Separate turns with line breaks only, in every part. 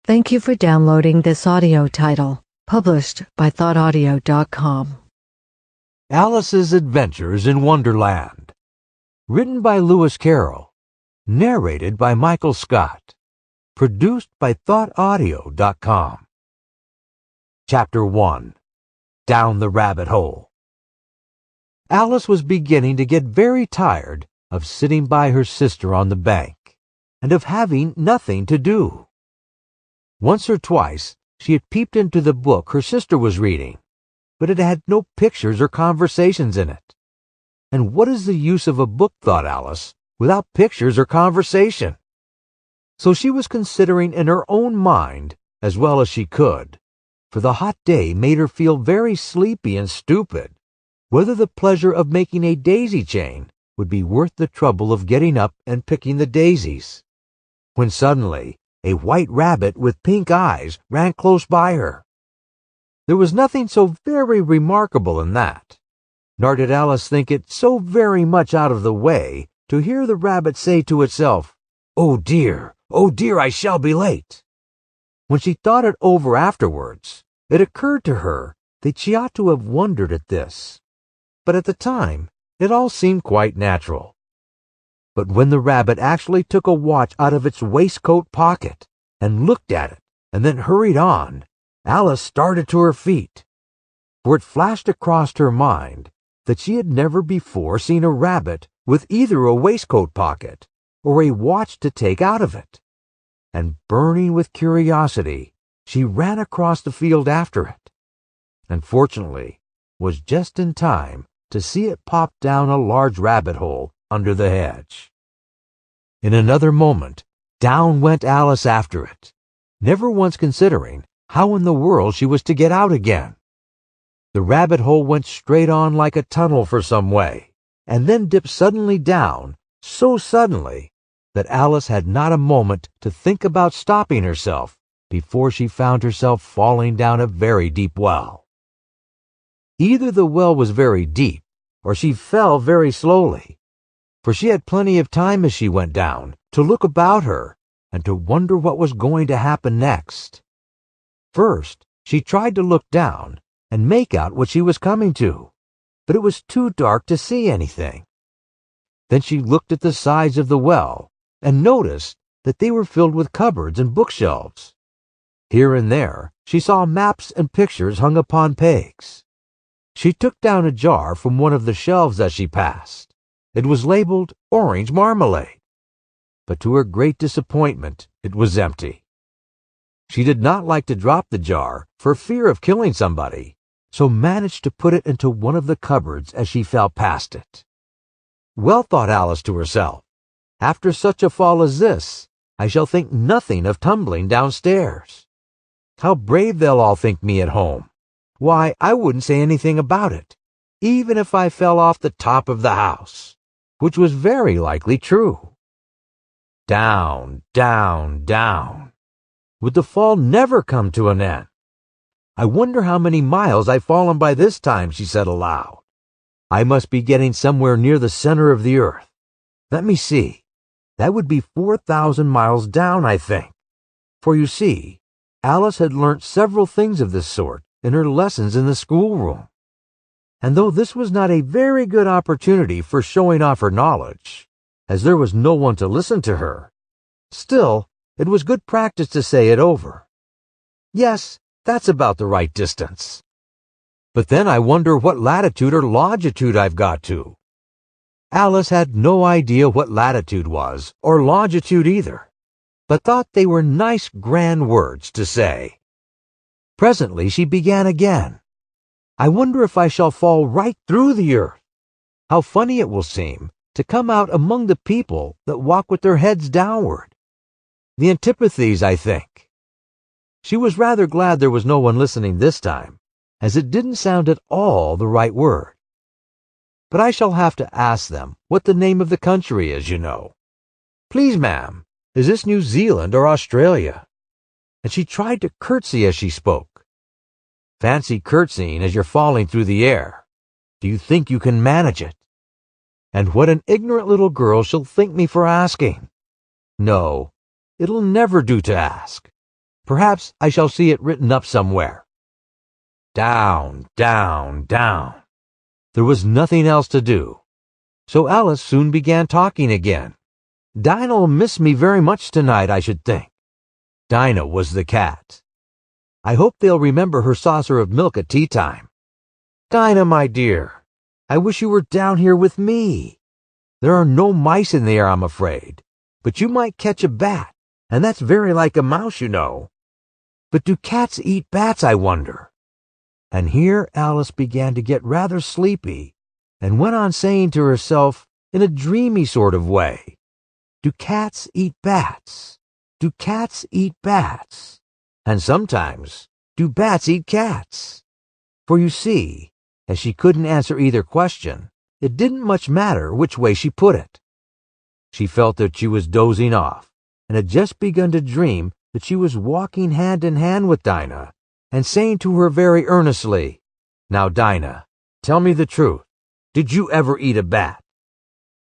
Thank you for downloading this audio title, published by thoughtaudio.com.
Alice's Adventures in Wonderland. Written by Lewis Carroll. Narrated by Michael Scott. Produced by thoughtaudio.com. Chapter 1. Down the Rabbit Hole. Alice was beginning to get very tired of sitting by her sister on the bank, and of having nothing to do. Once or twice she had peeped into the book her sister was reading, but it had no pictures or conversations in it. And what is the use of a book, thought Alice, without pictures or conversation? So she was considering in her own mind as well as she could, for the hot day made her feel very sleepy and stupid, whether the pleasure of making a daisy chain would be worth the trouble of getting up and picking the daisies, when suddenly a white rabbit with pink eyes ran close by her. There was nothing so very remarkable in that, nor did Alice think it so very much out of the way to hear the rabbit say to itself, oh dear, I shall be late." When she thought it over afterwards, it occurred to her that she ought to have wondered at this, but at the time it all seemed quite natural. But when the rabbit actually took a watch out of its waistcoat pocket and looked at it and then hurried on, Alice started to her feet, for it flashed across her mind that she had never before seen a rabbit with either a waistcoat pocket or a watch to take out of it. And burning with curiosity, she ran across the field after it, and fortunately was just in time to see it pop down a large rabbit hole under the hedge. In another moment, down went Alice after it, never once considering how in the world she was to get out again. The rabbit hole went straight on like a tunnel for some way, and then dipped suddenly down, so suddenly that Alice had not a moment to think about stopping herself before she found herself falling down a very deep well. Either the well was very deep, or she fell very slowly, for she had plenty of time as she went down to look about her and to wonder what was going to happen next. First, she tried to look down and make out what she was coming to, but it was too dark to see anything. Then she looked at the sides of the well and noticed that they were filled with cupboards and bookshelves. Here and there she saw maps and pictures hung upon pegs. She took down a jar from one of the shelves as she passed. It was labeled orange marmalade, but to her great disappointment it was empty. She did not like to drop the jar for fear of killing somebody, so managed to put it into one of the cupboards as she fell past it. Well, thought Alice to herself, after such a fall as this, I shall think nothing of tumbling downstairs. How brave they'll all think me at home. Why, I wouldn't say anything about it, even if I fell off the top of the house, which was very likely true. Down, down, down. Would the fall never come to an end? I wonder how many miles I've fallen by this time, she said aloud. I must be getting somewhere near the center of the earth. Let me see. That would be 4,000 miles down, I think. For you see, Alice had learnt several things of this sort in her lessons in the schoolroom. And though this was not a very good opportunity for showing off her knowledge, as there was no one to listen to her, still it was good practice to say it over. Yes, that's about the right distance. But then I wonder what latitude or longitude I've got to. Alice had no idea what latitude was, or longitude either, but thought they were nice grand words to say. Presently she began again. I wonder if I shall fall right through the earth. How funny it will seem to come out among the people that walk with their heads downward. The antipathies, I think. She was rather glad there was no one listening this time, as it didn't sound at all the right word. But I shall have to ask them what the name of the country is, you know. Please, ma'am, is this New Zealand or Australia? And she tried to curtsy as she spoke. Fancy curtsying as you're falling through the air. Do you think you can manage it? And what an ignorant little girl she'll think me for asking. No, it'll never do to ask. Perhaps I shall see it written up somewhere. Down, down, down. There was nothing else to do, so Alice soon began talking again. Dinah'll miss me very much tonight, I should think. Dinah was the cat. I hope they'll remember her saucer of milk at tea time. Dinah, my dear, I wish you were down here with me. There are no mice in the air, I'm afraid, but you might catch a bat, and that's very like a mouse, you know. But do cats eat bats, I wonder? And here Alice began to get rather sleepy, and went on saying to herself in a dreamy sort of way, do cats eat bats? Do cats eat bats? And sometimes, do bats eat cats? For you see, as she couldn't answer either question, it didn't much matter which way she put it. She felt that she was dozing off, and had just begun to dream that she was walking hand in hand with Dinah, and saying to her very earnestly, Now, Dinah, tell me the truth. Did you ever eat a bat?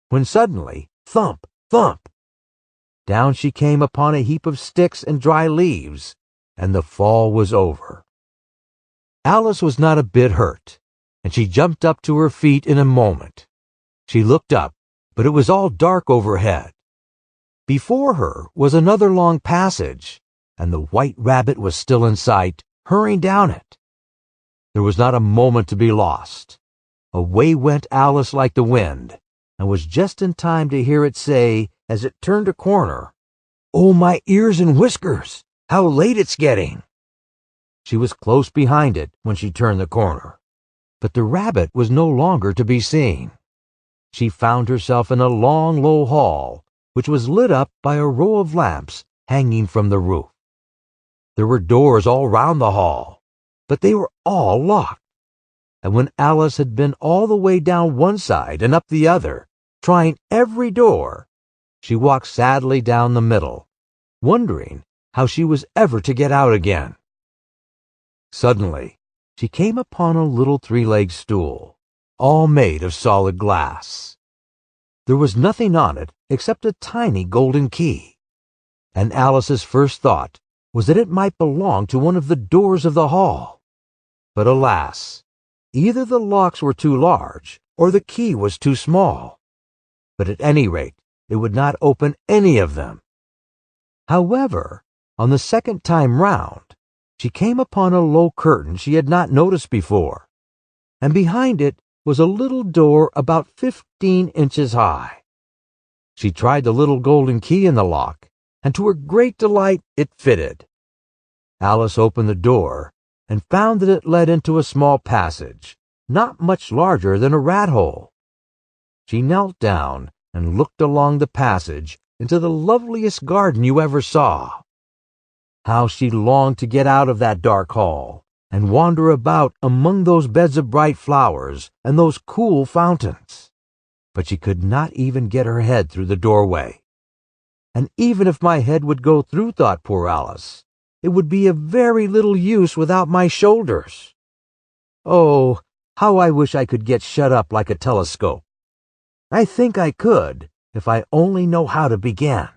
When suddenly, thump, thump, down she came upon a heap of sticks and dry leaves, and the fall was over. Alice was not a bit hurt, and she jumped up to her feet in a moment. She looked up, but it was all dark overhead. Before her was another long passage, and the white rabbit was still in sight, hurrying down it. There was not a moment to be lost. Away went Alice like the wind, and was just in time to hear it say, as it turned a corner, Oh, my ears and whiskers! How late it's getting! She was close behind it when she turned the corner, but the rabbit was no longer to be seen. She found herself in a long, low hall, which was lit up by a row of lamps hanging from the roof. There were doors all round the hall, but they were all locked. And when Alice had been all the way down one side and up the other, trying every door, she walked sadly down the middle, wondering how she was ever to get out again. Suddenly, she came upon a little three-legged stool, all made of solid glass. There was nothing on it except a tiny golden key, and Alice's first thought was that it might belong to one of the doors of the hall. But alas, either the locks were too large or the key was too small. But at any rate, it would not open any of them. However, on the second time round, she came upon a low curtain she had not noticed before, and behind it was a little door about 15 inches high. She tried the little golden key in the lock, and to her great delight it fitted. Alice opened the door and found that it led into a small passage, not much larger than a rat hole. She knelt down and looked along the passage into the loveliest garden you ever saw. How she longed to get out of that dark hall and wander about among those beds of bright flowers and those cool fountains. But she could not even get her head through the doorway. And even if my head would go through, thought poor Alice, it would be of very little use without my shoulders. Oh, how I wish I could get shut up like a telescope. I think I could, if I only know how to begin.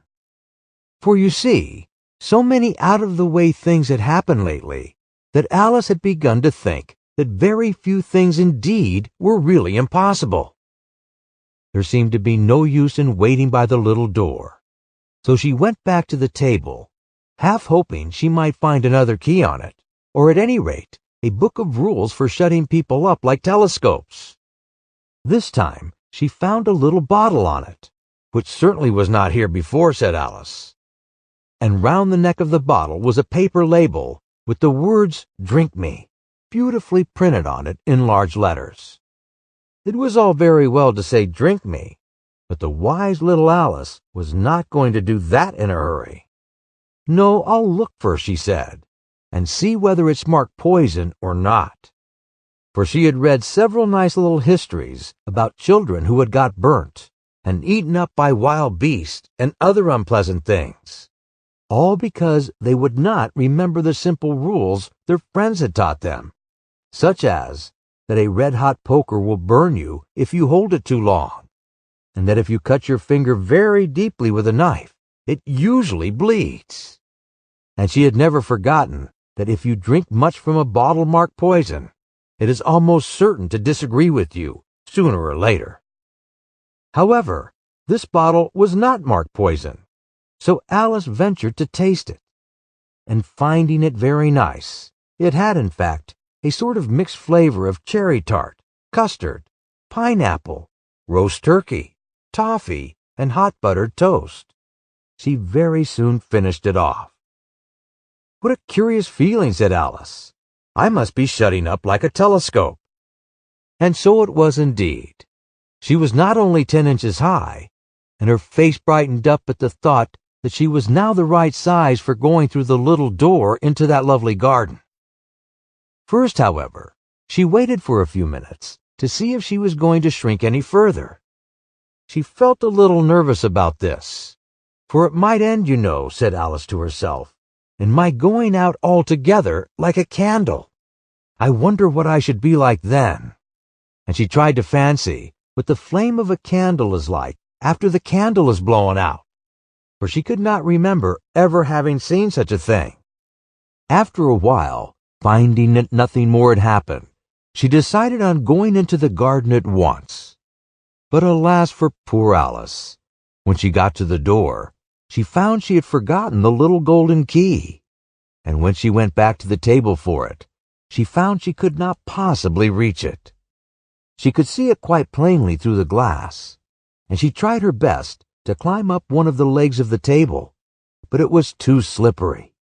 For you see, so many out-of-the-way things had happened lately that Alice had begun to think that very few things indeed were really impossible. There seemed to be no use in waiting by the little door, so she went back to the table, half hoping she might find another key on it, or at any rate, a book of rules for shutting people up like telescopes. This time she found a little bottle on it, which certainly was not here before, said Alice. And round the neck of the bottle was a paper label with the words, Drink Me, beautifully printed on it in large letters. It was all very well to say, Drink me, but the wise little Alice was not going to do that in a hurry. No, I'll look first, she said, and see whether it's marked poison or not. For she had read several nice little histories about children who had got burnt and eaten up by wild beasts and other unpleasant things, all because they would not remember the simple rules their friends had taught them, such as that a red-hot poker will burn you if you hold it too long, and that if you cut your finger very deeply with a knife, it usually bleeds. and she had never forgotten that if you drink much from a bottle marked poison, it is almost certain to disagree with you sooner or later. However, this bottle was not marked poison, so Alice ventured to taste it, and finding it very nice, it had in fact a sort of mixed flavor of cherry tart, custard, pineapple, roast turkey, toffee, and hot buttered toast. She very soon finished it off. "What a curious feeling," said Alice. "I must be shutting up like a telescope." And so it was indeed. She was not only 10 inches high, and her face brightened up at the thought that she was now the right size for going through the little door into that lovely garden. First, however, she waited for a few minutes to see if she was going to shrink any further. She felt a little nervous about this, for it might end, you know, said Alice to herself, in my going out altogether like a candle. I wonder what I should be like then. And she tried to fancy what the flame of a candle is like after the candle is blown out, for she could not remember ever having seen such a thing. After a while, finding that nothing more had happened, she decided on going into the garden at once. But alas for poor Alice! When she got to the door, she found she had forgotten the little golden key, and when she went back to the table for it, she found she could not possibly reach it. She could see it quite plainly through the glass, and she tried her best to climb up one of the legs of the table, but it was too slippery.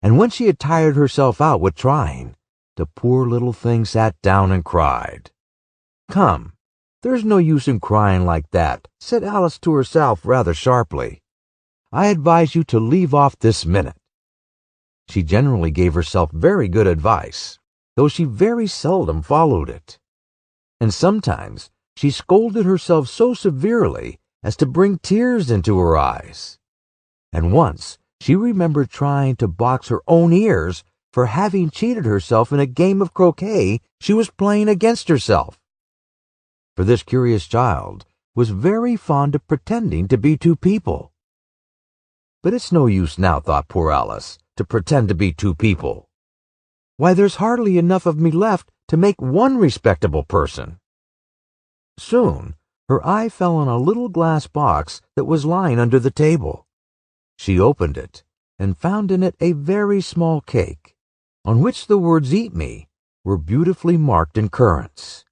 And when she had tired herself out with trying, the poor little thing sat down and cried. "Come, there's no use in crying like that," said Alice to herself rather sharply. "I advise you to leave off this minute." She generally gave herself very good advice, though she very seldom followed it. And sometimes she scolded herself so severely as to bring tears into her eyes. And once she remembered trying to box her own ears for having cheated herself in a game of croquet she was playing against herself. For this curious child was very fond of pretending to be two people. But it's no use now, thought poor Alice, to pretend to be two people. Why, there's hardly enough of me left to make one respectable person. Soon her eye fell on a little glass box that was lying under the table. She opened it and found in it a very small cake, on which the words "Eat me" were beautifully marked in currants.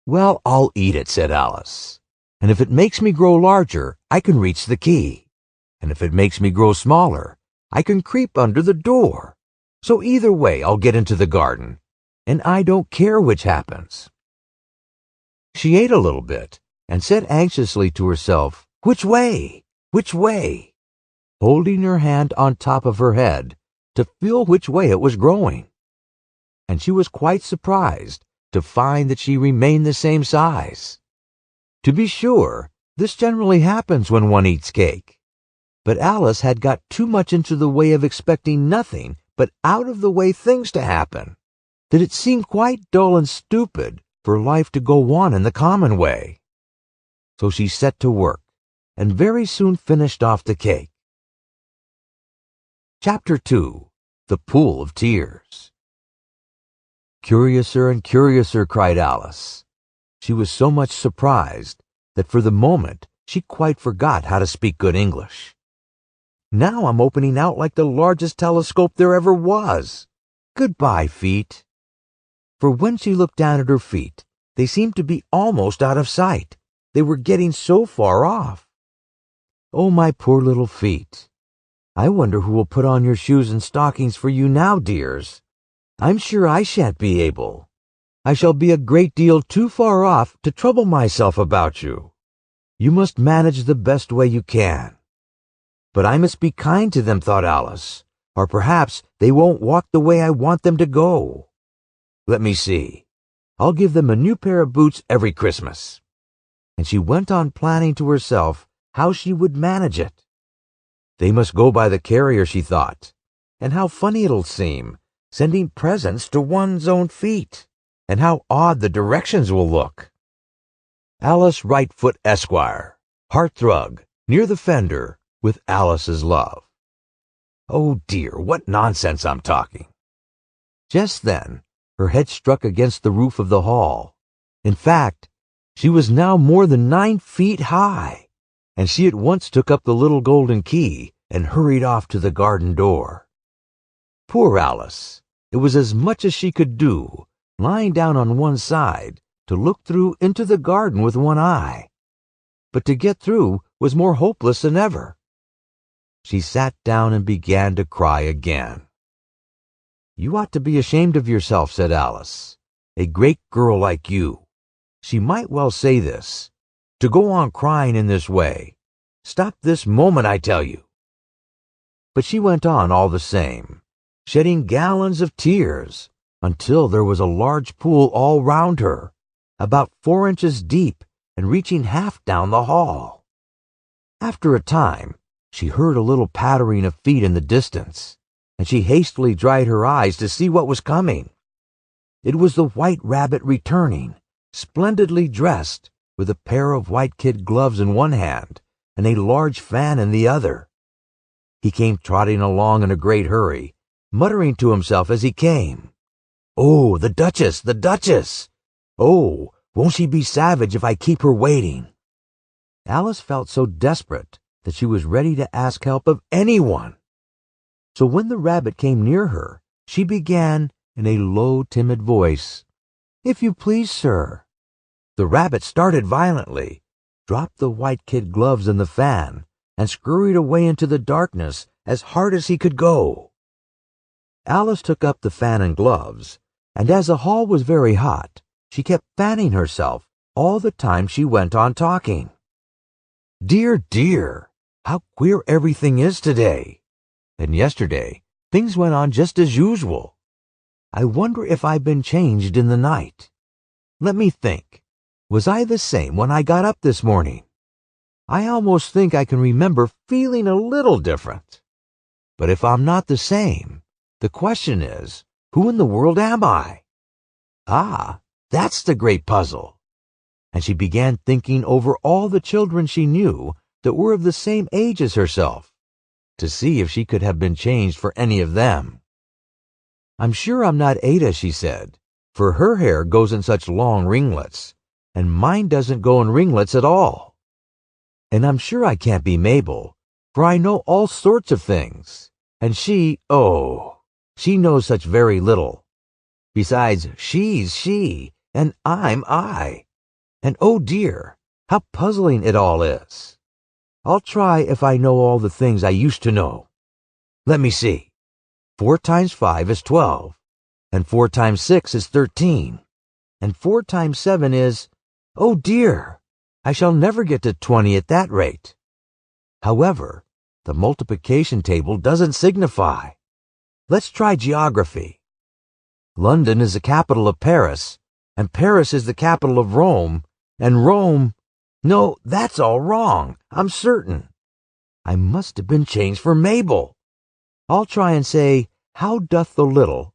"Well, I'll eat it," said Alice, "and if it makes me grow larger, I can reach the key, and if it makes me grow smaller, I can creep under the door. So either way I'll get into the garden, and I don't care which happens." She ate a little bit and said anxiously to herself, "Which way? Which way?" holding her hand on top of her head to feel which way it was growing. And she was quite surprised to find that she remained the same size. To be sure, this generally happens when one eats cake. But Alice had got too much into the way of expecting nothing but out-of-the-way things to happen, that it seemed quite dull and stupid for life to go on in the common way. So she set to work, and very soon finished off the cake. Chapter 2. The Pool of Tears. "Curiouser and curiouser," cried Alice. She was so much surprised that for the moment she quite forgot how to speak good English. "Now I'm opening out like the largest telescope there ever was. Goodbye, feet." For when she looked down at her feet, they seemed to be almost out of sight. They were getting so far off. "Oh, my poor little feet. I wonder who will put on your shoes and stockings for you now, dears. I'm sure I shan't be able. I shall be a great deal too far off to trouble myself about you. You must manage the best way you can." "But I must be kind to them," thought Alice, "or perhaps they won't walk the way I want them to go. Let me see. I'll give them a new pair of boots every Christmas." And she went on planning to herself how she would manage it. They must go by the carrier, she thought, and how funny it'll seem, sending presents to one's own feet, and how odd the directions will look. Alice Rightfoot, Esquire, Hearthrug, near the fender, with Alice's love. Oh dear, what nonsense I'm talking. Just then, her head struck against the roof of the hall. In fact, she was now more than 9 feet high, and she at once took up the little golden key and hurried off to the garden door. Poor Alice! It was as much as she could do, lying down on one side, to look through into the garden with one eye. But to get through was more hopeless than ever. She sat down and began to cry again. "You ought to be ashamed of yourself," said Alice. "A great girl like you." She might well say this. "To go on crying in this way. Stop this moment, I tell you." But she went on all the same, shedding gallons of tears, until there was a large pool all round her, about 4 inches deep and reaching half down the hall. After a time, she heard a little pattering of feet in the distance, and she hastily dried her eyes to see what was coming. It was the White Rabbit returning, splendidly dressed, with a pair of white kid gloves in one hand and a large fan in the other. He came trotting along in a great hurry, muttering to himself as he came, "Oh, the Duchess, the Duchess! Oh, won't she be savage if I keep her waiting?" Alice felt so desperate that she was ready to ask help of anyone. So when the rabbit came near her, she began in a low, timid voice, "If you please, sir." The rabbit started violently, dropped the white kid gloves and the fan, and scurried away into the darkness as hard as he could go. Alice took up the fan and gloves, and as the hall was very hot, she kept fanning herself all the time she went on talking. "Dear, dear, how queer everything is today. And yesterday, things went on just as usual. I wonder if I've been changed in the night. Let me think. Was I the same when I got up this morning? I almost think I can remember feeling a little different. But if I'm not the same, the question is, who in the world am I? Ah, that's the great puzzle." And she began thinking over all the children she knew that were of the same age as herself, to see if she could have been changed for any of them. "I'm sure I'm not Ada," she said, "for her hair goes in such long ringlets, and mine doesn't go in ringlets at all. And I'm sure I can't be Mabel, for I know all sorts of things, and she knows such very little. Besides, she's she, and I'm I. And oh dear, how puzzling it all is. I'll try if I know all the things I used to know. Let me see. 4 times 5 is 12, and 4 times 6 is 13, and 4 times 7 is, oh dear, I shall never get to 20 at that rate. However, the multiplication table doesn't signify. Let's try geography. London is the capital of Paris, and Paris is the capital of Rome, and Rome... No, that's all wrong, I'm certain. I must have been changed for Mabel. I'll try and say, how doth the little...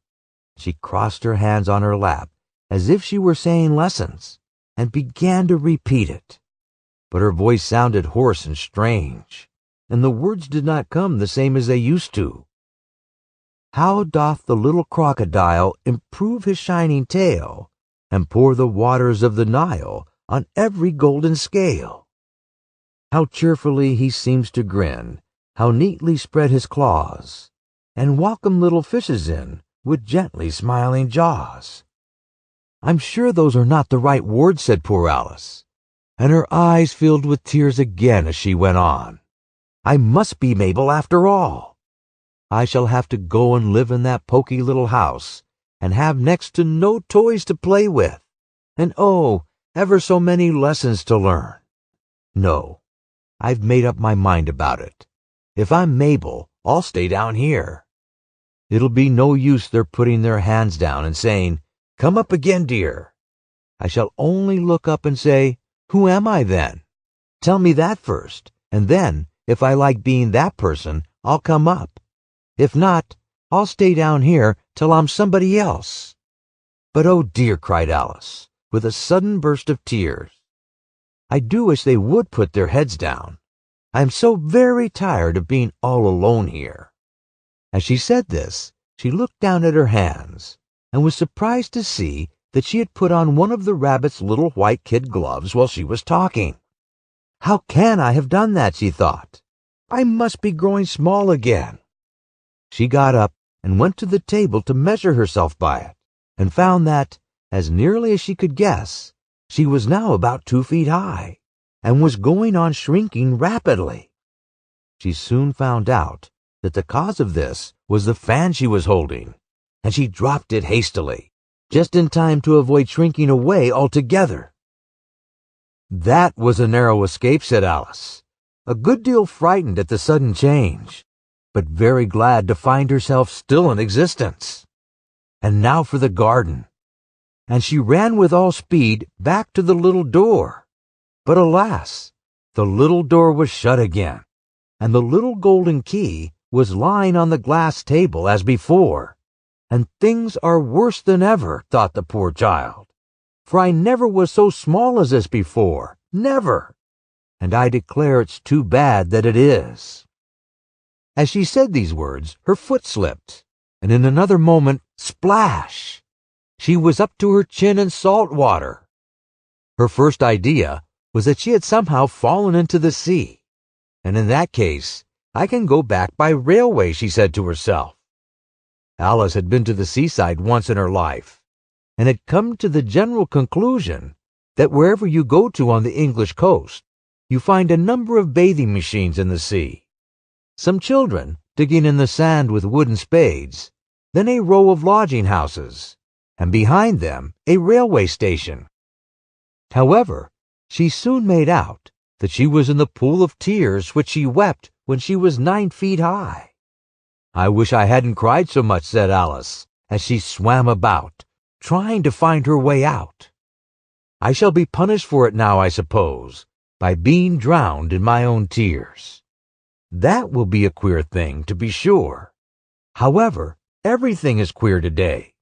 She crossed her hands on her lap, as if she were saying lessons, and began to repeat it. But her voice sounded hoarse and strange, and the words did not come the same as they used to. How doth the little crocodile improve his shining tail, and pour the waters of the Nile on every golden scale? How cheerfully he seems to grin, how neatly spread his claws, and welcome little fishes in with gently smiling jaws. I'm sure those are not the right words, said poor Alice, and her eyes filled with tears again as she went on. I must be Mabel after all. I shall have to go and live in that poky little house, and have next to no toys to play with, and oh, ever so many lessons to learn. No, I've made up my mind about it. If I'm Mabel, I'll stay down here. It'll be no use their putting their hands down and saying, "Come up again, dear." I shall only look up and say, "Who am I then? Tell me that first, and then, if I like being that person, I'll come up. If not, I'll stay down here till I'm somebody else." But oh dear, cried Alice, with a sudden burst of tears, I do wish they would put their heads down. I am so very tired of being all alone here. As she said this, she looked down at her hands and was surprised to see that she had put on one of the rabbit's little white kid gloves while she was talking. "How can I have done that?" she thought. "I must be growing small again." She got up and went to the table to measure herself by it, and found that, as nearly as she could guess, she was now about 2 feet high, and was going on shrinking rapidly. She soon found out that the cause of this was the fan she was holding, and she dropped it hastily, just in time to avoid shrinking away altogether. "That was a narrow escape," said Alice, a good deal frightened at the sudden change, but very glad to find herself still in existence. And now for the garden. And she ran with all speed back to the little door. But alas, the little door was shut again, and the little golden key was lying on the glass table as before. And things are worse than ever, thought the poor child, for I never was so small as this before, never, and I declare it's too bad that it is. As she said these words, her foot slipped, and in another moment, splash! She was up to her chin in salt water. Her first idea was that she had somehow fallen into the sea, and in that case, I can go back by railway, she said to herself. Alice had been to the seaside once in her life, and had come to the general conclusion that wherever you go to on the English coast, you find a number of bathing machines in the sea, some children digging in the sand with wooden spades, then a row of lodging houses, and behind them a railway station. However, she soon made out that she was in the pool of tears which she wept when she was 9 feet high. "I wish I hadn't cried so much," said Alice, as she swam about, trying to find her way out. "I shall be punished for it now, I suppose, by being drowned in my own tears. That will be a queer thing, to be sure. However, everything is queer today."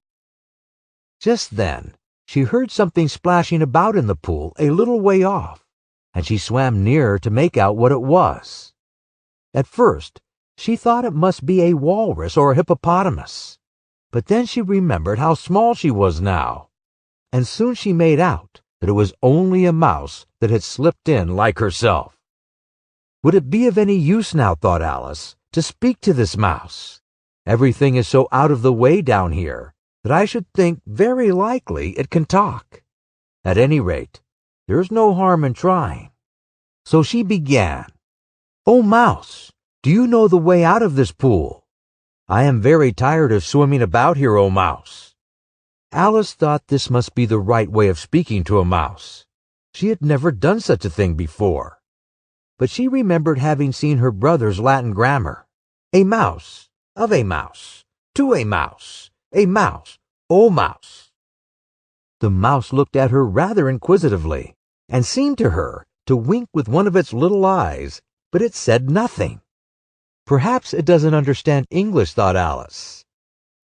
Just then, she heard something splashing about in the pool a little way off, and she swam nearer to make out what it was. At first, she thought it must be a walrus or a hippopotamus, but then she remembered how small she was now, and soon she made out that it was only a mouse that had slipped in like herself. Would it be of any use now, thought Alice, to speak to this mouse? Everything is so out of the way down here that I should think very likely it can talk. At any rate, there's no harm in trying. So she began, "Oh, mouse, do you know the way out of this pool? I am very tired of swimming about here, oh mouse." Alice thought this must be the right way of speaking to a mouse. She had never done such a thing before. But she remembered having seen her brother's Latin grammar. A mouse, of a mouse, to a mouse, oh mouse. The mouse looked at her rather inquisitively, and seemed to her to wink with one of its little eyes, but it said nothing. Perhaps it doesn't understand English, thought Alice.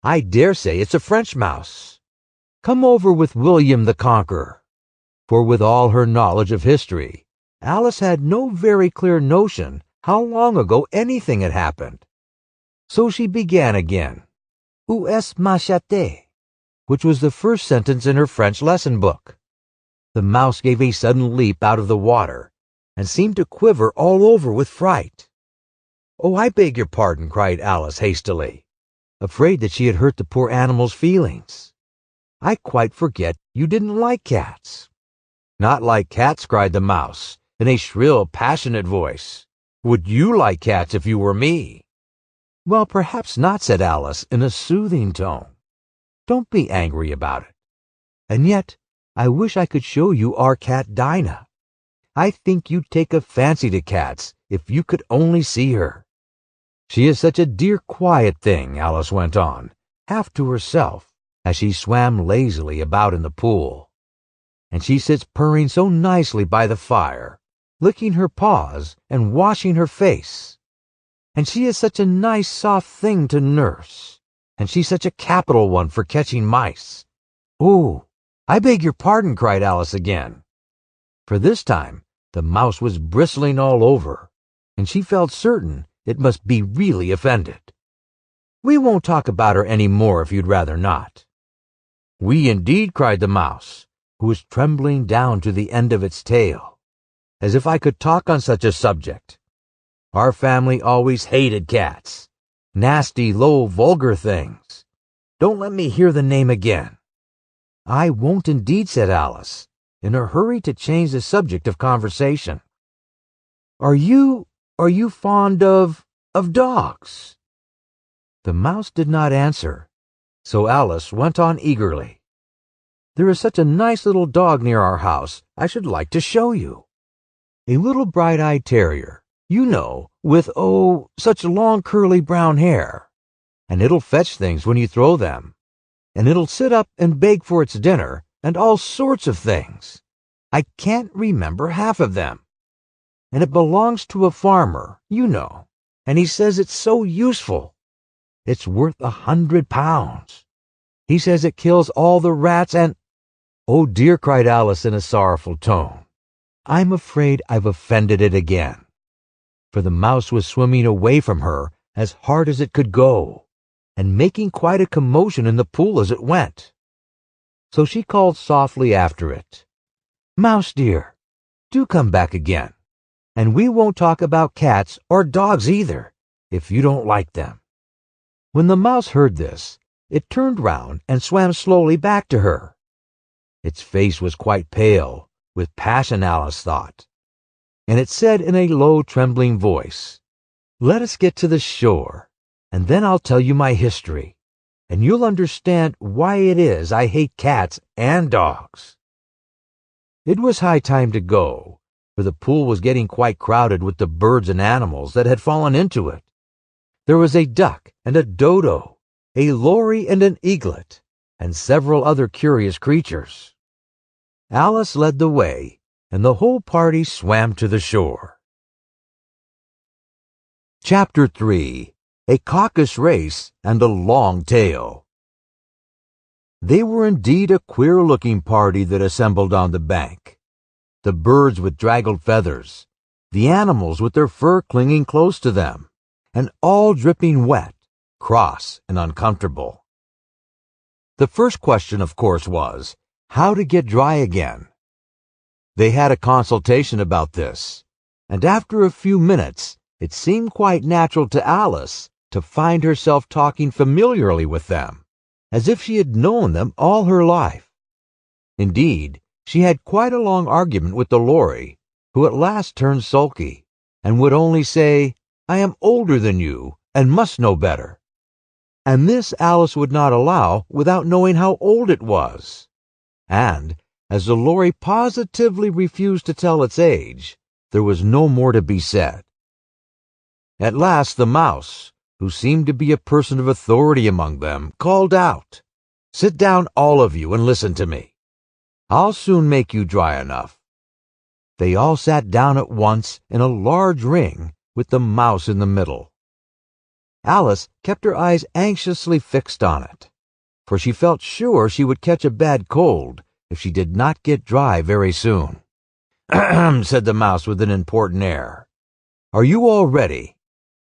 I dare say it's a French mouse. Come over with William the Conqueror. For with all her knowledge of history, Alice had no very clear notion how long ago anything had happened. So she began again, "Où est ma chatte?" which was the first sentence in her French lesson book. The mouse gave a sudden leap out of the water, and seemed to quiver all over with fright. "Oh, I beg your pardon," cried Alice hastily, afraid that she had hurt the poor animal's feelings. "I quite forget you didn't like cats." "Not like cats," cried the mouse, in a shrill, passionate voice. "Would you like cats if you were me?" "Well, perhaps not," said Alice in a soothing tone. "Don't be angry about it. And yet, I wish I could show you our cat Dinah. I think you'd take a fancy to cats if you could only see her. She is such a dear quiet thing," Alice went on, half to herself, as she swam lazily about in the pool. "And she sits purring so nicely by the fire, licking her paws and washing her face. And she is such a nice soft thing to nurse, and she's such a capital one for catching mice." "Oh, I beg your pardon," cried Alice again. For this time the mouse was bristling all over, and she felt certain it must be really offended. We won't talk about her any more if you'd rather not." "We indeed," cried the mouse, who was trembling down to the end of its tail. "As if I could talk on such a subject. Our family always hated cats. Nasty, low, vulgar things. Don't let me hear the name again." "I won't indeed," said Alice, in a hurry to change the subject of conversation. Are you fond of dogs?" The mouse did not answer, so Alice went on eagerly. "There is such a nice little dog near our house, I should like to show you. A little bright-eyed terrier, you know, with, such long curly brown hair. And it'll fetch things when you throw them. And it'll sit up and beg for its dinner, and all sorts of things. I can't remember half of them. And it belongs to a farmer, you know, and he says it's so useful. It's worth £100. He says it kills all the rats and—" "Oh dear," cried Alice in a sorrowful tone. "I'm afraid I've offended it again." For the mouse was swimming away from her as hard as it could go, and making quite a commotion in the pool as it went. So she called softly after it, "Mouse dear, do come back again, and we won't talk about cats or dogs either, if you don't like them." When the mouse heard this, it turned round and swam slowly back to her. Its face was quite pale, with passion, Alice thought, and it said in a low, trembling voice, "Let us get to the shore, and then I'll tell you my history, and you'll understand why it is I hate cats and dogs." It was high time to go, for the pool was getting quite crowded with the birds and animals that had fallen into it. There was a duck and a dodo, a lory and an eaglet, and several other curious creatures. Alice led the way, and the whole party swam to the shore. Chapter 3. A Caucus Race and a Long Tail. They were indeed a queer-looking party that assembled on the bank. The birds with draggled feathers, the animals with their fur clinging close to them, and all dripping wet, cross, and uncomfortable. The first question, of course, was how to get dry again. They had a consultation about this, and after a few minutes it seemed quite natural to Alice to find herself talking familiarly with them, as if she had known them all her life. Indeed, she had quite a long argument with the lory, who at last turned sulky, and would only say, "I am older than you, and must know better." And this Alice would not allow without knowing how old it was. And, as the lory positively refused to tell its age, there was no more to be said. At last the mouse, who seemed to be a person of authority among them, called out, "Sit down, all of you, and listen to me. I'll soon make you dry enough." They all sat down at once in a large ring, with the mouse in the middle. Alice kept her eyes anxiously fixed on it, for she felt sure she would catch a bad cold if she did not get dry very soon. "Ahem," said the mouse with an important air. "Are you all ready?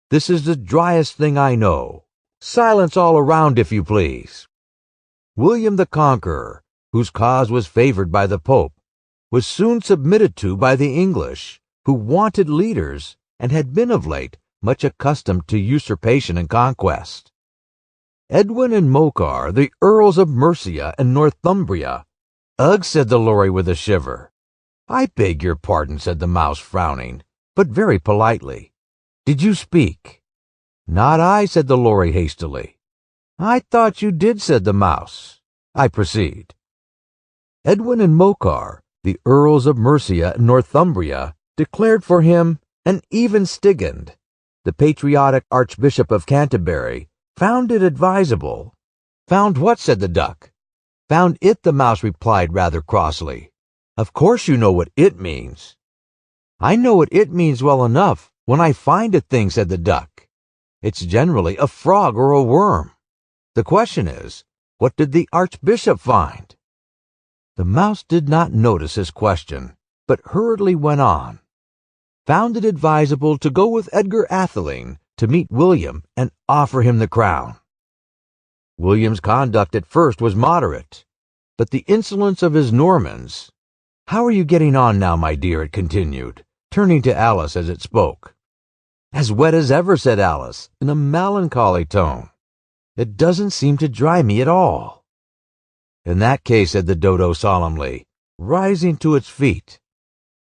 This is the driest thing I know. Silence all around, if you please." William the Conqueror, whose cause was favored by the Pope, was soon submitted to by the English, who wanted leaders and had been of late much accustomed to usurpation and conquest. Edwin and Morcar, the Earls of Mercia and Northumbria. "Ugh," said the lory with a shiver. "I beg your pardon," said the mouse, frowning, but very politely. "Did you speak?" "Not I," said the lory hastily. "I thought you did," said the mouse. "I proceed. Edwin and Morcar, the Earls of Mercia and Northumbria, declared for him, and even Stigand, the patriotic Archbishop of Canterbury, found it advisable." "Found what?" said the duck. "Found it," the mouse replied rather crossly. "Of course you know what it means." "I know what it means well enough when I find a thing," said the duck. "It's generally a frog or a worm. The question is, what did the Archbishop find?" The mouse did not notice his question, but hurriedly went on. "Found it advisable to go with Edgar Atheling to meet William and offer him the crown." William's conduct at first was moderate, but the insolence of his Normans— "How are you getting on now, my dear?" it continued, turning to Alice as it spoke. "As wet as ever," said Alice, in a melancholy tone. "It doesn't seem to dry me at all." "In that case," said the Dodo solemnly, rising to its feet,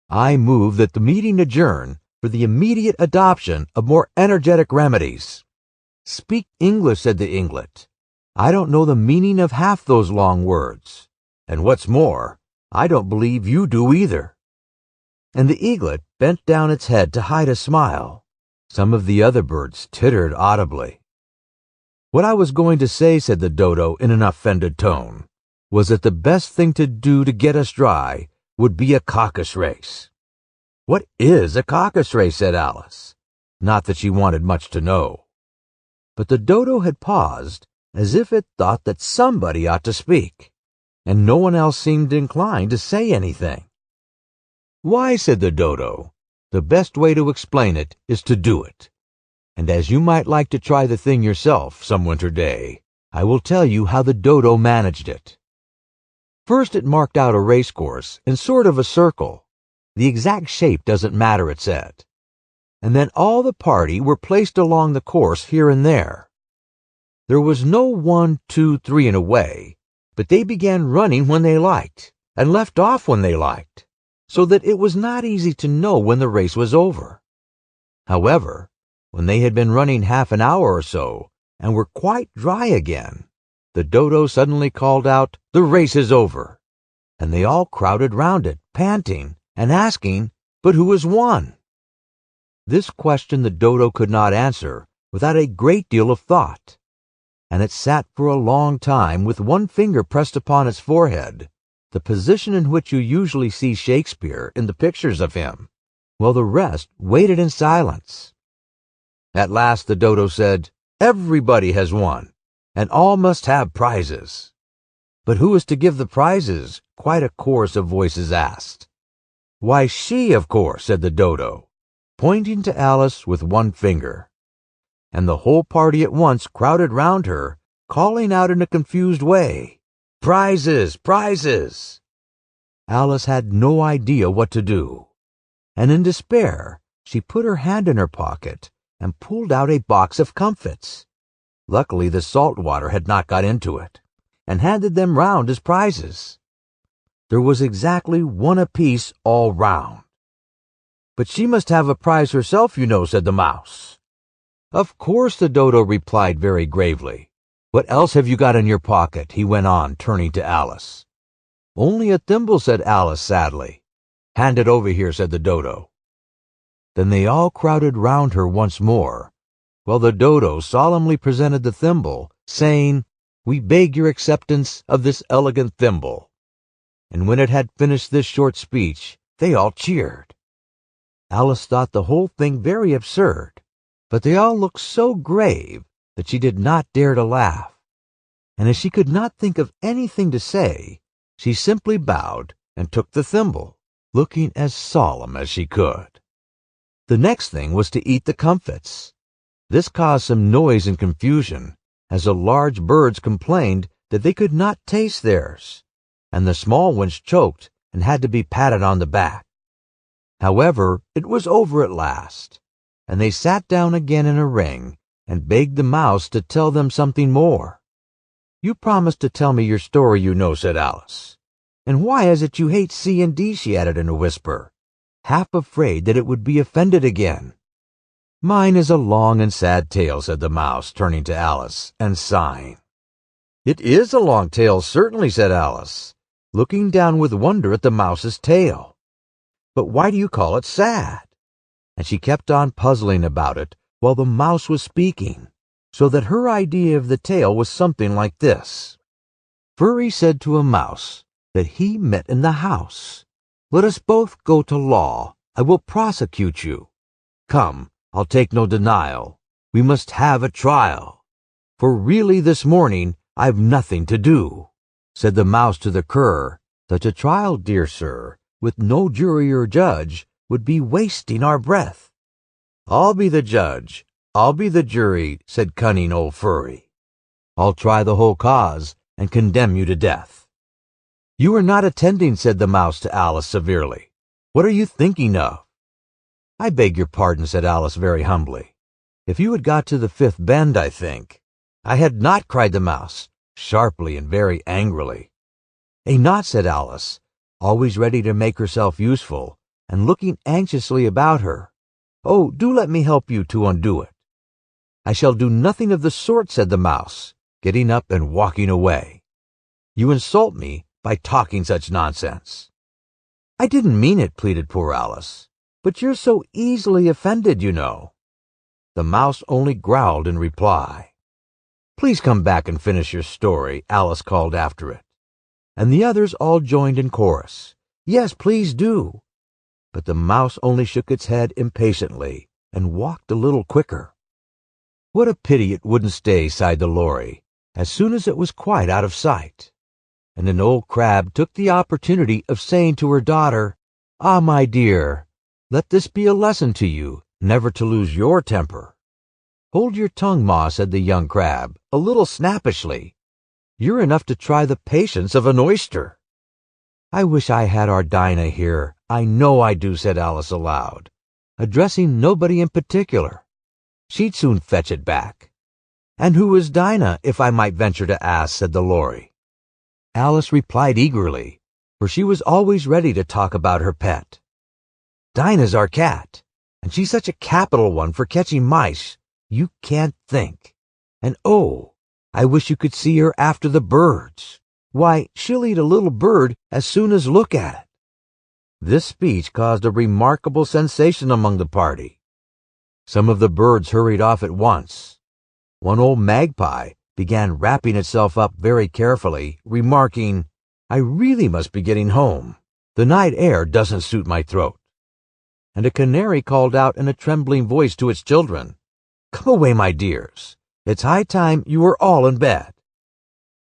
"I move that the meeting adjourn for the immediate adoption of more energetic remedies." "Speak English," said the Eaglet. "I don't know the meaning of half those long words. And what's more, I don't believe you do either." And the Eaglet bent down its head to hide a smile. Some of the other birds tittered audibly. "What I was going to say," said the Dodo in an offended tone, "was that the best thing to do to get us dry would be a caucus race." "What is a caucus race?" said Alice. Not that she wanted much to know. But the Dodo had paused, as if it thought that somebody ought to speak, and no one else seemed inclined to say anything. "Why," said the Dodo, "the best way to explain it is to do it. And as you might like to try the thing yourself some winter day, I will tell you how the Dodo managed it. First it marked out a race course in sort of a circle. The exact shape doesn't matter, it said. And then all the party were placed along the course here and there. There was no 1, 2, 3 and away, but they began running when they liked, and left off when they liked, so that it was not easy to know when the race was over. However, when they had been running half an hour or so, and were quite dry again, the Dodo suddenly called out, "The race is over!" And they all crowded round it, panting, and asking, "But who has won?" This question the Dodo could not answer without a great deal of thought, and it sat for a long time with one finger pressed upon its forehead, the position in which you usually see Shakespeare in the pictures of him, while the rest waited in silence. At last the Dodo said, "Everybody has won, and all must have prizes." "But who is to give the prizes?" quite a chorus of voices asked. "Why, she, of course," said the Dodo, pointing to Alice with one finger. And the whole party at once crowded round her, calling out in a confused way, "Prizes! Prizes!" Alice had no idea what to do, and in despair she put her hand in her pocket and pulled out a box of comfits. Luckily the salt water had not got into it, and handed them round as prizes. There was exactly one apiece all round. "But she must have a prize herself, you know," said the Mouse. "Of course," the Dodo replied very gravely. "What else have you got in your pocket?" he went on, turning to Alice. "Only a thimble," said Alice sadly. "Hand it over here," said the Dodo. Then they all crowded round her once more, while the Dodo solemnly presented the thimble, saying, "We beg your acceptance of this elegant thimble." And when it had finished this short speech, they all cheered. Alice thought the whole thing very absurd, but they all looked so grave that she did not dare to laugh. And as she could not think of anything to say, she simply bowed and took the thimble, looking as solemn as she could. The next thing was to eat the comfits. This caused some noise and confusion, as the large birds complained that they could not taste theirs, and the small ones choked and had to be patted on the back. However, it was over at last, and they sat down again in a ring and begged the Mouse to tell them something more. "You promised to tell me your story, you know," said Alice. "And why is it you hate C and D?" she added in a whisper, half afraid that it would be offended again. "Mine is a long and sad tale," said the Mouse, turning to Alice and sighing. "It is a long tale, certainly," said Alice, looking down with wonder at the Mouse's tail. "But why do you call it sad?" And she kept on puzzling about it while the Mouse was speaking, so that her idea of the tale was something like this. Furry said to a mouse that he met in the house. "Let us both go to law. I will prosecute you. Come, I'll take no denial. We must have a trial. For really this morning I've nothing to do." Said the Mouse to the Cur, "Such a trial, dear sir, with no jury or judge, would be wasting our breath." "I'll be the judge, I'll be the jury," said cunning old Furry. I'll try the whole cause and condemn you to death." "You are not attending," said the mouse to Alice severely. "What are you thinking of?" "I beg your pardon," said Alice very humbly. "If you had got to the fifth bend, I think—" "I had not," cried the mouse, sharply and very angrily. "A knot," said Alice, always ready to make herself useful, and looking anxiously about her. "Oh, do let me help you to undo it." "I shall do nothing of the sort," said the mouse, getting up and walking away. "You insult me by talking such nonsense." "I didn't mean it," pleaded poor Alice. "But you're so easily offended, you know." The mouse only growled in reply. "Please come back and finish your story," Alice called after it. And the others all joined in chorus. "Yes, please do." But the mouse only shook its head impatiently and walked a little quicker. "What a pity it wouldn't stay," sighed the lory, as soon as it was quite out of sight. And an old crab took the opportunity of saying to her daughter, "Ah, my dear, let this be a lesson to you, never to lose your temper." "Hold your tongue, Ma," said the young crab, a little snappishly. "You're enough to try the patience of an oyster." "I wish I had our Dinah here, I know I do," said Alice aloud, addressing nobody in particular. "She'd soon fetch it back." "And who is Dinah, if I might venture to ask?" said the lory. Alice replied eagerly, for she was always ready to talk about her pet. "Dinah's our cat, and she's such a capital one for catching mice, you can't think. And oh, I wish you could see her after the birds. Why, she'll eat a little bird as soon as look at it." This speech caused a remarkable sensation among the party. Some of the birds hurried off at once. One old magpie began wrapping itself up very carefully, remarking, "I really must be getting home. The night air doesn't suit my throat." And a canary called out in a trembling voice to its children, "Come away, my dears. It's high time you were all in bed."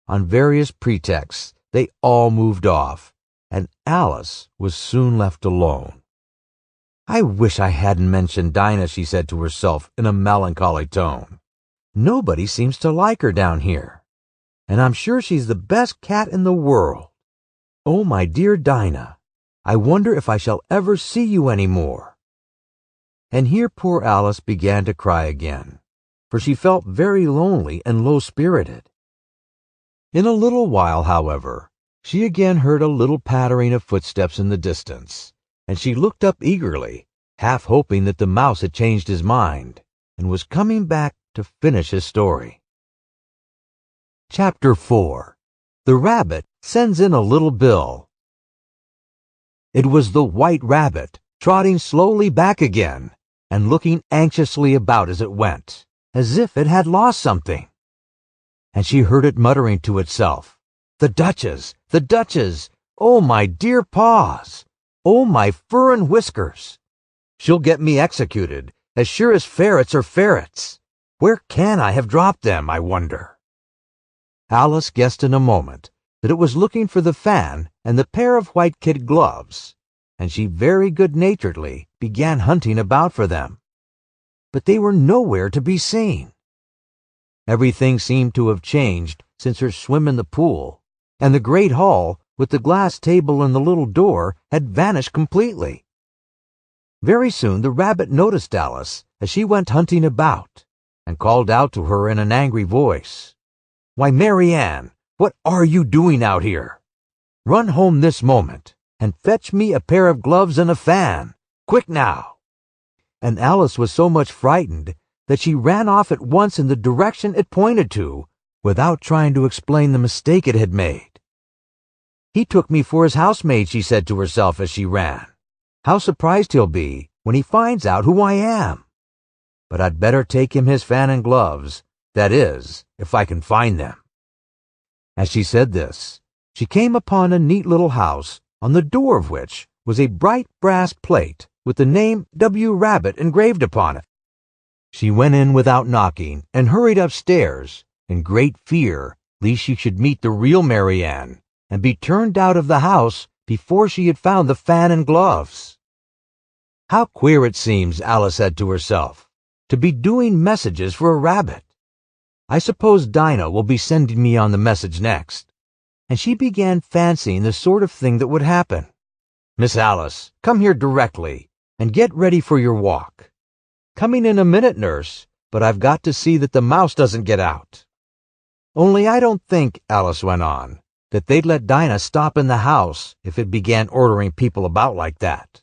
On various pretexts, they all moved off, and Alice was soon left alone. "I wish I hadn't mentioned Dinah," she said to herself in a melancholy tone. "Nobody seems to like her down here, and I'm sure she's the best cat in the world. Oh, my dear Dinah, I wonder if I shall ever see you any more." And here poor Alice began to cry again, for she felt very lonely and low-spirited. In a little while, however, she again heard a little pattering of footsteps in the distance, and she looked up eagerly, half hoping that the mouse had changed his mind, and was coming back to finish his story. Chapter 4. The Rabbit Sends in a Little Bill. It was the White Rabbit, trotting slowly back again, and looking anxiously about as it went, as if it had lost something. And she heard it muttering to itself, "The Duchess! The Duchess! Oh, my dear paws! Oh, my fur and whiskers! She'll get me executed, as sure as ferrets are ferrets. Where can I have dropped them, I wonder?" Alice guessed in a moment that it was looking for the fan and the pair of white kid gloves, and she very good-naturedly began hunting about for them. But they were nowhere to be seen. Everything seemed to have changed since her swim in the pool, and the great hall, with the glass table and the little door, had vanished completely. Very soon the rabbit noticed Alice as she went hunting about, and called out to her in an angry voice, "Why, Mary Ann, what are you doing out here? Run home this moment, and fetch me a pair of gloves and a fan. Quick now!" And Alice was so much frightened that she ran off at once in the direction it pointed to, without trying to explain the mistake it had made. "He took me for his housemaid," she said to herself as she ran. "How surprised he'll be when he finds out who I am. But I'd better take him his fan and gloves, that is, if I can find them." As she said this, she came upon a neat little house, on the door of which was a bright brass plate with the name W. Rabbit engraved upon it. She went in without knocking and hurried upstairs, in great fear lest she should meet the real Mary Ann and be turned out of the house before she had found the fan and gloves. "How queer it seems," Alice said to herself, "to be doing messages for a rabbit. I suppose Dinah will be sending me on the message next." And she began fancying the sort of thing that would happen. "Miss Alice, come here directly, and get ready for your walk." "Coming in a minute, nurse, but I've got to see that the mouse doesn't get out." "Only I don't think," Alice went on, "that they'd let Dinah stop in the house if it began ordering people about like that."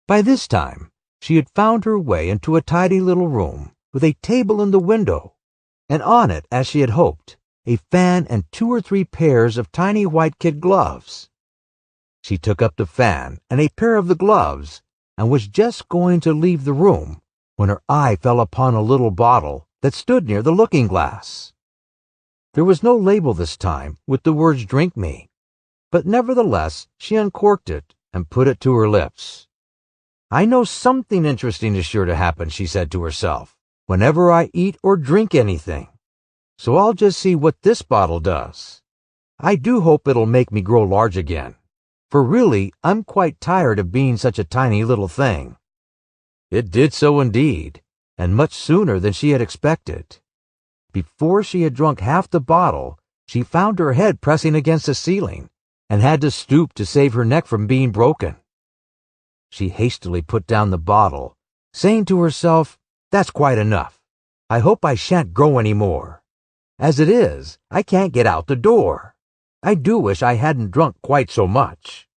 By this time, she had found her way into a tidy little room with a table in the window, and on it, as she had hoped, a fan and 2 or 3 pairs of tiny white kid gloves. She took up the fan and a pair of the gloves and was just going to leave the room when her eye fell upon a little bottle that stood near the looking-glass. There was no label this time with the words "Drink Me," but nevertheless she uncorked it and put it to her lips. "I know something interesting is sure to happen," she said to herself, "whenever I eat or drink anything. So I'll just see what this bottle does. I do hope it'll make me grow large again, for really I'm quite tired of being such a tiny little thing." It did so indeed, and much sooner than she had expected. Before she had drunk half the bottle, she found her head pressing against the ceiling and had to stoop to save her neck from being broken. She hastily put down the bottle, saying to herself, "That's quite enough. I hope I shan't grow any more. As it is, I can't get out the door. I do wish I hadn't drunk quite so much."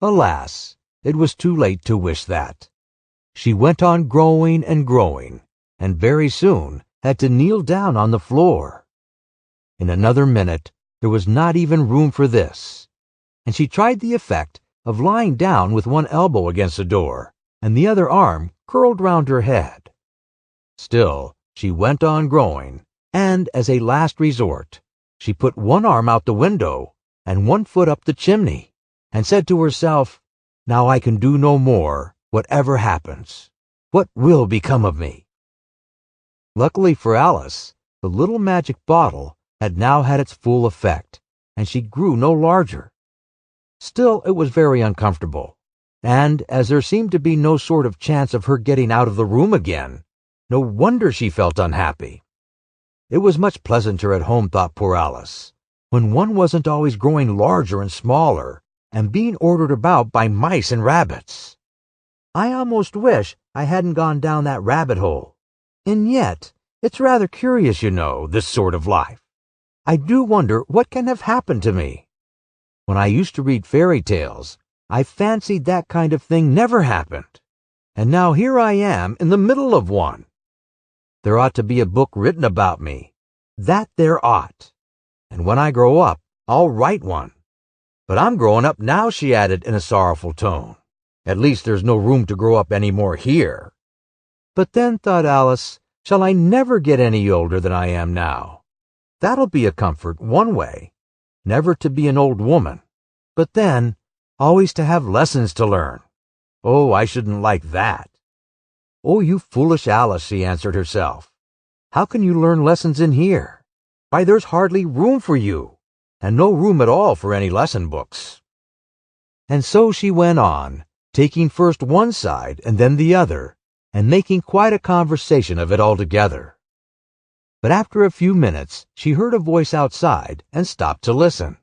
Alas, it was too late to wish that. She went on growing and growing, and very soon had to kneel down on the floor. In another minute, there was not even room for this, and she tried the effect of lying down with one elbow against the door and the other arm curled round her head. Still, she went on growing, and as a last resort, she put one arm out the window and one foot up the chimney, and said to herself, "Now I can do no more, whatever happens. What will become of me?" Luckily for Alice, the little magic bottle had now had its full effect, and she grew no larger. Still, it was very uncomfortable, and as there seemed to be no sort of chance of her getting out of the room again, no wonder she felt unhappy. It was much pleasanter at home, thought poor Alice, when one wasn't always growing larger and smaller and being ordered about by mice and rabbits. "I almost wish I hadn't gone down that rabbit hole. And yet, it's rather curious, you know, this sort of life. I do wonder what can have happened to me. When I used to read fairy tales, I fancied that kind of thing never happened. And now here I am in the middle of one. There ought to be a book written about me. That there ought. And when I grow up, I'll write one. But I'm growing up now," she added in a sorrowful tone. "At least there's no room to grow up any more here." "But then," thought Alice, "shall I never get any older than I am now? That'll be a comfort, one way. Never to be an old woman. But then, always to have lessons to learn. Oh, I shouldn't like that." "Oh, you foolish Alice," she answered herself. "How can you learn lessons in here? Why, there's hardly room for you, and no room at all for any lesson books." And so she went on, taking first one side and then the other, and making quite a conversation of it altogether. But after a few minutes she heard a voice outside and stopped to listen.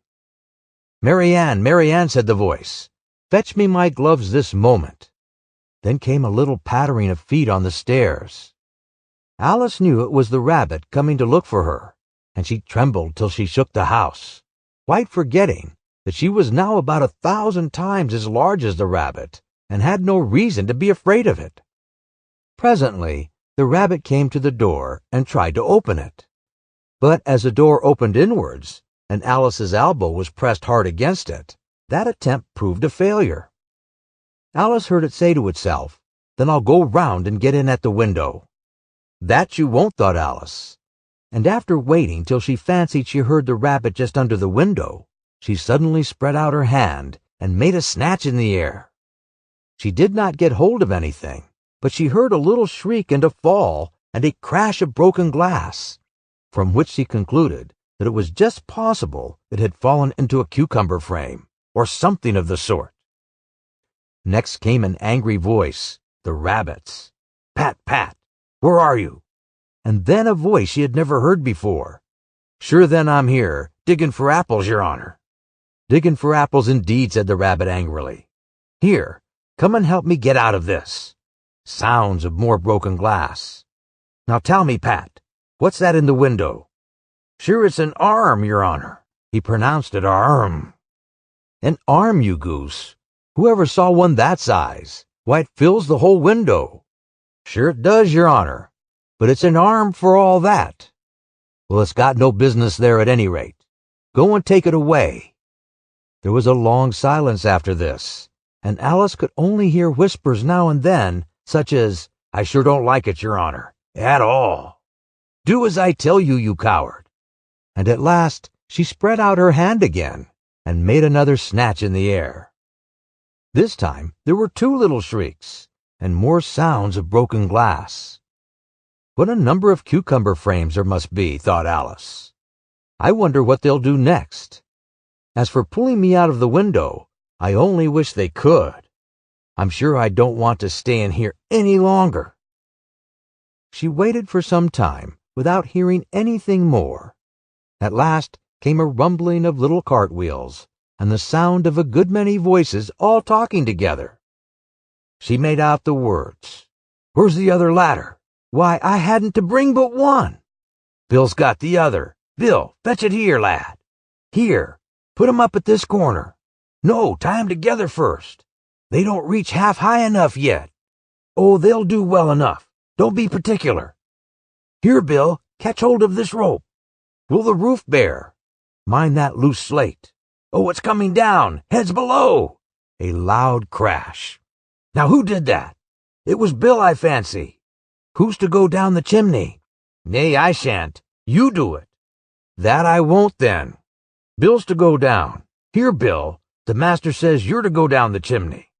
"Mary Ann, Mary Ann," said the voice, "fetch me my gloves this moment." Then came a little pattering of feet on the stairs. Alice knew it was the rabbit coming to look for her, and she trembled till she shook the house, quite forgetting that she was now about 1,000 times as large as the rabbit, and had no reason to be afraid of it. Presently, the rabbit came to the door and tried to open it. But as the door opened inwards, and Alice's elbow was pressed hard against it, that attempt proved a failure. Alice heard it say to itself, "Then I'll go round and get in at the window." That you won't, thought Alice. And after waiting till she fancied she heard the rabbit just under the window, she suddenly spread out her hand and made a snatch in the air. She did not get hold of anything, but she heard a little shriek and a fall and a crash of broken glass, from which she concluded that it was just possible it had fallen into a cucumber frame, or something of the sort. Next came an angry voice, the rabbit's. "Pat, Pat, where are you?" and then a voice she had never heard before. "Sure then I'm here, diggin' for apples, your honor." "Diggin' for apples indeed," said the rabbit angrily. "Here, come and help me get out of this." Sounds of more broken glass. "Now tell me, Pat, what's that in the window?" "Sure it's an arm, your honor." He pronounced it arm. "An arm, you goose. Whoever saw one that size? Why, it fills the whole window." "Sure it does, your honor, but it's an arm for all that." "Well, it's got no business there at any rate. Go and take it away." There was a long silence after this, and Alice could only hear whispers now and then, such as, "I sure don't like it, your honor, at all." "Do as I tell you, you coward." And at last she spread out her hand again and made another snatch in the air. This time there were 2 little shrieks, and more sounds of broken glass. What a number of cucumber frames there must be, thought Alice. I wonder what they'll do next. As for pulling me out of the window, I only wish they could. I'm sure I don't want to stay in here any longer. She waited for some time without hearing anything more. At last came a rumbling of little cartwheels, and the sound of a good many voices all talking together. She made out the words. "Where's the other ladder? Why, I hadn't to bring but one. Bill's got the other. Bill, fetch it here, lad. Here, put 'em up at this corner. No, tie 'em together first. They don't reach half high enough yet. Oh, they'll do well enough. Don't be particular. Here, Bill, catch hold of this rope. Will the roof bear? Mind that loose slate. Oh, it's coming down. Heads below." A loud crash. "Now who did that?" "It was Bill, I fancy." "Who's to go down the chimney?" "Nay, I shan't. You do it." "That I won't, then. Bill's to go down. Here, Bill, the master says you're to go down the chimney."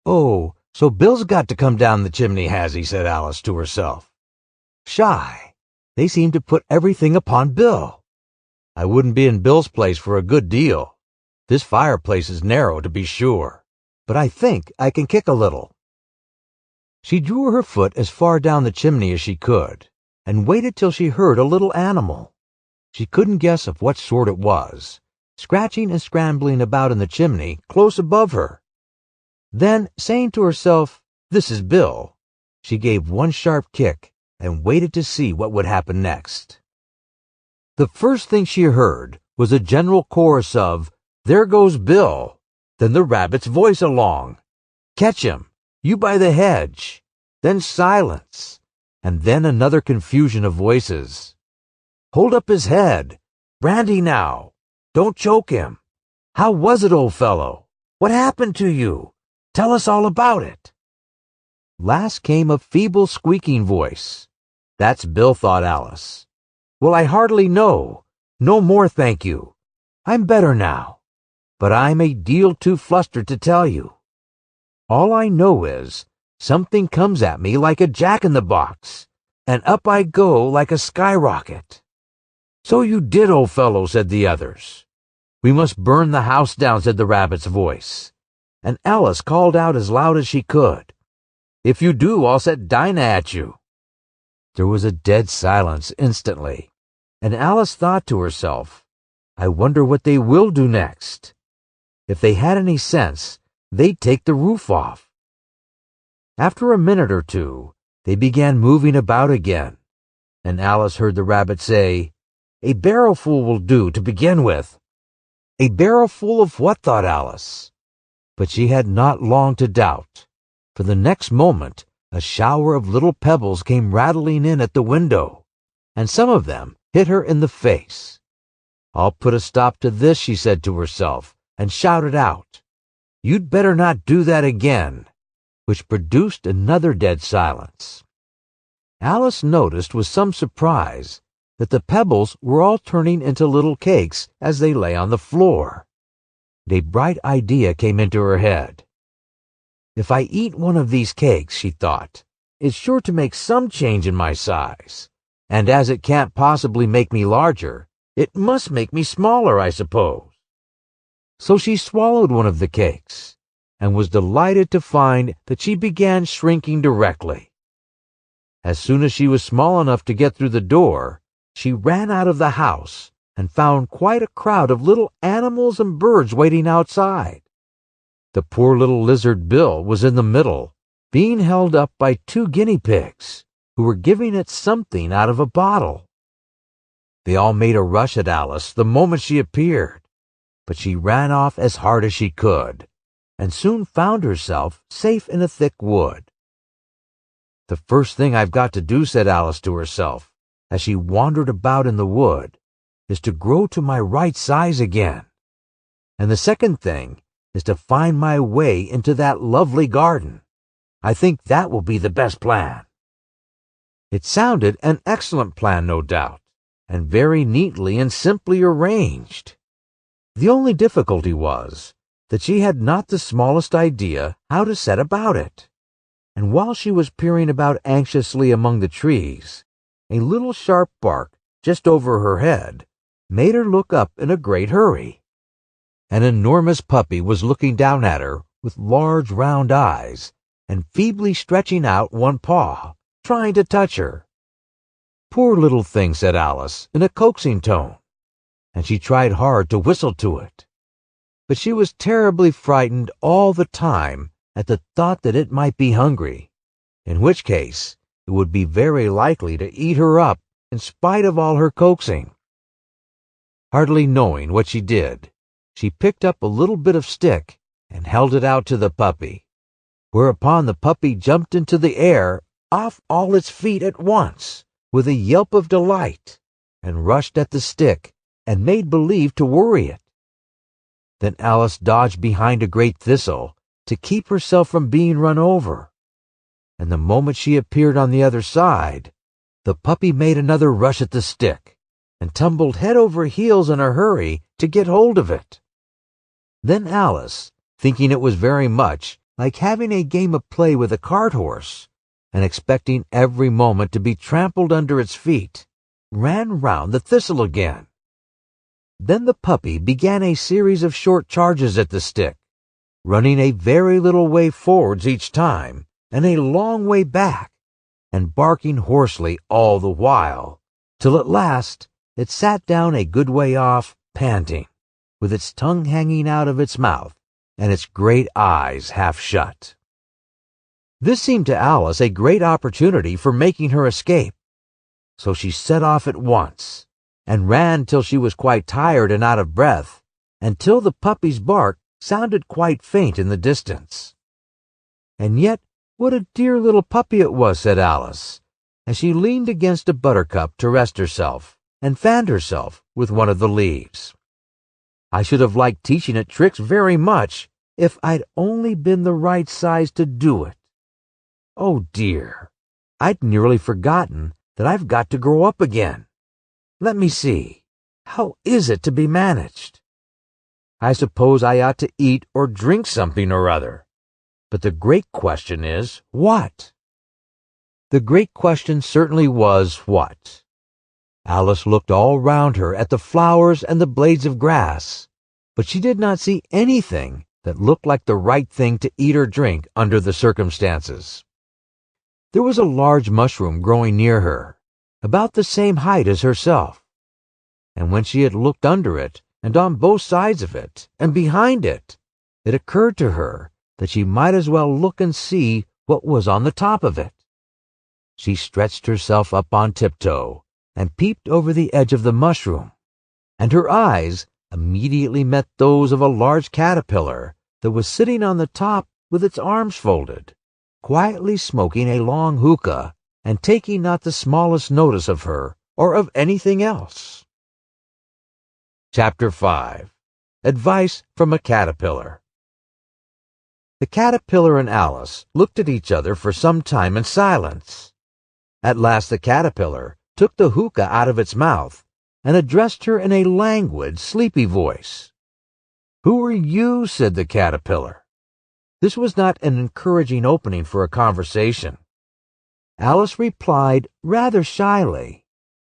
"Oh, so Bill's got to come down the chimney, has he?" said Alice to herself. "Shy. They seem to put everything upon Bill. I wouldn't be in Bill's place for a good deal. This fireplace is narrow, to be sure, but I think I can kick a little." She drew her foot as far down the chimney as she could, and waited till she heard a little animal. She couldn't guess of what sort it was, scratching and scrambling about in the chimney close above her. Then, saying to herself, "This is Bill," she gave one sharp kick and waited to see what would happen next. The first thing she heard was a general chorus of, "There goes Bill," then the rabbit's voice along, "Catch him, you by the hedge," then silence, and then another confusion of voices. "Hold up his head, brandy now, don't choke him. How was it, old fellow? What happened to you? Tell us all about it." Last came a feeble squeaking voice. "That's Bill," thought Alice. "Well, I hardly know. No more, thank you. I'm better now, but I'm a deal too flustered to tell you. All I know is something comes at me like a jack-in-the-box, and up I go like a skyrocket." "So you did, old fellow," said the others. "We must burn the house down," said the rabbit's voice, and Alice called out as loud as she could, "If you do, I'll set Dinah at you." There was a dead silence instantly, and Alice thought to herself, "I wonder what they will do next. If they had any sense, they'd take the roof off." After a minute or two, they began moving about again, and Alice heard the rabbit say, "A barrowful will do to begin with." A barrowful of what, thought Alice? But she had not long to doubt, for the next moment a shower of little pebbles came rattling in at the window, and some of them hit her in the face. "I'll put a stop to this," she said to herself, and shouted out, "You'd better not do that again," which produced another dead silence. Alice noticed with some surprise that the pebbles were all turning into little cakes as they lay on the floor. A bright idea came into her head. "If I eat one of these cakes," she thought, "it's sure to make some change in my size, and as it can't possibly make me larger, it must make me smaller, I suppose." So she swallowed one of the cakes, and was delighted to find that she began shrinking directly. As soon as she was small enough to get through the door, she ran out of the house and found quite a crowd of little animals and birds waiting outside. The poor little lizard Bill was in the middle, being held up by 2 guinea pigs, who were giving it something out of a bottle. They all made a rush at Alice the moment she appeared, but she ran off as hard as she could, and soon found herself safe in a thick wood. "The first thing I've got to do," said Alice to herself, as she wandered about in the wood, "is to grow to my right size again. And the second thing is to find my way into that lovely garden. I think that will be the best plan." It sounded an excellent plan, no doubt, and very neatly and simply arranged. The only difficulty was that she had not the smallest idea how to set about it. And while she was peering about anxiously among the trees, a little sharp bark just over her head made her look up in a great hurry. An enormous puppy was looking down at her with large round eyes and feebly stretching out one paw, trying to touch her. "Poor little thing," said Alice in a coaxing tone, and she tried hard to whistle to it. But she was terribly frightened all the time at the thought that it might be hungry, in which case it would be very likely to eat her up in spite of all her coaxing. Hardly knowing what she did, she picked up a little bit of stick and held it out to the puppy, whereupon the puppy jumped into the air off all its feet at once with a yelp of delight, and rushed at the stick and made believe to worry it. Then Alice dodged behind a great thistle to keep herself from being run over, and the moment she appeared on the other side, the puppy made another rush at the stick and tumbled head over heels in a hurry to get hold of it. Then Alice, thinking it was very much like having a game of play with a cart horse, and expecting every moment to be trampled under its feet, ran round the thistle again. Then the puppy began a series of short charges at the stick, running a very little way forwards each time and a long way back, and barking hoarsely all the while, till at last it sat down a good way off, panting, with its tongue hanging out of its mouth and its great eyes half shut. This seemed to Alice a great opportunity for making her escape, so she set off at once, and ran till she was quite tired and out of breath, and till the puppy's bark sounded quite faint in the distance. "And yet what a dear little puppy it was," said Alice, as she leaned against a buttercup to rest herself and fanned herself with one of the leaves. "I should have liked teaching it tricks very much if I'd only been the right size to do it. Oh dear, I'd nearly forgotten that I've got to grow up again. Let me see, how is it to be managed? I suppose I ought to eat or drink something or other, but the great question is, what?" The great question certainly was, what? Alice looked all round her at the flowers and the blades of grass, but she did not see anything that looked like the right thing to eat or drink under the circumstances. There was a large mushroom growing near her, about the same height as herself, and when she had looked under it, and on both sides of it, and behind it, it occurred to her that she might as well look and see what was on the top of it. She stretched herself up on tiptoe, and peeped over the edge of the mushroom, and her eyes immediately met those of a large caterpillar that was sitting on the top with its arms folded, quietly smoking a long hookah, and taking not the smallest notice of her or of anything else. Chapter 5. Advice from a Caterpillar. The caterpillar and Alice looked at each other for some time in silence. At last the caterpillar took the hookah out of its mouth and addressed her in a languid, sleepy voice. "Who are you?" said the caterpillar. This was not an encouraging opening for a conversation. Alice replied rather shyly,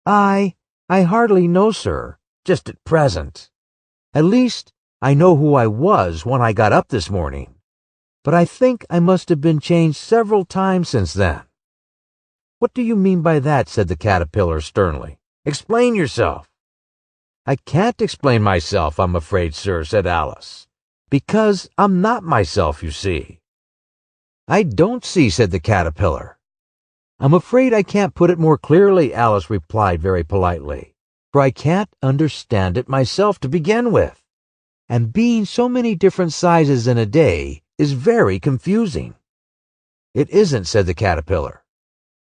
I hardly know, sir, just at present. At least, I know who I was when I got up this morning, but I think I must have been changed several times since then." "What do you mean by that?" said the caterpillar sternly. "Explain yourself." "I can't explain myself, I'm afraid, sir," said Alice, "because I'm not myself, you see." "I don't see," said the caterpillar. "I'm afraid I can't put it more clearly," Alice replied very politely, "for I can't understand it myself to begin with. And being so many different sizes in a day is very confusing." "It isn't," said the caterpillar.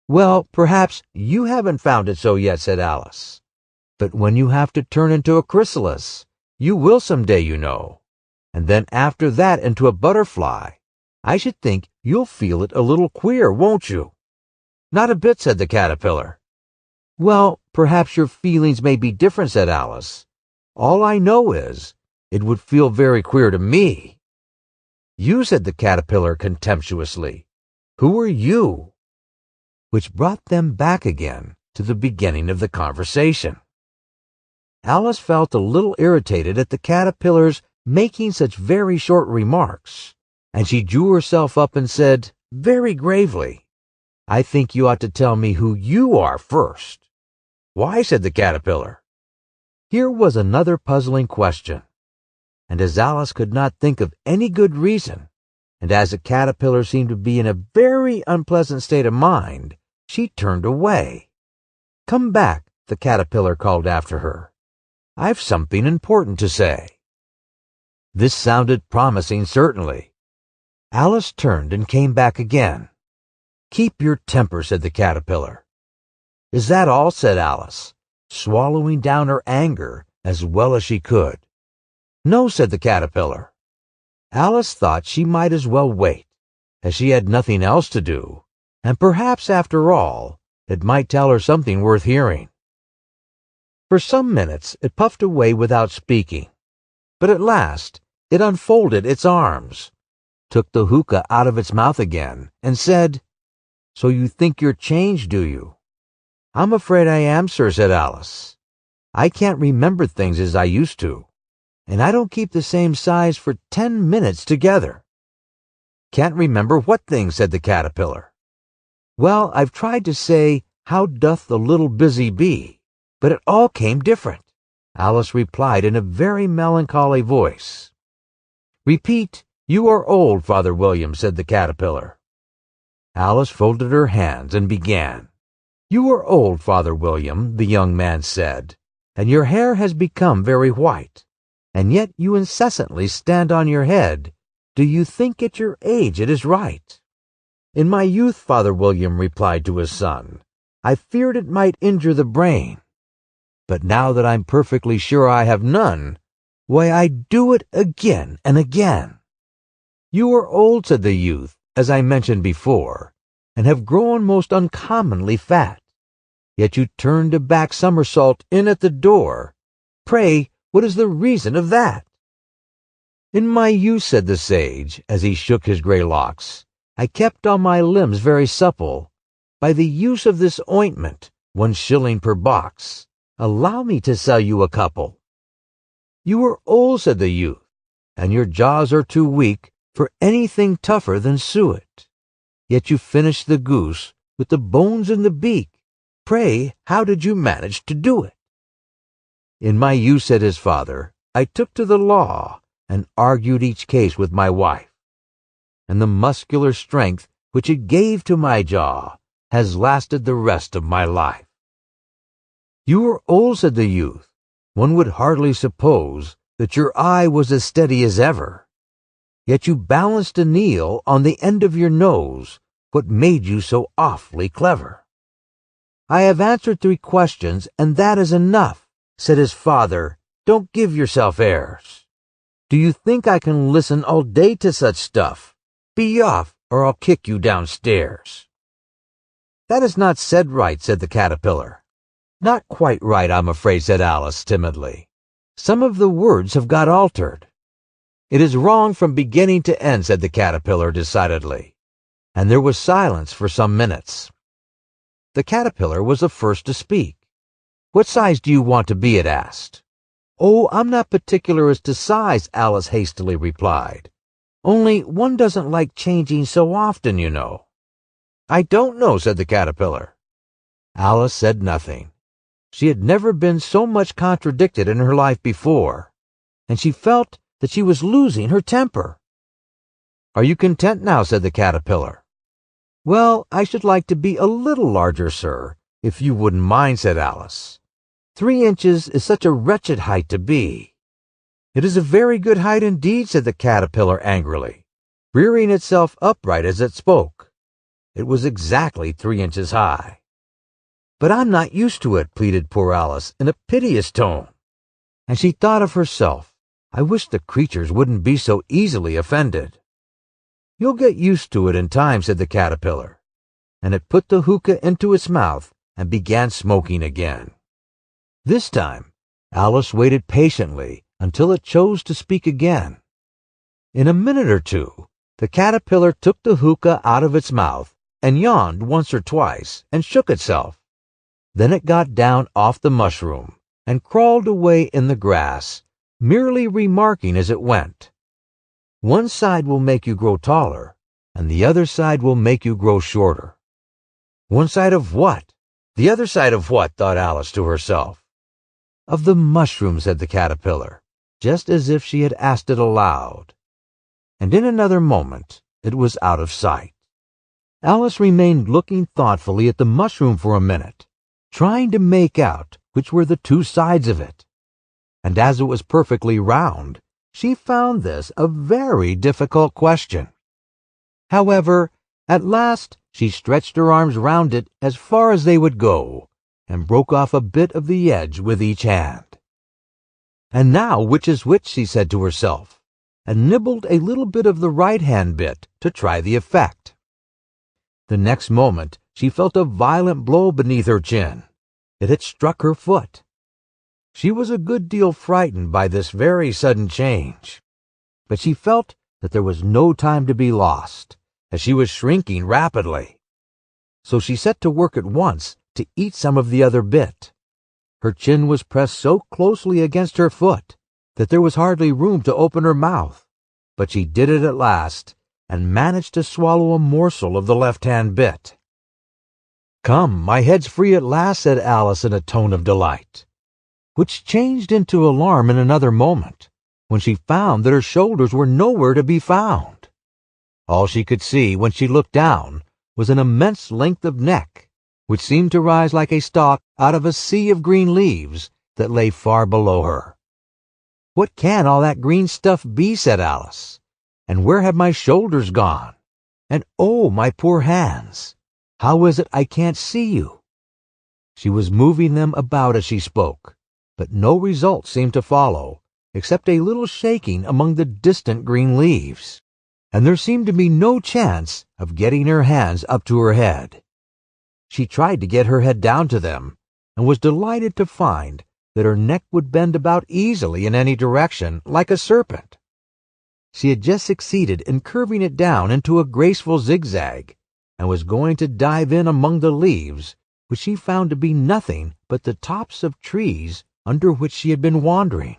"Well, perhaps you haven't found it so yet," said Alice. "But when you have to turn into a chrysalis, you will some day, you know, and then after that into a butterfly, I should think you'll feel it a little queer, won't you?" "Not a bit," said the caterpillar. "Well, perhaps your feelings may be different," said Alice. "All I know is, it would feel very queer to me." "You," said the caterpillar contemptuously. "Who are you?" Which brought them back again to the beginning of the conversation. Alice felt a little irritated at the caterpillar's making such very short remarks, and she drew herself up and said, very gravely, "I think you ought to tell me who you are first." "Why?" said the caterpillar. Here was another puzzling question, and as Alice could not think of any good reason, and as the caterpillar seemed to be in a very unpleasant state of mind, she turned away. "Come back," the caterpillar called after her. "I've something important to say." This sounded promising, certainly. Alice turned and came back again. "Keep your temper," said the caterpillar. "Is that all?" said Alice, swallowing down her anger as well as she could. "No," said the caterpillar. Alice thought she might as well wait, as she had nothing else to do, and perhaps, after all, it might tell her something worth hearing. For some minutes it puffed away without speaking, but at last it unfolded its arms, took the hookah out of its mouth again, and said, "So you think you're changed, do you?" "I'm afraid I am, sir," said Alice. "I can't remember things as I used to, and I don't keep the same size for 10 minutes together." "Can't remember what things?" said the caterpillar. "Well, I've tried to say, 'How doth the little busy bee?' but it all came different," Alice replied in a very melancholy voice. "Repeat, 'You are old, Father William,'" said the caterpillar. Alice folded her hands and began. "You are old, Father William," the young man said, "and your hair has become very white, and yet you incessantly stand on your head. Do you think at your age it is right?" "In my youth," Father William replied to his son, "I feared it might injure the brain. But now that I'm perfectly sure I have none, why, I do it again and again." "You are old," said the youth, "as I mentioned before, and have grown most uncommonly fat. Yet you turned a back somersault in at the door. Pray, what is the reason of that?" "In my youth," said the sage, as he shook his grey locks, "I kept all my limbs very supple. By the use of this ointment, 1 shilling per box. Allow me to sell you a couple." "You are old," said the youth, "and your jaws are too weak for anything tougher than suet. Yet you finished the goose with the bones in the beak. Pray, how did you manage to do it?" "In my youth," said his father, "I took to the law and argued each case with my wife, and the muscular strength which it gave to my jaw has lasted the rest of my life." "You are old," said the youth. "One would hardly suppose that your eye was as steady as ever. Yet you balanced a needle on the end of your nose. What made you so awfully clever?" "I have answered 3 questions, and that is enough," said his father. "Don't give yourself airs. Do you think I can listen all day to such stuff? Be off, or I'll kick you downstairs." "That is not said right," said the caterpillar. "Not quite right, I'm afraid," said Alice timidly. "Some of the words have got altered." "It is wrong from beginning to end," said the caterpillar decidedly, and there was silence for some minutes. The caterpillar was the first to speak. "What size do you want to be?" it asked. "Oh, I'm not particular as to size," Alice hastily replied. "Only one doesn't like changing so often, you know." "I don't know," said the caterpillar. Alice said nothing. She had never been so much contradicted in her life before, and she felt that she was losing her temper. "Are you content now?" said the caterpillar. "Well, I should like to be a little larger, sir, if you wouldn't mind," said Alice. 3 inches is such a wretched height to be." "It is a very good height indeed," said the caterpillar angrily, rearing itself upright as it spoke. It was exactly 3 inches high. "But I'm not used to it," pleaded poor Alice in a piteous tone. And she thought of herself, "I wish the creatures wouldn't be so easily offended." "You'll get used to it in time," said the caterpillar, and it put the hookah into its mouth and began smoking again. This time, Alice waited patiently until it chose to speak again. In a minute or two, the caterpillar took the hookah out of its mouth and yawned once or twice and shook itself. Then it got down off the mushroom and crawled away in the grass, merely remarking as it went, "One side will make you grow taller, and the other side will make you grow shorter." "One side of what? The other side of what?" thought Alice to herself. "Of the mushroom," said the caterpillar, just as if she had asked it aloud. And in another moment it was out of sight. Alice remained looking thoughtfully at the mushroom for a minute, trying to make out which were the 2 sides of it. And as it was perfectly round, she found this a very difficult question. However, at last she stretched her arms round it as far as they would go, and broke off a bit of the edge with each hand. "And now which is which?" she said to herself, and nibbled a little bit of the right-hand bit to try the effect. The next moment she felt a violent blow beneath her chin. It had struck her foot. She was a good deal frightened by this very sudden change, but she felt that there was no time to be lost, as she was shrinking rapidly. So she set to work at once to eat some of the other bit. Her chin was pressed so closely against her foot that there was hardly room to open her mouth, but she did it at last, and managed to swallow a morsel of the left-hand bit. "Come, my head's free at last," said Alice in a tone of delight, which changed into alarm in another moment, when she found that her shoulders were nowhere to be found. All she could see when she looked down was an immense length of neck, which seemed to rise like a stalk out of a sea of green leaves that lay far below her. "What can all that green stuff be?" said Alice. "And where have my shoulders gone? And oh, my poor hands! How is it I can't see you?" She was moving them about as she spoke, but no result seemed to follow, except a little shaking among the distant green leaves, and there seemed to be no chance of getting her hands up to her head. She tried to get her head down to them, and was delighted to find that her neck would bend about easily in any direction, like a serpent. She had just succeeded in curving it down into a graceful zigzag, and was going to dive in among the leaves, which she found to be nothing but the tops of trees under which she had been wandering,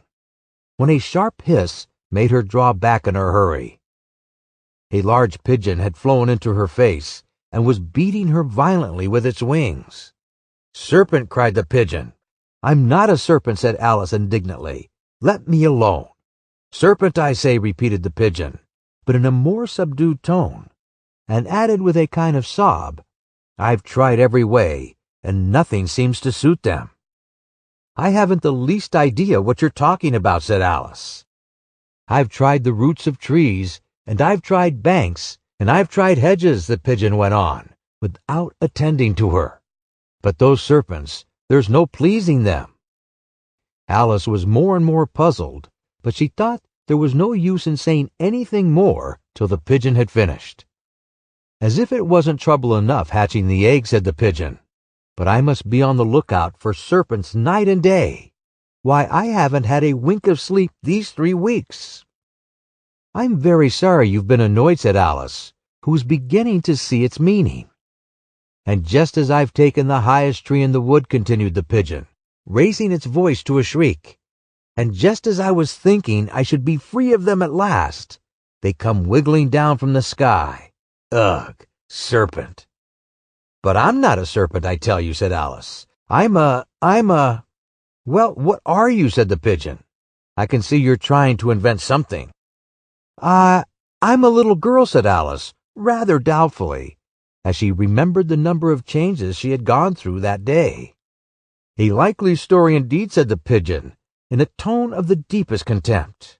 when a sharp hiss made her draw back in a hurry. A large pigeon had flown into her face, and was beating her violently with its wings. "Serpent!" cried the pigeon. "I'm not a serpent," said Alice indignantly. "Let me alone." "Serpent, I say," repeated the pigeon, but in a more subdued tone, and added with a kind of sob, "I've tried every way, and nothing seems to suit them." "I haven't the least idea what you're talking about," said Alice. "I've tried the roots of trees, and I've tried banks, and I've tried hedges," the pigeon went on, without attending to her. "But those serpents, there's no pleasing them." Alice was more and more puzzled, but she thought there was no use in saying anything more till the pigeon had finished. "As if it wasn't trouble enough hatching the egg," said the pigeon, "but I must be on the lookout for serpents night and day. Why, I haven't had a wink of sleep these 3 weeks." "I'm very sorry you've been annoyed," said Alice, who was beginning to see its meaning. "And just as I've taken the highest tree in the wood," continued the pigeon, raising its voice to a shriek, "and just as I was thinking I should be free of them at last, they come wiggling down from the sky. Ugh, serpent!" But I'm not a serpent, I tell you, said Alice. I'm a... Well, what are you, said the pigeon. I can see you're trying to invent something. I'm a little girl, said Alice, rather doubtfully, as she remembered the number of changes she had gone through that day. A likely story indeed, said the pigeon, in a tone of the deepest contempt.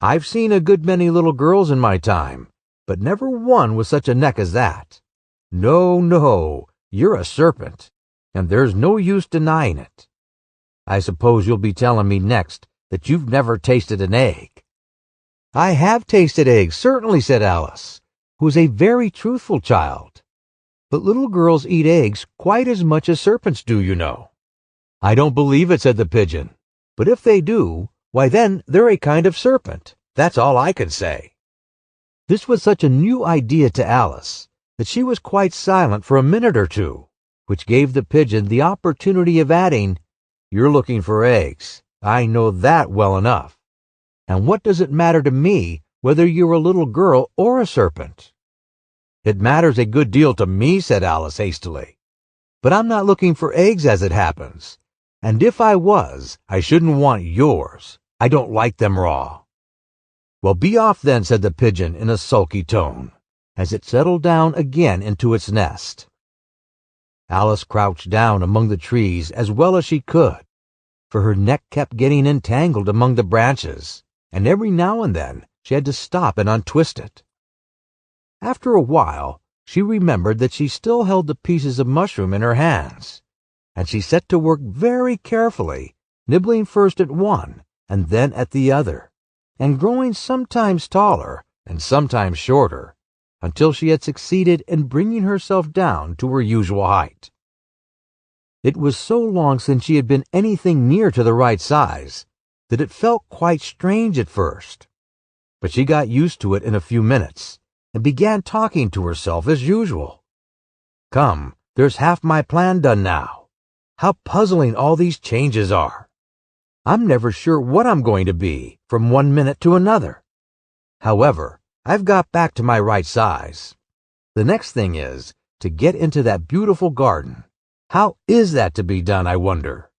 I've seen a good many little girls in my time, but never one with such a neck as that. No, no, you're a serpent, and there's no use denying it. I suppose you'll be telling me next that you've never tasted an egg. I have tasted eggs, certainly, said Alice, who was a very truthful child. But little girls eat eggs quite as much as serpents do, you know. I don't believe it, said the pigeon. But if they do, why then they're a kind of serpent. That's all I can say. This was such a new idea to Alice that she was quite silent for a minute or two, which gave the pigeon the opportunity of adding, You're looking for eggs. I know that well enough. And what does it matter to me whether you're a little girl or a serpent? It matters a good deal to me, said Alice hastily. But I'm not looking for eggs as it happens. And if I was, I shouldn't want yours. I don't like them raw. Well, be off then, said the pigeon in a sulky tone, as it settled down again into its nest. Alice crouched down among the trees as well as she could, for her neck kept getting entangled among the branches, and every now and then she had to stop and untwist it. After a while, she remembered that she still held the pieces of mushroom in her hands, and she set to work very carefully, nibbling first at one and then at the other, and growing sometimes taller and sometimes shorter, until she had succeeded in bringing herself down to her usual height. It was so long since she had been anything near to the right size that it felt quite strange at first. But she got used to it in a few minutes and began talking to herself as usual. Come, there's half my plan done now. How puzzling all these changes are. I'm never sure what I'm going to be from one minute to another. However, I've got back to my right size. The next thing is to get into that beautiful garden. How is that to be done, I wonder?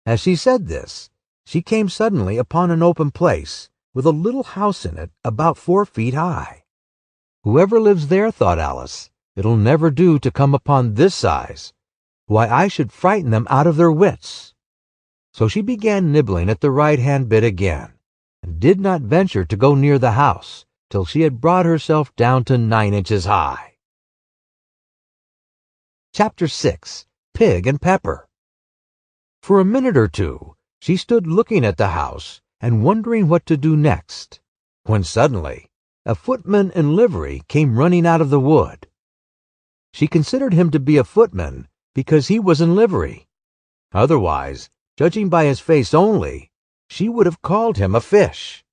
As she said this, she came suddenly upon an open place with a little house in it about 4 feet high. Whoever lives there, thought Alice, it'll never do to come upon this size. Why, I should frighten them out of their wits. So she began nibbling at the right-hand bit again, and did not venture to go near the house till she had brought herself down to 9 inches high. Chapter 6. Pig and Pepper. For a minute or two, she stood looking at the house and wondering what to do next, when suddenly a footman in livery came running out of the wood. She considered him to be a footman because he was in livery. Otherwise, judging by his face only, she would have called him a fish,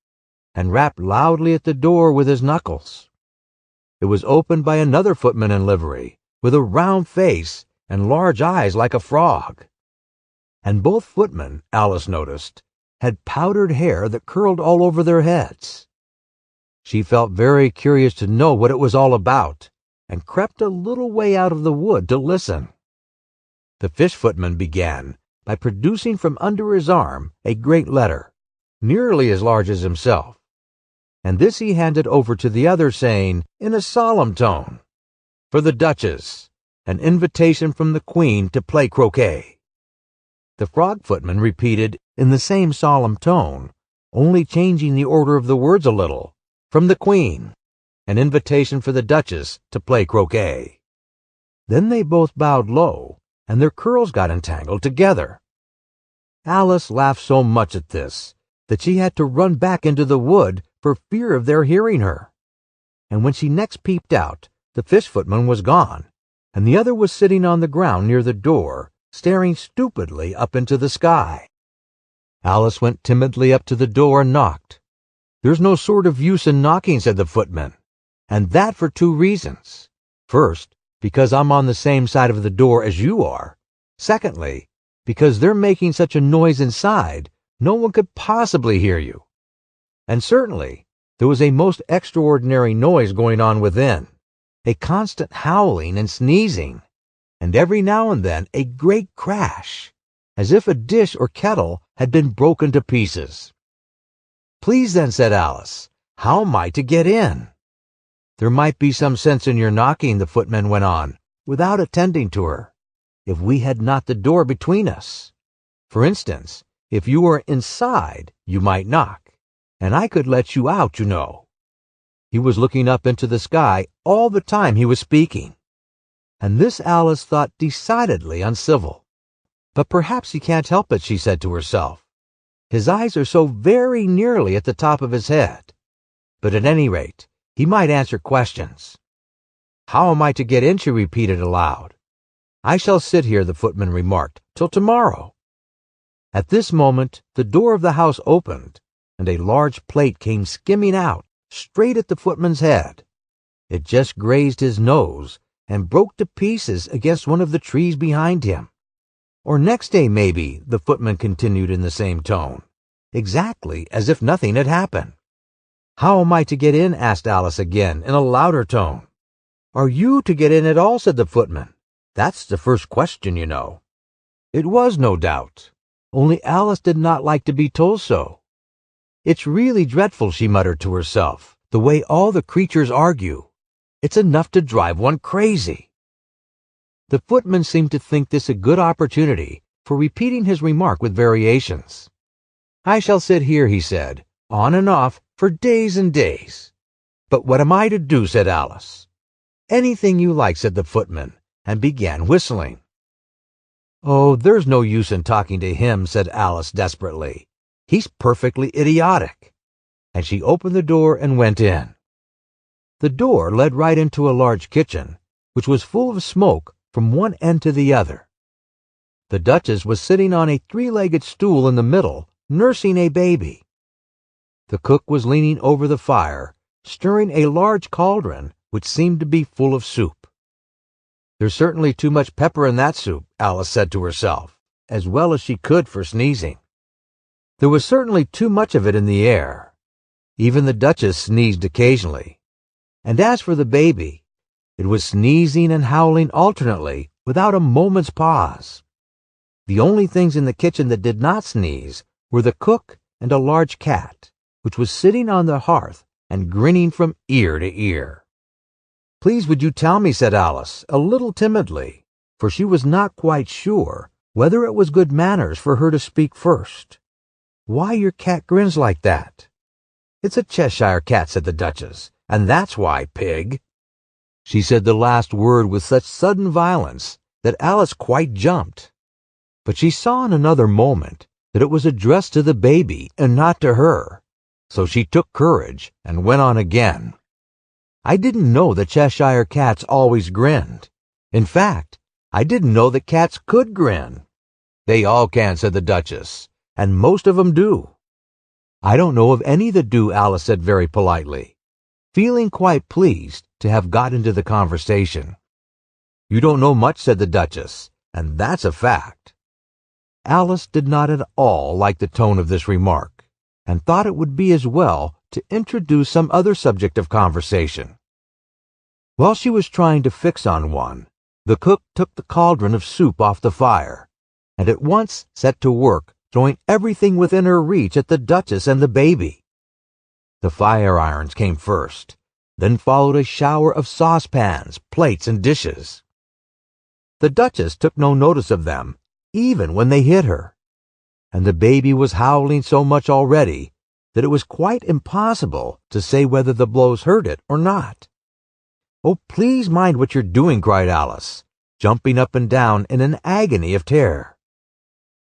and rapped loudly at the door with his knuckles. It was opened by another footman in livery, with a round face and large eyes like a frog. And both footmen, Alice noticed, had powdered hair that curled all over their heads. She felt very curious to know what it was all about, and crept a little way out of the wood to listen. The fish footman began by producing from under his arm a great letter, nearly as large as himself, and this he handed over to the other, saying, in a solemn tone, For the Duchess, an invitation from the Queen to play croquet. The frog footman repeated in the same solemn tone, only changing the order of the words a little, From the Queen, an invitation for the Duchess to play croquet. Then they both bowed low, and their curls got entangled together. Alice laughed so much at this that she had to run back into the wood for fear of their hearing her. And when she next peeped out, the fish footman was gone, and the other was sitting on the ground near the door, staring stupidly up into the sky. Alice went timidly up to the door and knocked. There's no sort of use in knocking, said the footman, and that for 2 reasons. First, because I'm on the same side of the door as you are. Secondly, because they're making such a noise inside, no one could possibly hear you. And certainly, there was a most extraordinary noise going on within. a constant howling and sneezing, and every now and then a great crash, as if a dish or kettle had been broken to pieces. "Please then," said Alice, "how am I to get in?" "There might be some sense in your knocking," the footman went on, without attending to her, "if we had not the door between us. For instance, if you were inside, you might knock, and I could let you out, you know." He was looking up into the sky all the time he was speaking, and this Alice thought decidedly uncivil. "But perhaps he can't help it," she said to herself. "His eyes are so very nearly at the top of his head. But at any rate, he might answer questions." "How am I to get in?" she repeated aloud. "I shall sit here," the footman remarked, "till tomorrow." At this moment the door of the house opened, and a large plate came skimming out, straight at the footman's head. It just grazed his nose, and broke to pieces against one of the trees behind him. "Or next day, maybe," the footman continued in the same tone, exactly as if nothing had happened. "How am I to get in?" asked Alice again, in a louder tone. "Are you to get in at all?" said the footman. "That's the first question, you know." It was, no doubt, only Alice did not like to be told so. "It's really dreadful," she muttered to herself, "the way all the creatures argue. It's enough to drive one crazy." The footman seemed to think this a good opportunity for repeating his remark with variations. "I shall sit here," he said, "on and off, for days and days." "But what am I to do?" said Alice. "Anything you like," said the footman, and began whistling. "Oh, there's no use in talking to him," said Alice desperately. "He's perfectly idiotic." And she opened the door and went in. The door led right into a large kitchen, which was full of smoke from one end to the other. The Duchess was sitting on a three-legged stool in the middle, nursing a baby. The cook was leaning over the fire, stirring a large cauldron which seemed to be full of soup. "There's certainly too much pepper in that soup," Alice said to herself, as well as she could for sneezing. There was certainly too much of it in the air. Even the Duchess sneezed occasionally. And as for the baby, it was sneezing and howling alternately, without a moment's pause. The only things in the kitchen that did not sneeze were the cook and a large cat, which was sitting on the hearth and grinning from ear to ear. "Please would you tell me," said Alice, a little timidly, for she was not quite sure whether it was good manners for her to speak first, "why your cat grins like that?" "It's a Cheshire cat," said the Duchess, "and that's why, pig." She said the last word with such sudden violence that Alice quite jumped. But she saw in another moment that it was addressed to the baby and not to her, so she took courage and went on again. "I didn't know that Cheshire cats always grinned. In fact, I didn't know that cats could grin." "They all can," said the Duchess, "and most of 'em do." "I don't know of any that do," Alice said very politely, feeling quite pleased to have got into the conversation. "You don't know much," said the Duchess, "and that's a fact." Alice did not at all like the tone of this remark, and thought it would be as well to introduce some other subject of conversation. While she was trying to fix on one, the cook took the cauldron of soup off the fire, and at once set to work throwing everything within her reach at the Duchess and the baby. The fire irons came first, then followed a shower of saucepans, plates, and dishes. The Duchess took no notice of them, even when they hit her, and the baby was howling so much already that it was quite impossible to say whether the blows hurt it or not. "Oh, please mind what you're doing," cried Alice, jumping up and down in an agony of terror.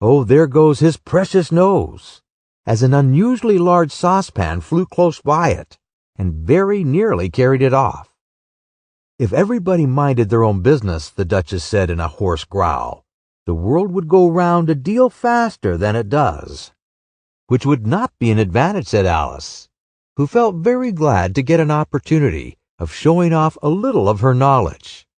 "Oh, there goes his precious nose," as an unusually large saucepan flew close by it, and very nearly carried it off. "If everybody minded their own business," the Duchess said in a hoarse growl, "the world would go round a deal faster than it does." "Which would not be an advantage," said Alice, who felt very glad to get an opportunity of showing off a little of her knowledge.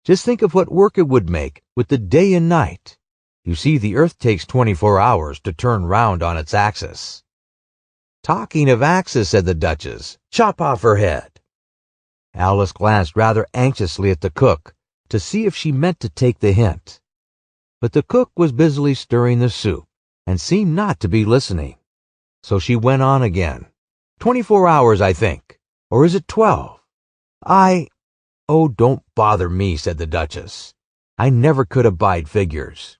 "Just think of what work it would make with the day and night. You see, the earth takes 24 hours to turn round on its axis." "Talking of axis," said the Duchess, "chop off her head." Alice glanced rather anxiously at the cook to see if she meant to take the hint. But the cook was busily stirring the soup and seemed not to be listening. So she went on again. 24 hours, I think. Or is it 12? Oh, don't bother me, said the Duchess. I never could abide figures.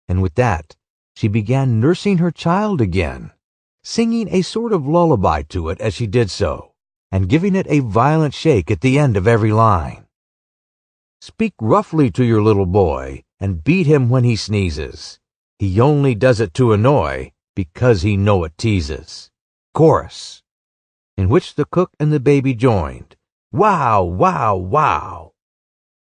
And with that, she began nursing her child again, singing a sort of lullaby to it as she did so, and giving it a violent shake at the end of every line. Speak roughly to your little boy, and beat him when he sneezes. He only does it to annoy, because he know it teases. Chorus, in which the cook and the baby joined. Wow, wow, wow.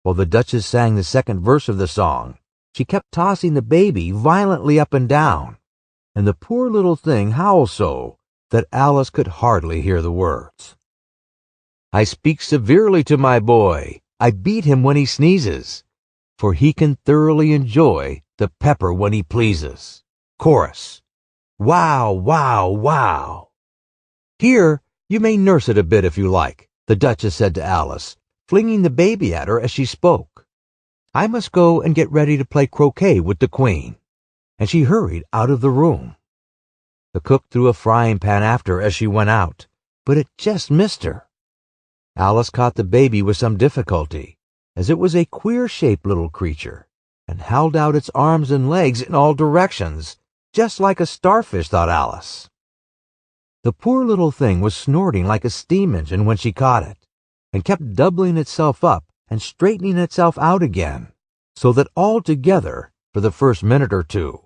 While the Duchess sang the second verse of the song, she kept tossing the baby violently up and down, and the poor little thing howled so that Alice could hardly hear the words. I speak severely to my boy. I beat him when he sneezes, for he can thoroughly enjoy the pepper when he pleases. Chorus. Wow, wow, wow. Here, you may nurse it a bit if you like, the Duchess said to Alice, flinging the baby at her as she spoke. I must go and get ready to play croquet with the Queen. And she hurried out of the room. The cook threw a frying pan after her as she went out, but it just missed her. Alice caught the baby with some difficulty, as it was a queer-shaped little creature, and held out its arms and legs in all directions, just like a starfish, thought Alice. The poor little thing was snorting like a steam engine when she caught it, and kept doubling itself up and straightening itself out again, so that altogether, for the first minute or two,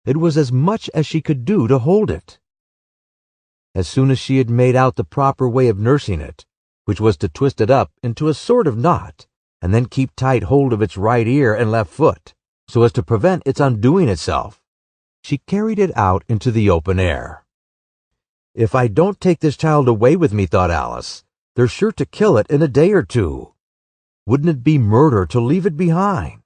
it was as much as she could do to hold it. As soon as she had made out the proper way of nursing it, which was to twist it up into a sort of knot, and then keep tight hold of its right ear and left foot, so as to prevent its undoing itself, she carried it out into the open air. If I don't take this child away with me, thought Alice, they're sure to kill it in a day or two. Wouldn't it be murder to leave it behind?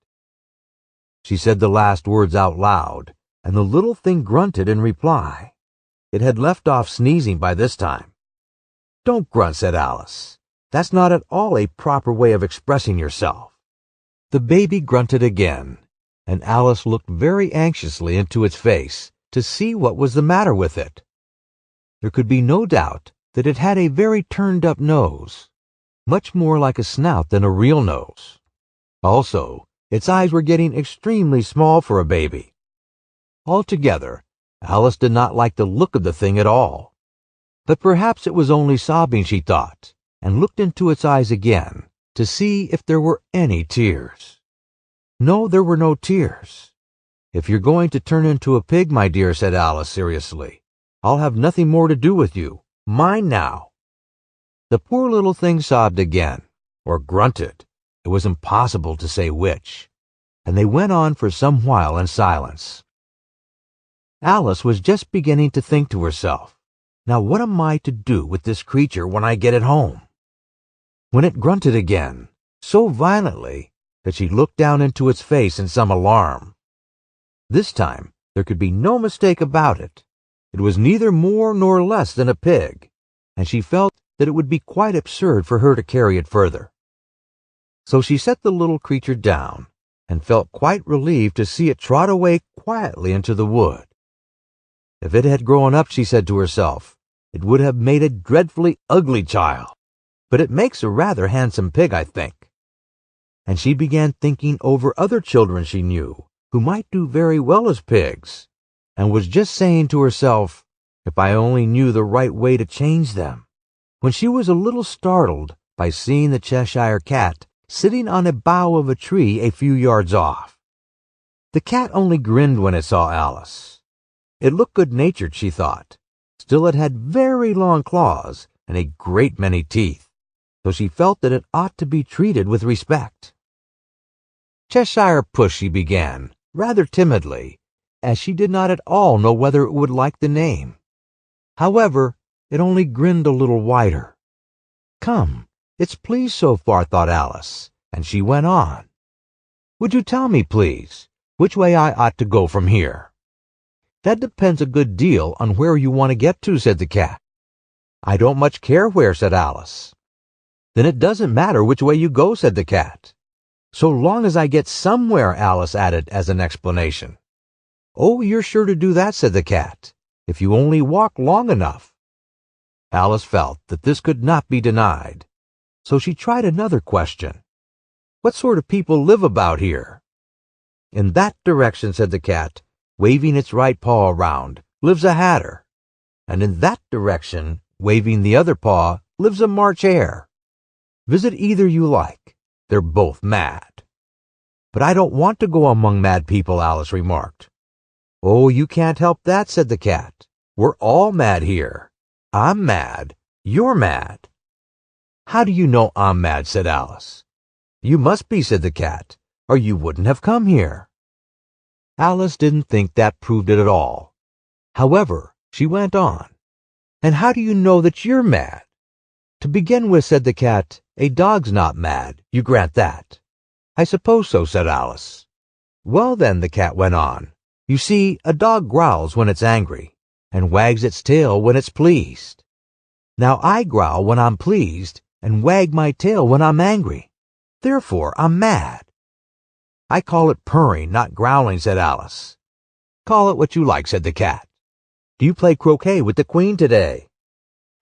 She said the last words out loud, and the little thing grunted in reply. It had left off sneezing by this time. Don't grunt, said Alice. That's not at all a proper way of expressing yourself. The baby grunted again, and Alice looked very anxiously into its face to see what was the matter with it. There could be no doubt that it had a very turned-up nose, much more like a snout than a real nose. Also, its eyes were getting extremely small for a baby. Altogether, Alice did not like the look of the thing at all. But perhaps it was only sobbing, she thought, and looked into its eyes again to see if there were any tears. No, there were no tears. If you're going to turn into a pig, my dear, said Alice seriously, I'll have nothing more to do with you. Mind now. The poor little thing sobbed again, or grunted. It was impossible to say which, and they went on for some while in silence. Alice was just beginning to think to herself, now what am I to do with this creature when I get it home? When it grunted again, so violently that she looked down into its face in some alarm. This time there could be no mistake about it. It was neither more nor less than a pig, and she felt that it would be quite absurd for her to carry it further. So she set the little creature down, and felt quite relieved to see it trot away quietly into the wood. If it had grown up, she said to herself, it would have made a dreadfully ugly child, but it makes a rather handsome pig, I think. And she began thinking over other children she knew, who might do very well as pigs, and was just saying to herself, if I only knew the right way to change them, when she was a little startled by seeing the Cheshire Cat sitting on a bough of a tree a few yards off. The cat only grinned when it saw Alice. It looked good-natured, she thought. Still it had very long claws and a great many teeth, so she felt that it ought to be treated with respect. Cheshire Puss, she began, rather timidly, as she did not at all know whether it would like the name. However, it only grinned a little wider. Come, it's pleased so far, thought Alice, and she went on. Would you tell me, please, which way I ought to go from here? That depends a good deal on where you want to get to, said the cat. I don't much care where, said Alice. Then it doesn't matter which way you go, said the cat. So long as I get somewhere, Alice added as an explanation. Oh, you're sure to do that, said the cat, if you only walk long enough. Alice felt that this could not be denied, so she tried another question. What sort of people live about here? In that direction, said the cat, waving its right paw around, lives a hatter. And in that direction, waving the other paw, lives a March hare. Visit either you like. They're both mad. But I don't want to go among mad people, Alice remarked. Oh, you can't help that, said the cat. We're all mad here. I'm mad. You're mad. How do you know I'm mad, said Alice. You must be, said the cat, or you wouldn't have come here. Alice didn't think that proved it at all. However, she went on. And how do you know that you're mad? To begin with, said the cat, a dog's not mad, you grant that. I suppose so, said Alice. Well then, the cat went on, you see, a dog growls when it's angry, and wags its tail when it's pleased. Now I growl when I'm pleased, and wag my tail when I'm angry. Therefore I'm mad. I call it purring, not growling, said Alice. Call it what you like, said the cat. Do you play croquet with the Queen today?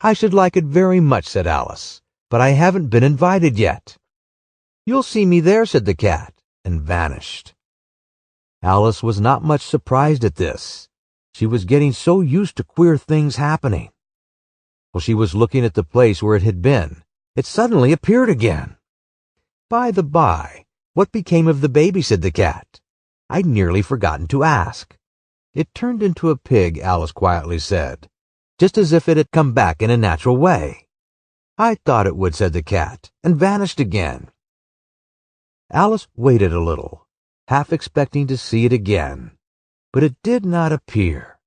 I should like it very much, said Alice, but I haven't been invited yet. You'll see me there, said the cat, and vanished. Alice was not much surprised at this. She was getting so used to queer things happening. While she was looking at the place where it had been, it suddenly appeared again. By the by, what became of the baby, said the cat. I'd nearly forgotten to ask. It turned into a pig, Alice quietly said, just as if it had come back in a natural way. I thought it would, said the cat, and vanished again. Alice waited a little, half expecting to see it again, but it did not appear,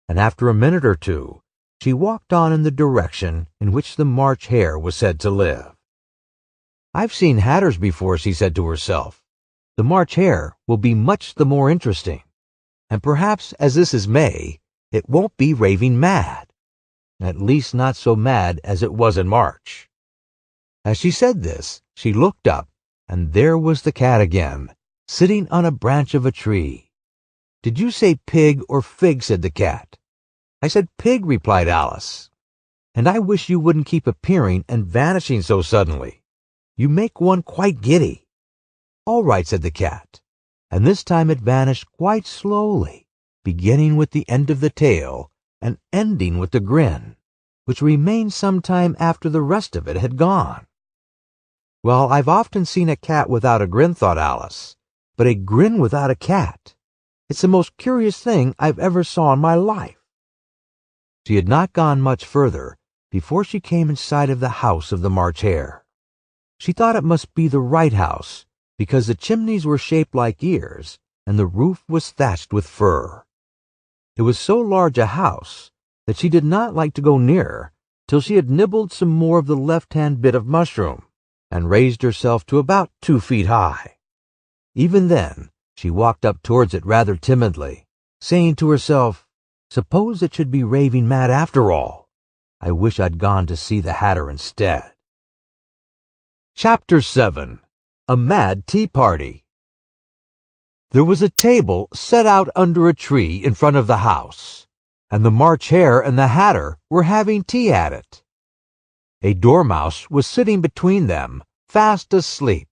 and after a minute or two, she walked on in the direction in which the March hare was said to live. I've seen hatters before, she said to herself. The March hare will be much the more interesting, and perhaps as this is May, it won't be raving mad. At least not so mad as it was in March. As she said this, she looked up, and there was the cat again, sitting on a branch of a tree. Did you say pig or fig, said the cat. I said pig, replied Alice. And I wish you wouldn't keep appearing and vanishing so suddenly. You make one quite giddy. All right, said the cat, and this time it vanished quite slowly, beginning with the end of the tail and ending with the grin, which remained some time after the rest of it had gone. Well, I've often seen a cat without a grin, thought Alice, but a grin without a cat. It's the most curious thing I've ever saw in my life. She had not gone much further before she came in sight of the house of the March hare. She thought it must be the right house, because the chimneys were shaped like ears, and the roof was thatched with fur. It was so large a house that she did not like to go nearer till she had nibbled some more of the left-hand bit of mushroom, and raised herself to about 2 feet high. Even then, she walked up towards it rather timidly, saying to herself, suppose it should be raving mad after all. I wish I'd gone to see the hatter instead. Chapter 7. A Mad Tea Party. There was a table set out under a tree in front of the house, and the March hare and the hatter were having tea at it. A dormouse was sitting between them, fast asleep,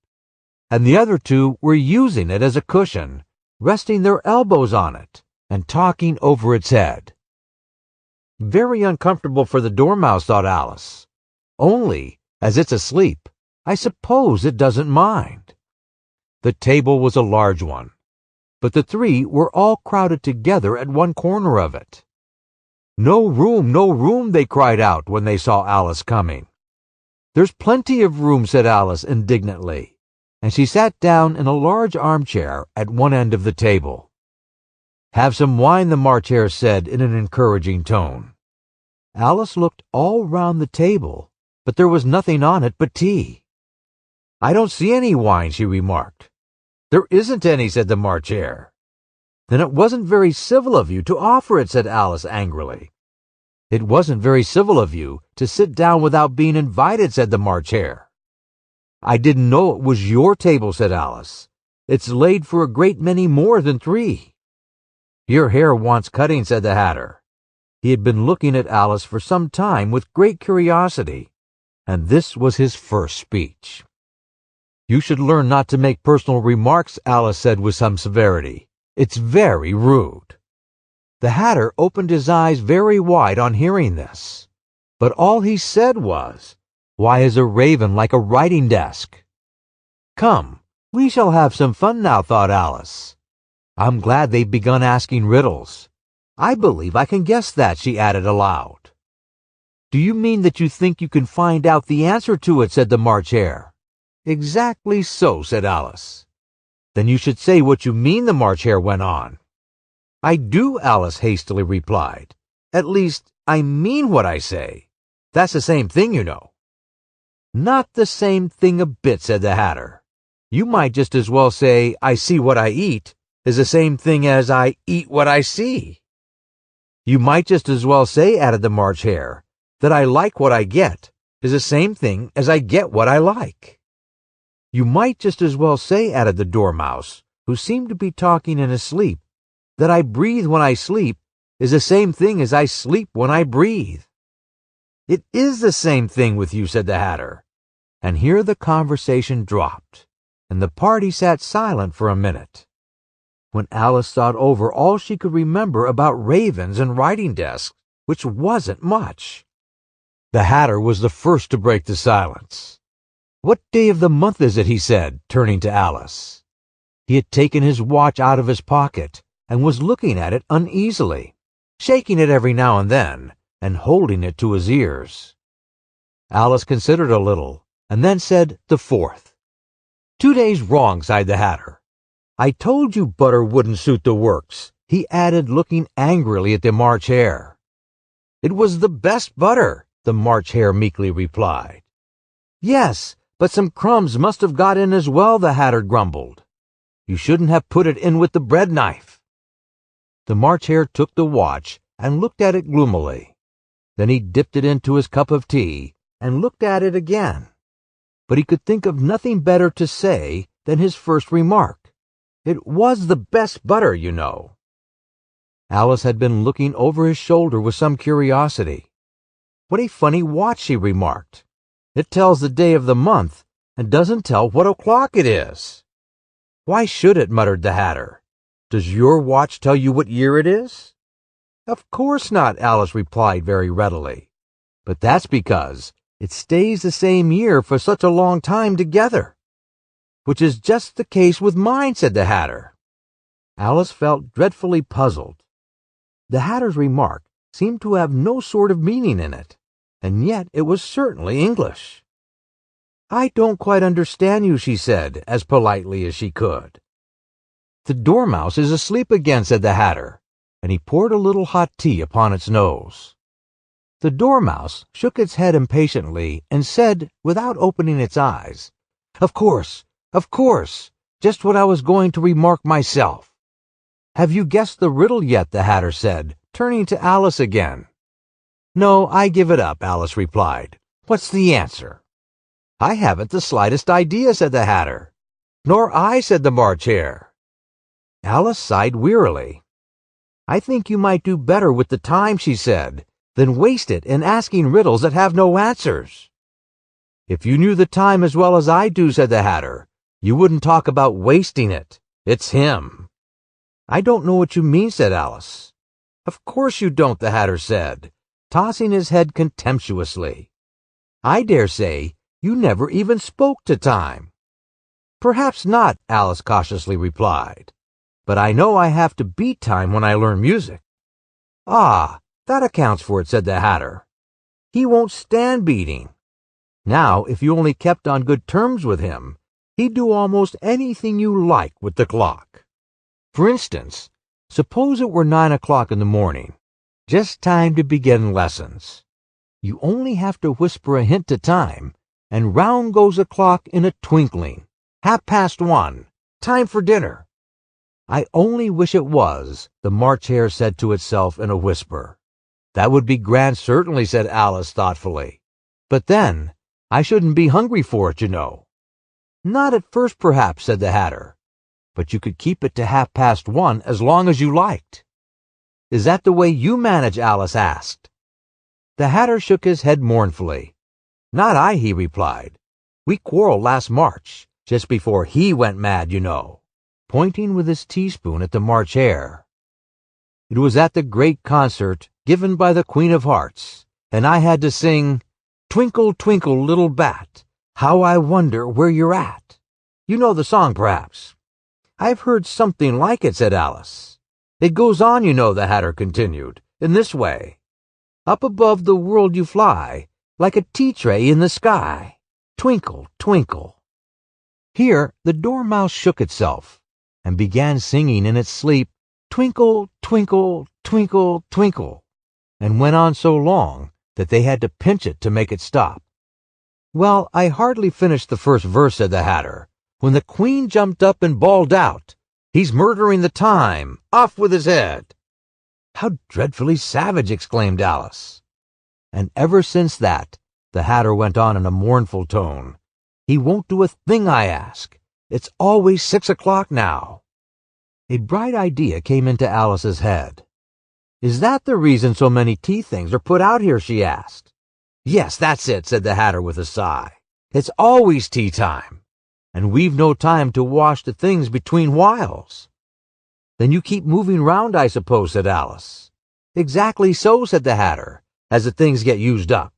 and the other two were using it as a cushion, resting their elbows on it, and talking over its head. Very uncomfortable for the dormouse, thought Alice. Only, as it's asleep, I suppose it doesn't mind. The table was a large one, but the three were all crowded together at one corner of it. No room, they cried out when they saw Alice coming. There's plenty of room, said Alice indignantly, and she sat down in a large armchair at one end of the table. Have some wine, the March hare said in an encouraging tone. Alice looked all round the table, but there was nothing on it but tea. I don't see any wine, she remarked. There isn't any, said the March hare. Then it wasn't very civil of you to offer it, said Alice angrily. It wasn't very civil of you to sit down without being invited, said the March hare. I didn't know it was your table, said Alice. It's laid for a great many more than 3. Your hair wants cutting, said the Hatter. He had been looking at Alice for some time with great curiosity, and this was his first speech. You should learn not to make personal remarks, Alice said with some severity. It's very rude. The Hatter opened his eyes very wide on hearing this, but all he said was, "Why is a raven like a writing desk?" Come, we shall have some fun now, thought Alice. I'm glad they've begun asking riddles. I believe I can guess that, she added aloud. Do you mean that you think you can find out the answer to it, said the March Hare. Exactly so, said Alice. Then you should say what you mean, the March Hare went on. I do, Alice hastily replied. At least, I mean what I say. That's the same thing, you know. Not the same thing a bit, said the Hatter. You might just as well say, I see what I eat, is the same thing as I eat what I see. You might just as well say, added the March Hare, that I like what I get, is the same thing as I get what I like. You might just as well say, added the Dormouse, who seemed to be talking in his sleep, that I breathe when I sleep is the same thing as I sleep when I breathe. It is the same thing with you, said the Hatter. And here the conversation dropped, and the party sat silent for a minute. When Alice thought over all she could remember about ravens and writing desks, which wasn't much, the Hatter was the first to break the silence. What day of the month is it, he said, turning to Alice. He had taken his watch out of his pocket and was looking at it uneasily, shaking it every now and then, and holding it to his ears. Alice considered a little, and then said the 4th. 2 days wrong, sighed the Hatter. I told you butter wouldn't suit the works, he added, looking angrily at the March Hare. It was the best butter, the March Hare meekly replied. Yes, but some crumbs must have got in as well, the Hatter grumbled. You shouldn't have put it in with the bread knife. The March Hare took the watch and looked at it gloomily. Then he dipped it into his cup of tea and looked at it again. But he could think of nothing better to say than his first remark. It was the best butter, you know. Alice had been looking over his shoulder with some curiosity. What a funny watch, she remarked. It tells the day of the month and doesn't tell what o'clock it is. Why should it, muttered the Hatter. Does your watch tell you what year it is? Of course not, Alice replied very readily. But that's because it stays the same year for such a long time together. Which is just the case with mine, said the Hatter. Alice felt dreadfully puzzled. The Hatter's remark seemed to have no sort of meaning in it, and yet it was certainly English. I don't quite understand you, she said, as politely as she could. The Dormouse is asleep again, said the Hatter, and he poured a little hot tea upon its nose. The Dormouse shook its head impatiently and said, without opening its eyes, Of course, just what I was going to remark myself. Have you guessed the riddle yet, the Hatter said, turning to Alice again. No, I give it up, Alice replied. What's the answer? I haven't the slightest idea, said the Hatter. Nor I, said the March Hare. Alice sighed wearily. I think you might do better with the time, she said, than waste it in asking riddles that have no answers. If you knew the time as well as I do, said the Hatter, you wouldn't talk about wasting it. It's him. I don't know what you mean, said Alice. Of course you don't, the Hatter said, tossing his head contemptuously. I dare say you never even spoke to time. Perhaps not, Alice cautiously replied. But I know I have to beat time when I learn music. Ah, that accounts for it, said the Hatter. He won't stand beating. Now, if you only kept on good terms with him, he'd do almost anything you like with the clock. For instance, suppose it were 9 o'clock in the morning, just time to begin lessons. You only have to whisper a hint to time, and round goes the clock in a twinkling. 1:30, time for dinner. I only wish it was, the March Hare said to itself in a whisper. That would be grand, certainly, said Alice thoughtfully. But then, I shouldn't be hungry for it, you know. Not at first, perhaps, said the Hatter, but you could keep it to 1:30 as long as you liked. Is that the way you manage? Alice asked. The Hatter shook his head mournfully. Not I, he replied. We quarreled last March, just before he went mad, you know, pointing with his teaspoon at the March Hare. It was at the great concert given by the Queen of Hearts, and I had to sing, Twinkle, twinkle, little bat, how I wonder where you're at. You know the song, perhaps. I've heard something like it, said Alice. It goes on, you know, the Hatter continued, in this way. Up above the world you fly, like a tea-tray in the sky. Twinkle, twinkle. Here the Dormouse shook itself and began singing in its sleep, Twinkle, twinkle, twinkle, twinkle, and went on so long that they had to pinch it to make it stop. Well, I hardly finished the first verse, said the Hatter, when the Queen jumped up and bawled out, He's murdering the time! Off with his head! How dreadfully savage! Exclaimed Alice. And ever since that, the Hatter went on in a mournful tone, he won't do a thing I ask. It's always 6 o'clock now. A bright idea came into Alice's head. Is that the reason so many tea things are put out here? She asked. Yes, that's it, said the Hatter with a sigh. It's always tea time, and we've no time to wash the things between whiles. Then you keep moving round, I suppose, said Alice. Exactly so, said the Hatter, as the things get used up.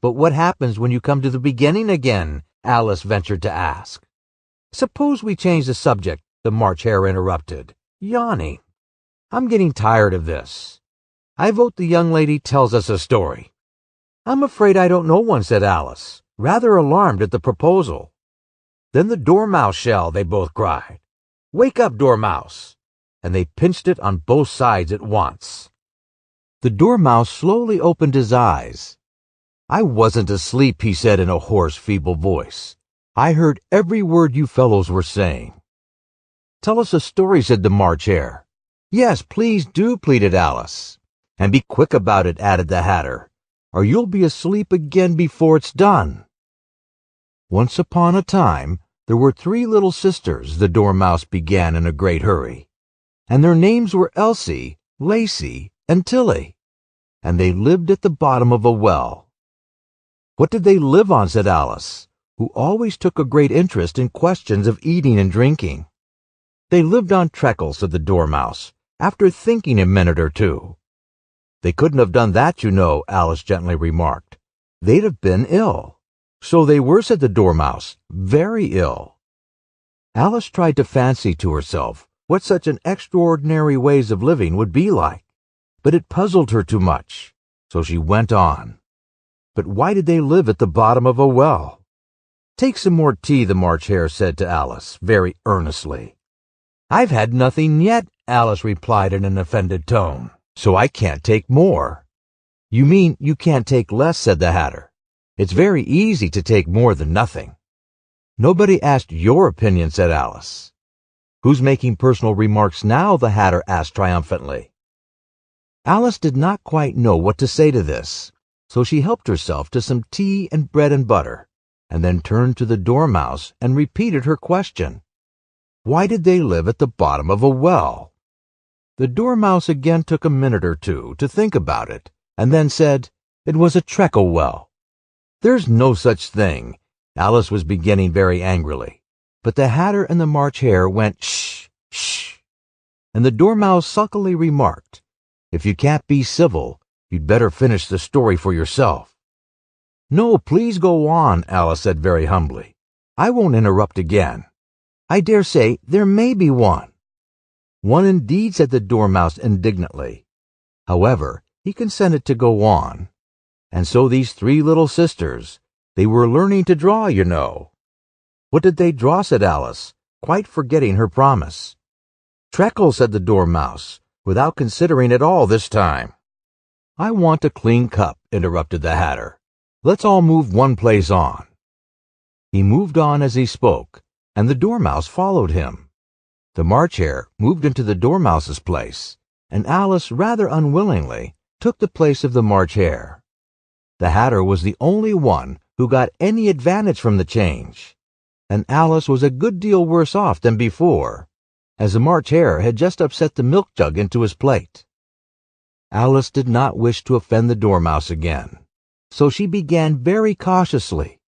But what happens when you come to the beginning again? Alice ventured to ask. Suppose we change the subject, the March Hare interrupted, yawning. I'm getting tired of this. I vote the young lady tells us a story. I'm afraid I don't know one, said Alice, rather alarmed at the proposal. Then the Dormouse shall, they both cried. Wake up, Dormouse! And they pinched it on both sides at once. The Dormouse slowly opened his eyes. I wasn't asleep, he said in a hoarse, feeble voice. I heard every word you fellows were saying. Tell us a story, said the March Hare. Yes, please do, pleaded Alice. And be quick about it, added the Hatter, or you'll be asleep again before it's done. Once upon a time, there were 3 little sisters, the Dormouse began in a great hurry, and their names were Elsie, Lacie, and Tilly, and they lived at the bottom of a well. What did they live on? Said Alice, who always took a great interest in questions of eating and drinking. They lived on treacle, said the Dormouse, after thinking a minute or two. They couldn't have done that, you know, Alice gently remarked. They'd have been ill. So they were, said the Dormouse, very ill. Alice tried to fancy to herself what such an extraordinary ways of living would be like, but it puzzled her too much, so she went on. But why did they live at the bottom of a well? Take some more tea, the March Hare said to Alice, very earnestly. I've had nothing yet, Alice replied in an offended tone, so I can't take more. You mean you can't take less, said the Hatter. It's very easy to take more than nothing. Nobody asked your opinion, said Alice. Who's making personal remarks now? The Hatter asked triumphantly. Alice did not quite know what to say to this, so she helped herself to some tea and bread and butter, and then turned to the Dormouse and repeated her question. Why did they live at the bottom of a well? The Dormouse again took a minute or two to think about it, and then said, it was a treacle well. There's no such thing. Alice was beginning very angrily, but the Hatter and the March Hare went shh, shh, and the Dormouse sulkily remarked, if you can't be civil, you'd better finish the story for yourself. No, please go on, Alice said very humbly. I won't interrupt again. I dare say there may be one. One indeed, said the Dormouse indignantly. However, he consented to go on. And so these 3 little sisters, they were learning to draw, you know. What did they draw? Said Alice, quite forgetting her promise. Treacle, said the Dormouse, without considering at all this time. I want a clean cup, interrupted the Hatter. Let's all move one place on. He moved on as he spoke, and the Dormouse followed him. The March Hare moved into the Dormouse's place, and Alice, rather unwillingly, took the place of the March Hare. The Hatter was the only one who got any advantage from the change. and Alice was a good deal worse off than before, as the March Hare had just upset the milk jug into his plate. Alice did not wish to offend the Dormouse again, so she began very cautiously.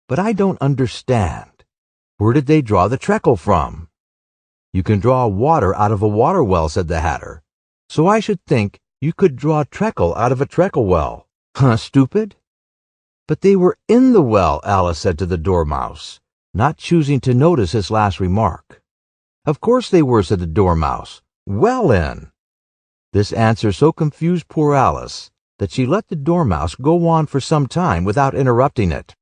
"But I don't understand. Where did they draw the treacle from?" "You can draw water out of a water well," said the Hatter, "so I should think you could draw treacle out of a treacle well. Huh, stupid?" "But they were in the well," Alice said to the Dormouse, not choosing to notice his last remark. "Of course they were," said the Dormouse. "Well in." This answer so confused poor Alice that she let the Dormouse go on for some time without interrupting it.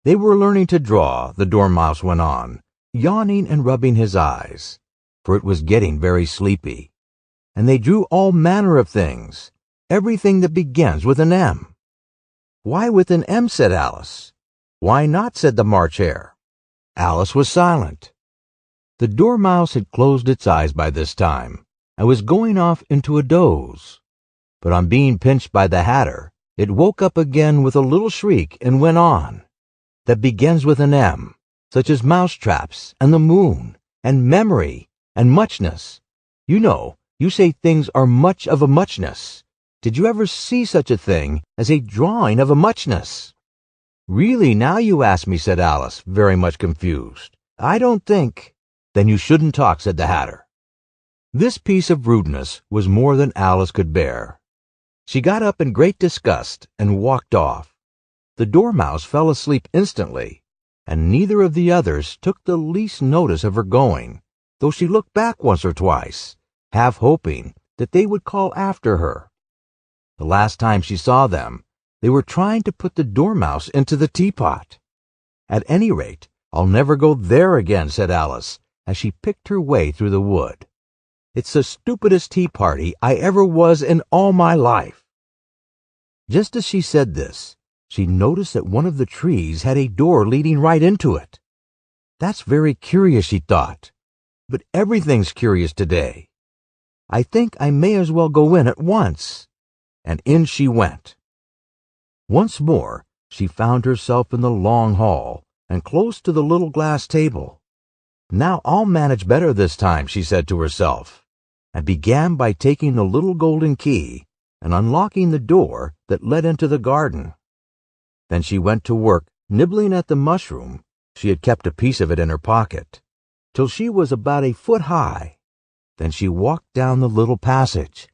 "They were learning to draw," the Dormouse went on, yawning and rubbing his eyes, for it was getting very sleepy. "And they drew all manner of things, everything that begins with an M." "Why with an M?" said Alice. "Why not?" said the March Hare. Alice was silent. The Dormouse had closed its eyes by this time, and was going off into a doze. But on being pinched by the Hatter, it woke up again with a little shriek and went on. "That begins with an M, such as mousetraps, and the moon, and memory, and muchness. You know, you say things are much of a muchness. Did you ever see such a thing as a drawing of a muchness?" "Really, now you ask me," said Alice, very much confused. "I don't think—" "Then you shouldn't talk," said the Hatter. This piece of rudeness was more than Alice could bear. She got up in great disgust and walked off. The Dormouse fell asleep instantly, and neither of the others took the least notice of her going, though she looked back once or twice, half hoping that they would call after her. The last time she saw them, they were trying to put the Dormouse into the teapot. "At any rate, I'll never go there again," said Alice, as she picked her way through the wood. "It's the stupidest tea party I ever was in all my life." Just as she said this, she noticed that one of the trees had a door leading right into it. "That's very curious," she thought, "but everything's curious today. I think I may as well go in at once." And in she went. Once more she found herself in the long hall, and close to the little glass table. "Now I'll manage better this time," she said to herself, and began by taking the little golden key and unlocking the door that led into the garden. Then she went to work nibbling at the mushroom, she had kept a piece of it in her pocket, till she was about a foot high. Then she walked down the little passage,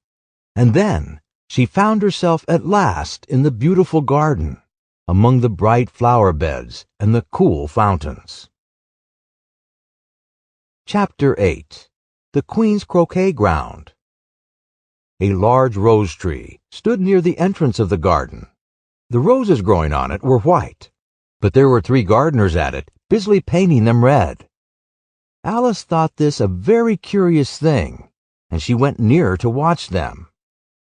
and then she found herself at last in the beautiful garden, among the bright flower beds and the cool fountains. Chapter 8. The Queen's Croquet Ground. A large rose tree stood near the entrance of the garden. The roses growing on it were white, but there were 3 gardeners at it, busily painting them red. Alice thought this a very curious thing, and she went nearer to watch them.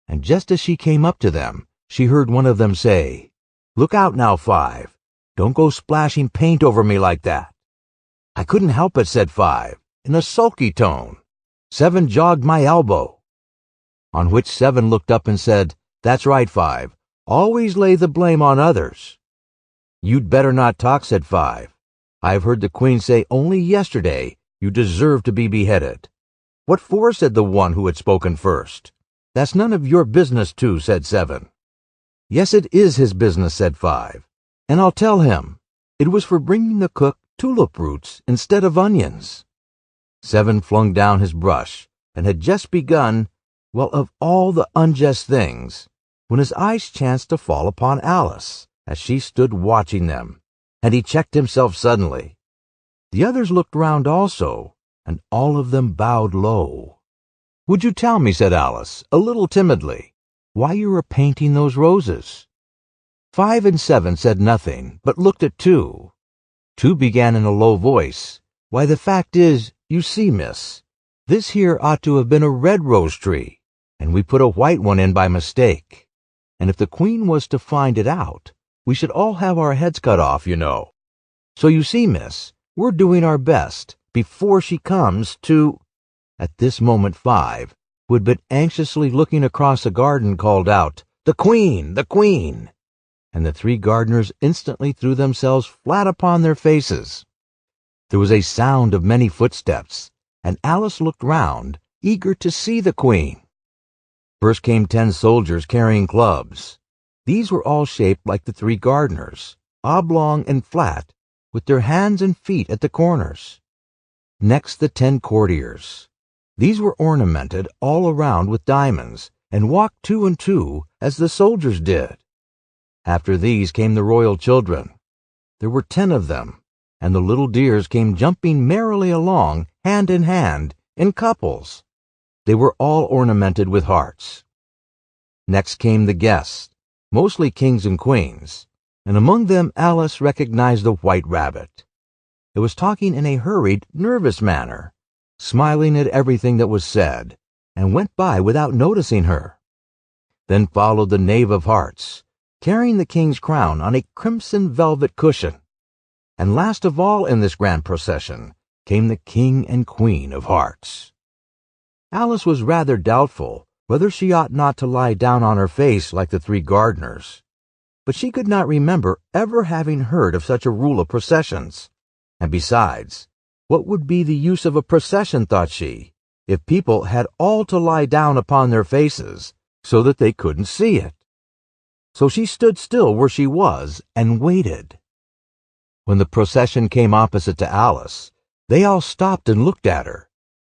And just as she came up to them, she heard one of them say, "Look out now, 5. Don't go splashing paint over me like that." "I couldn't help it," said 5, in a sulky tone. "7 jogged my elbow." On which 7 looked up and said, "That's right, 5. Always lay the blame on others." "You'd better not talk," said 5. "I've heard the Queen say only yesterday you deserve to be beheaded." "What for?" said the one who had spoken first. "That's none of your business, too," said 7. "Yes, it is his business," said 5, "and I'll tell him. It was for bringing the cook tulip roots instead of onions." 7 flung down his brush, and had just begun, well, of all the unjust things, when his eyes chanced to fall upon Alice, as she stood watching them, and he checked himself suddenly. The others looked round also, and all of them bowed low. "Would you tell me," said Alice, a little timidly, "why you were painting those roses?" 5 and 7 said nothing, but looked at 2. 2 began in a low voice, "Why, the fact is, you see, miss, this here ought to have been a red rose tree, and we put a white one in by mistake. And if the Queen was to find it out, we should all have our heads cut off, you know. So you see, miss, we're doing our best, before she comes, to—" At this moment 5, who had been anxiously looking across the garden, called out, "The Queen! The Queen!" and the three gardeners instantly threw themselves flat upon their faces. There was a sound of many footsteps, and Alice looked round, eager to see the queen. First came 10 soldiers carrying clubs. These were all shaped like the three gardeners, oblong and flat, with their hands and feet at the corners. Next the 10 courtiers. These were ornamented all around with diamonds, and walked 2 and 2 as the soldiers did. After these came the royal children. There were 10 of them, and the little dears came jumping merrily along, hand in hand, in couples. They were all ornamented with hearts. Next came the guests, mostly kings and queens, and among them Alice recognized the white rabbit. It was talking in a hurried, nervous manner, smiling at everything that was said, and went by without noticing her. Then followed the knave of hearts, carrying the king's crown on a crimson velvet cushion. And last of all in this grand procession came the king and queen of hearts. Alice was rather doubtful whether she ought not to lie down on her face like the three gardeners, but she could not remember ever having heard of such a rule of processions. And besides, what would be the use of a procession, thought she, if people had all to lie down upon their faces so that they couldn't see it? So she stood still where she was and waited. When the procession came opposite to Alice, they all stopped and looked at her,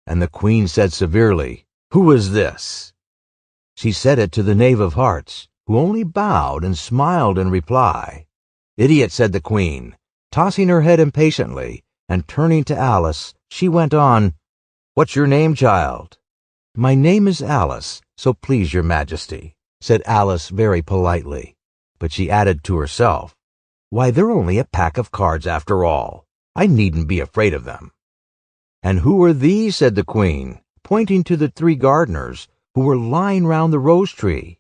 and the queen said severely, "Who is this?" She said it to the knave of hearts, who only bowed and smiled in reply. "Idiot," said the queen, tossing her head impatiently, and turning to Alice, she went on, "What's your name, child?" "My name is Alice, so please your majesty," said Alice very politely, but she added to herself, "Why, they're only a pack of cards after all. I needn't be afraid of them." "And who are these?" said the queen, pointing to the three gardeners who were lying round the rose tree.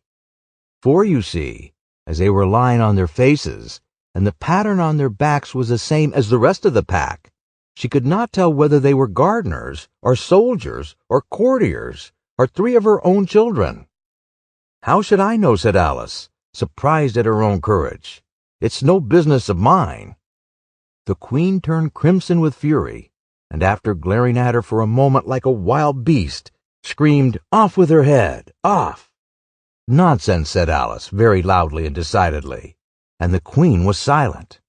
For, you see, as they were lying on their faces, and the pattern on their backs was the same as the rest of the pack, she could not tell whether they were gardeners, or soldiers, or courtiers, or 3 of her own children. "How should I know?" said Alice, surprised at her own courage. "It's no business of mine." The queen turned crimson with fury, and after glaring at her for a moment like a wild beast, screamed, "Off with her head! Off!" "Nonsense," said Alice, very loudly and decidedly, and the queen was silent.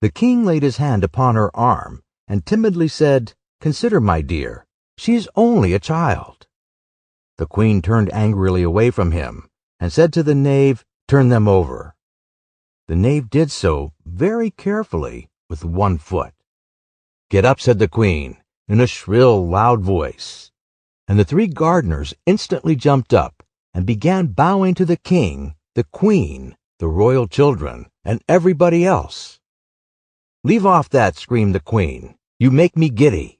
The king laid his hand upon her arm, and timidly said, "Consider, my dear, she is only a child." The queen turned angrily away from him, and said to the knave, "Turn them over." The knave did so, very carefully, with 1 foot. "Get up," said the queen, in a shrill, loud voice, and the 3 gardeners instantly jumped up, and began bowing to the king, the queen, the royal children, and everybody else. "Leave off that," screamed the queen. "You make me giddy."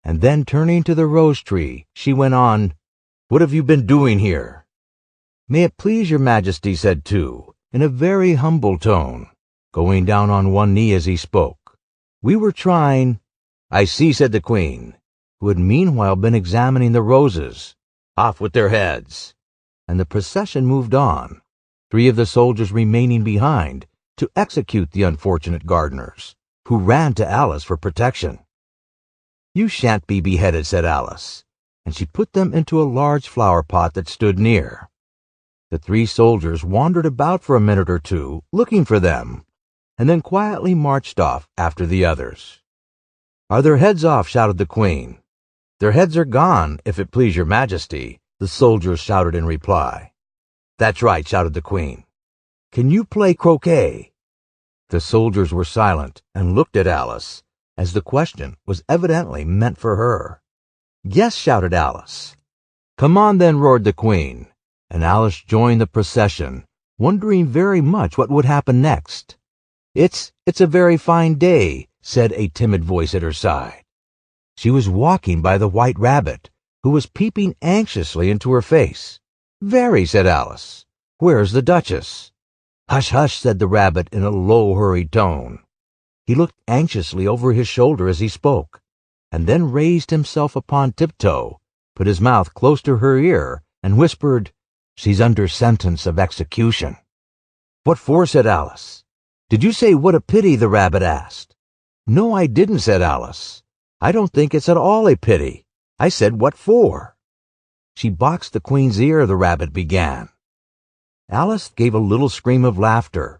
And then turning to the rose tree, she went on, "What have you been doing here?" "May it please your majesty," said 2, in a very humble tone, going down on one knee as he spoke. "We were trying—" "I see," said the queen, who had meanwhile been examining the roses. "Off with their heads." And the procession moved on, 3 of the soldiers remaining behind to execute the unfortunate gardeners, who ran to Alice for protection. "You shan't be beheaded," said Alice, and she put them into a large flower pot that stood near. The 3 soldiers wandered about for a minute or 2, looking for them, and then quietly marched off after the others. "Are their heads off?" shouted the queen. "Their heads are gone, if it please your majesty," the soldiers shouted in reply. "That's right," shouted the queen. "Can you play croquet?" The soldiers were silent and looked at Alice, as the question was evidently meant for her. "Yes," shouted Alice. "Come on then," roared the queen, and Alice joined the procession, wondering very much what would happen next. It's a very fine day," said a timid voice at her side. She was walking by the white rabbit, who was peeping anxiously into her face. "Very," said Alice. "Where's the Duchess?" "Hush, hush," said the rabbit in a low, hurried tone. He looked anxiously over his shoulder as he spoke, and then raised himself upon tiptoe, put his mouth close to her ear, and whispered, "She's under sentence of execution." "What for?" said Alice. "Did you say what a pity?" the rabbit asked. "No, I didn't," said Alice. "I don't think it's at all a pity. I said what for." "She boxed the Queen's ear," the rabbit began. Alice gave a little scream of laughter.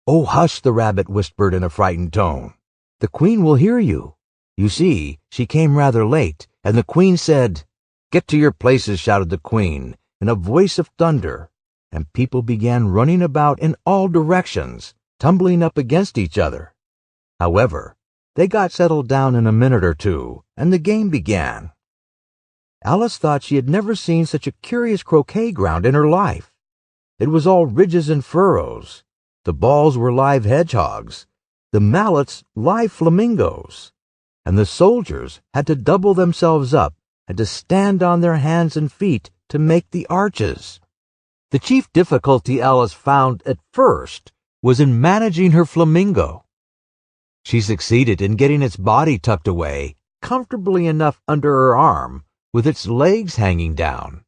"Oh, hush," the rabbit whispered in a frightened tone. "The Queen will hear you. You see, she came rather late, and the Queen said—" "Get to your places," shouted the Queen, in a voice of thunder, and people began running about in all directions, tumbling up against each other. However, they got settled down in a minute or two, and the game began. Alice thought she had never seen such a curious croquet ground in her life. It was all ridges and furrows. The balls were live hedgehogs, the mallets live flamingos, and the soldiers had to double themselves up and to stand on their hands and feet to make the arches. The chief difficulty Alice found at first was in managing her flamingo. She succeeded in getting its body tucked away comfortably enough under her arm, with its legs hanging down.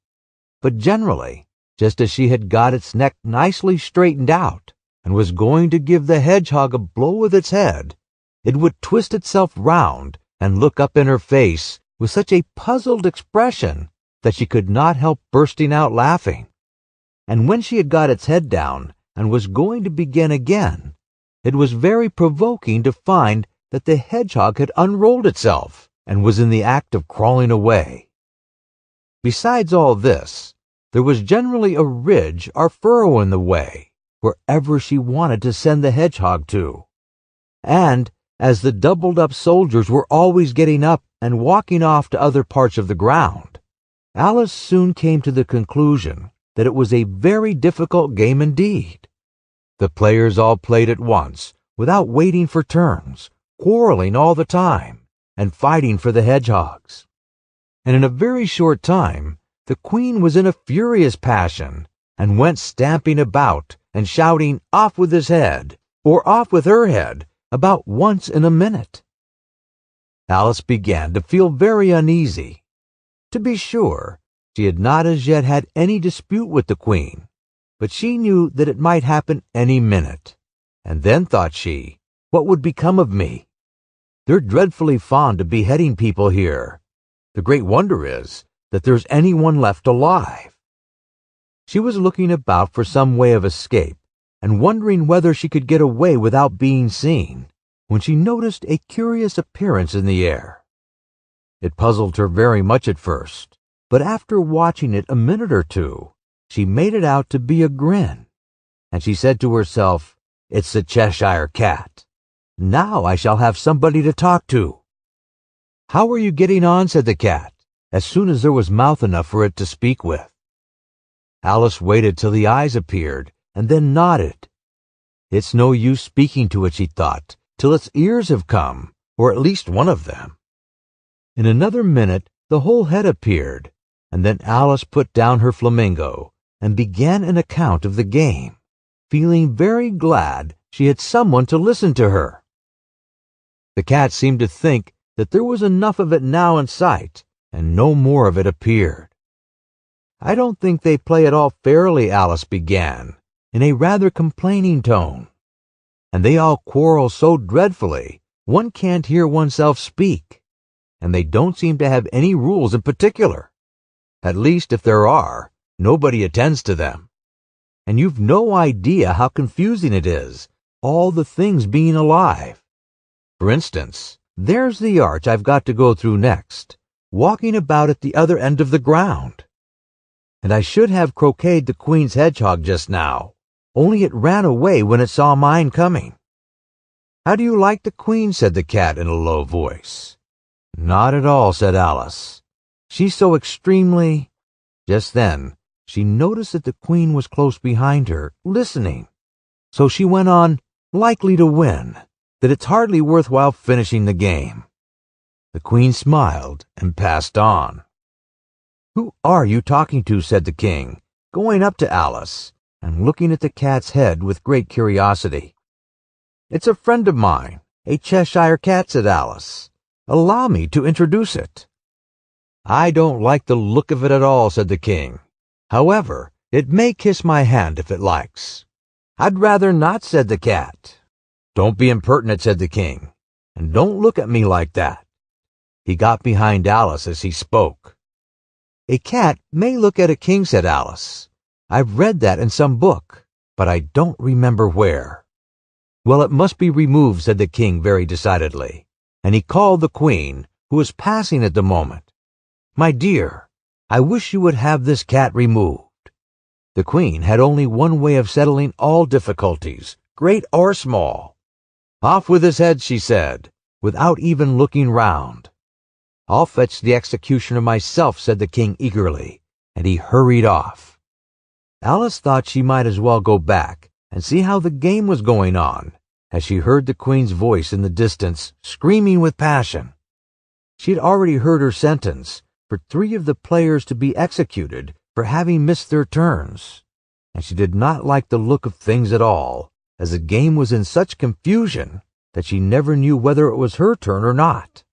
But generally, just as she had got its neck nicely straightened out and was going to give the hedgehog a blow with its head, it would twist itself round and look up in her face with such a puzzled expression that she could not help bursting out laughing. And when she had got its head down and was going to begin again, it was very provoking to find that the hedgehog had unrolled itself and was in the act of crawling away. Besides all this, there was generally a ridge or furrow in the way, wherever she wanted to send the hedgehog to. And as the doubled-up soldiers were always getting up and walking off to other parts of the ground, Alice soon came to the conclusion that it was a very difficult game indeed. The players all played at once, without waiting for turns, quarreling all the time, and fighting for the hedgehogs. And in a very short time, the Queen was in a furious passion, and went stamping about and shouting, "Off with his head," or "Off with her head," about once in a minute. Alice began to feel very uneasy. To be sure, she had not as yet had any dispute with the Queen, but she knew that it might happen any minute. And then, thought she, what would become of me? They're dreadfully fond of beheading people here. The great wonder is that there's anyone left alive. She was looking about for some way of escape, and wondering whether she could get away without being seen, when she noticed a curious appearance in the air. It puzzled her very much at first, but after watching it a minute or two, she made it out to be a grin, and she said to herself, "It's the Cheshire Cat. Now I shall have somebody to talk to." "How are you getting on?" said the cat, as soon as there was mouth enough for it to speak with. Alice waited till the eyes appeared, and then nodded. It's no use speaking to it, she thought, till its ears have come, or at least one of them. In another minute the whole head appeared, and then Alice put down her flamingo and began an account of the game, feeling very glad she had someone to listen to her. The cat seemed to think that there was enough of it now in sight, and no more of it appeared. "I don't think they play at all fairly," Alice began, in a rather complaining tone. "And they all quarrel so dreadfully, one can't hear oneself speak. And they don't seem to have any rules in particular. At least, if there are, nobody attends to them. And you've no idea how confusing it is, all the things being alive. For instance, there's the arch I've got to go through next, walking about at the other end of the ground. And I should have croqueted the Queen's hedgehog just now, only it ran away when it saw mine coming." "How do you like the Queen?" said the cat in a low voice. "Not at all," said Alice. "She's so extremely—" Just then she noticed that the Queen was close behind her, listening. So she went on, "Likely to win, that it's hardly worth while finishing the game." The Queen smiled and passed on. "Who are you talking to?" said the King, going up to Alice and looking at the cat's head with great curiosity. "It's a friend of mine, a Cheshire Cat," said Alice. "Allow me to introduce it." "I don't like the look of it at all," said the King. "However, it may kiss my hand if it likes." "I'd rather not," said the cat. "Don't be impertinent," said the king, "and don't look at me like that." He got behind Alice as he spoke. "A cat may look at a king," said Alice. "I've read that in some book, but I don't remember where." "Well, it must be removed," said the king very decidedly, and he called the queen, who was passing at the moment. "My dear, I wish you would have this cat removed." The queen had only one way of settling all difficulties, great or small. "Off with his head," she said, without even looking round. "I'll fetch the executioner myself," said the king eagerly, and he hurried off. Alice thought she might as well go back and see how the game was going on, as she heard the queen's voice in the distance, screaming with passion. She had already heard her sentence for 3 of the players to be executed for having missed their turns, and she did not like the look of things at all, as the game was in such confusion that she never knew whether it was her turn or not.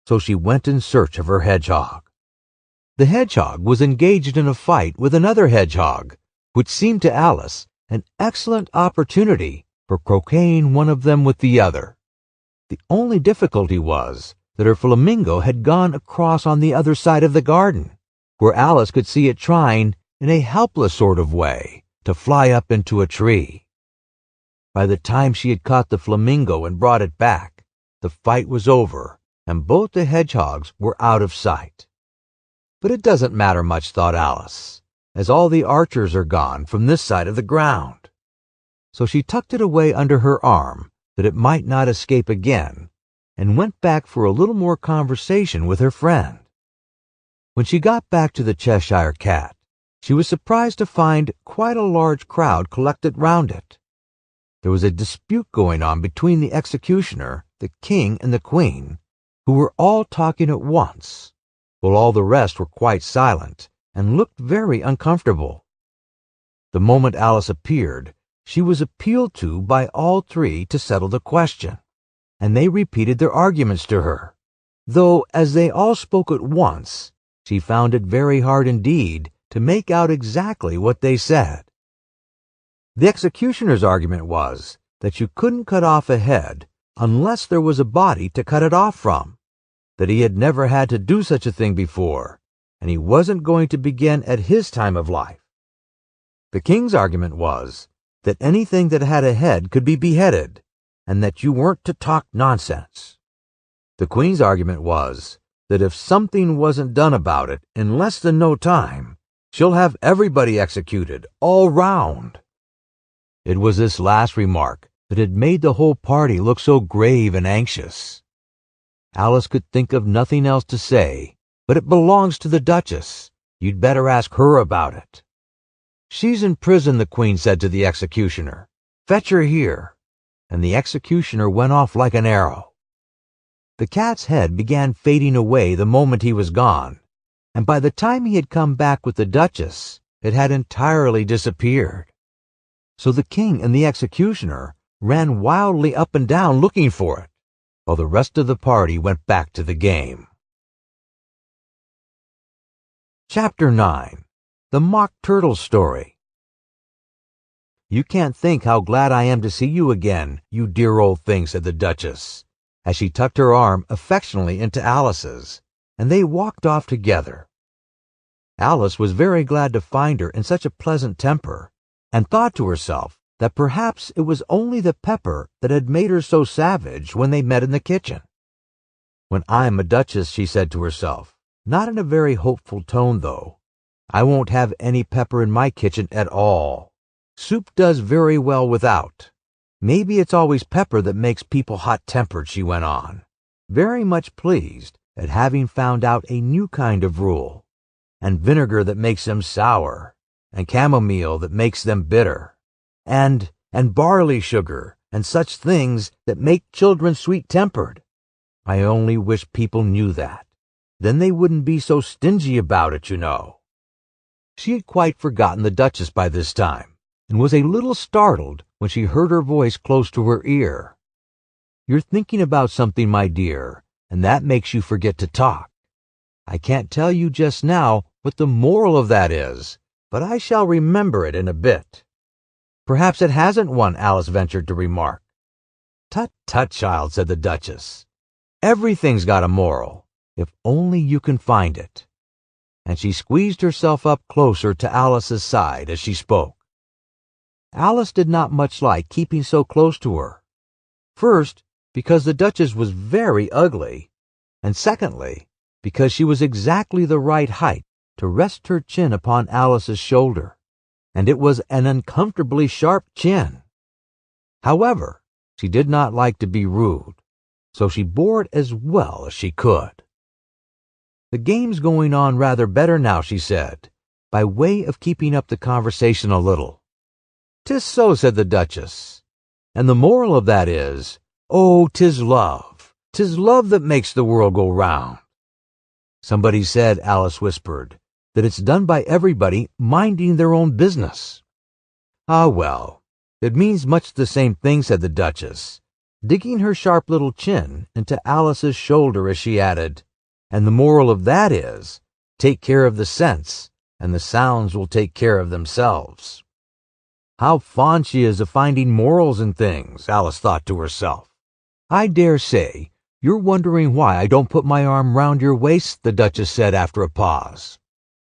So she went in search of her hedgehog. The hedgehog was engaged in a fight with another hedgehog, which seemed to Alice an excellent opportunity for croqueting one of them with the other. The only difficulty was that her flamingo had gone across on the other side of the garden, where Alice could see it trying, in a helpless sort of way, to fly up into a tree. By the time she had caught the flamingo and brought it back, the fight was over, and both the hedgehogs were out of sight. But it doesn't matter much, thought Alice, as all the archers are gone from this side of the ground. So she tucked it away under her arm, that it might not escape again, and went back for a little more conversation with her friend. When she got back to the Cheshire Cat, she was surprised to find quite a large crowd collected round it. There was a dispute going on between the executioner, the king, and the queen, who were all talking at once, while all the rest were quite silent and looked very uncomfortable. The moment Alice appeared, she was appealed to by all 3 to settle the question, and they repeated their arguments to her, though as they all spoke at once, she found it very hard indeed to make out exactly what they said. The executioner's argument was that you couldn't cut off a head unless there was a body to cut it off from, that he had never had to do such a thing before, and he wasn't going to begin at his time of life. The king's argument was that anything that had a head could be beheaded, and that you weren't to talk nonsense. The queen's argument was that if something wasn't done about it in less than no time, she'll have everybody executed, all round. It was this last remark that had made the whole party look so grave and anxious. Alice could think of nothing else to say, but it belongs to the Duchess. You'd better ask her about it. She's in prison, the queen said to the executioner. Fetch her here. And the executioner went off like an arrow. The cat's head began fading away the moment he was gone, and by the time he had come back with the Duchess, it had entirely disappeared. So the king and the executioner ran wildly up and down looking for it, while the rest of the party went back to the game. Chapter 9. The Mock Turtle Story. You can't think how glad I am to see you again, you dear old thing, said the Duchess, as she tucked her arm affectionately into Alice's, and they walked off together. Alice was very glad to find her in such a pleasant temper, and thought to herself that perhaps it was only the pepper that had made her so savage when they met in the kitchen. When I'm a duchess, she said to herself, not in a very hopeful tone though, I won't have any pepper in my kitchen at all. Soup does very well without. Maybe it's always pepper that makes people hot-tempered, she went on, very much pleased at having found out a new kind of rule, and vinegar that makes them sour, and chamomile that makes them bitter, and barley sugar, and such things that make children sweet-tempered. I only wish people knew that. Then they wouldn't be so stingy about it, you know. She had quite forgotten the Duchess by this time, and was a little startled when she heard her voice close to her ear. You're thinking about something, my dear, and that makes you forget to talk. I can't tell you just now what the moral of that is, but I shall remember it in a bit. Perhaps it hasn't one, Alice ventured to remark. Tut, tut, child, said the Duchess. Everything's got a moral, if only you can find it. And she squeezed herself up closer to Alice's side as she spoke. Alice did not much like keeping so close to her. First, because the Duchess was very ugly, and secondly, because she was exactly the right height to rest her chin upon Alice's shoulder, and it was an uncomfortably sharp chin. However, she did not like to be rude, so she bore it as well as she could. The game's going on rather better now, she said, by way of keeping up the conversation a little. 'Tis so, said the Duchess, and the moral of that is, oh, 'tis love. 'Tis love that makes the world go round. Somebody said, Alice whispered, that it's done by everybody minding their own business. Ah, well, it means much the same thing, said the Duchess, digging her sharp little chin into Alice's shoulder as she added, and the moral of that is, take care of the sense, and the sounds will take care of themselves. How fond she is of finding morals in things, Alice thought to herself. I dare say you're wondering why I don't put my arm round your waist, the Duchess said after a pause.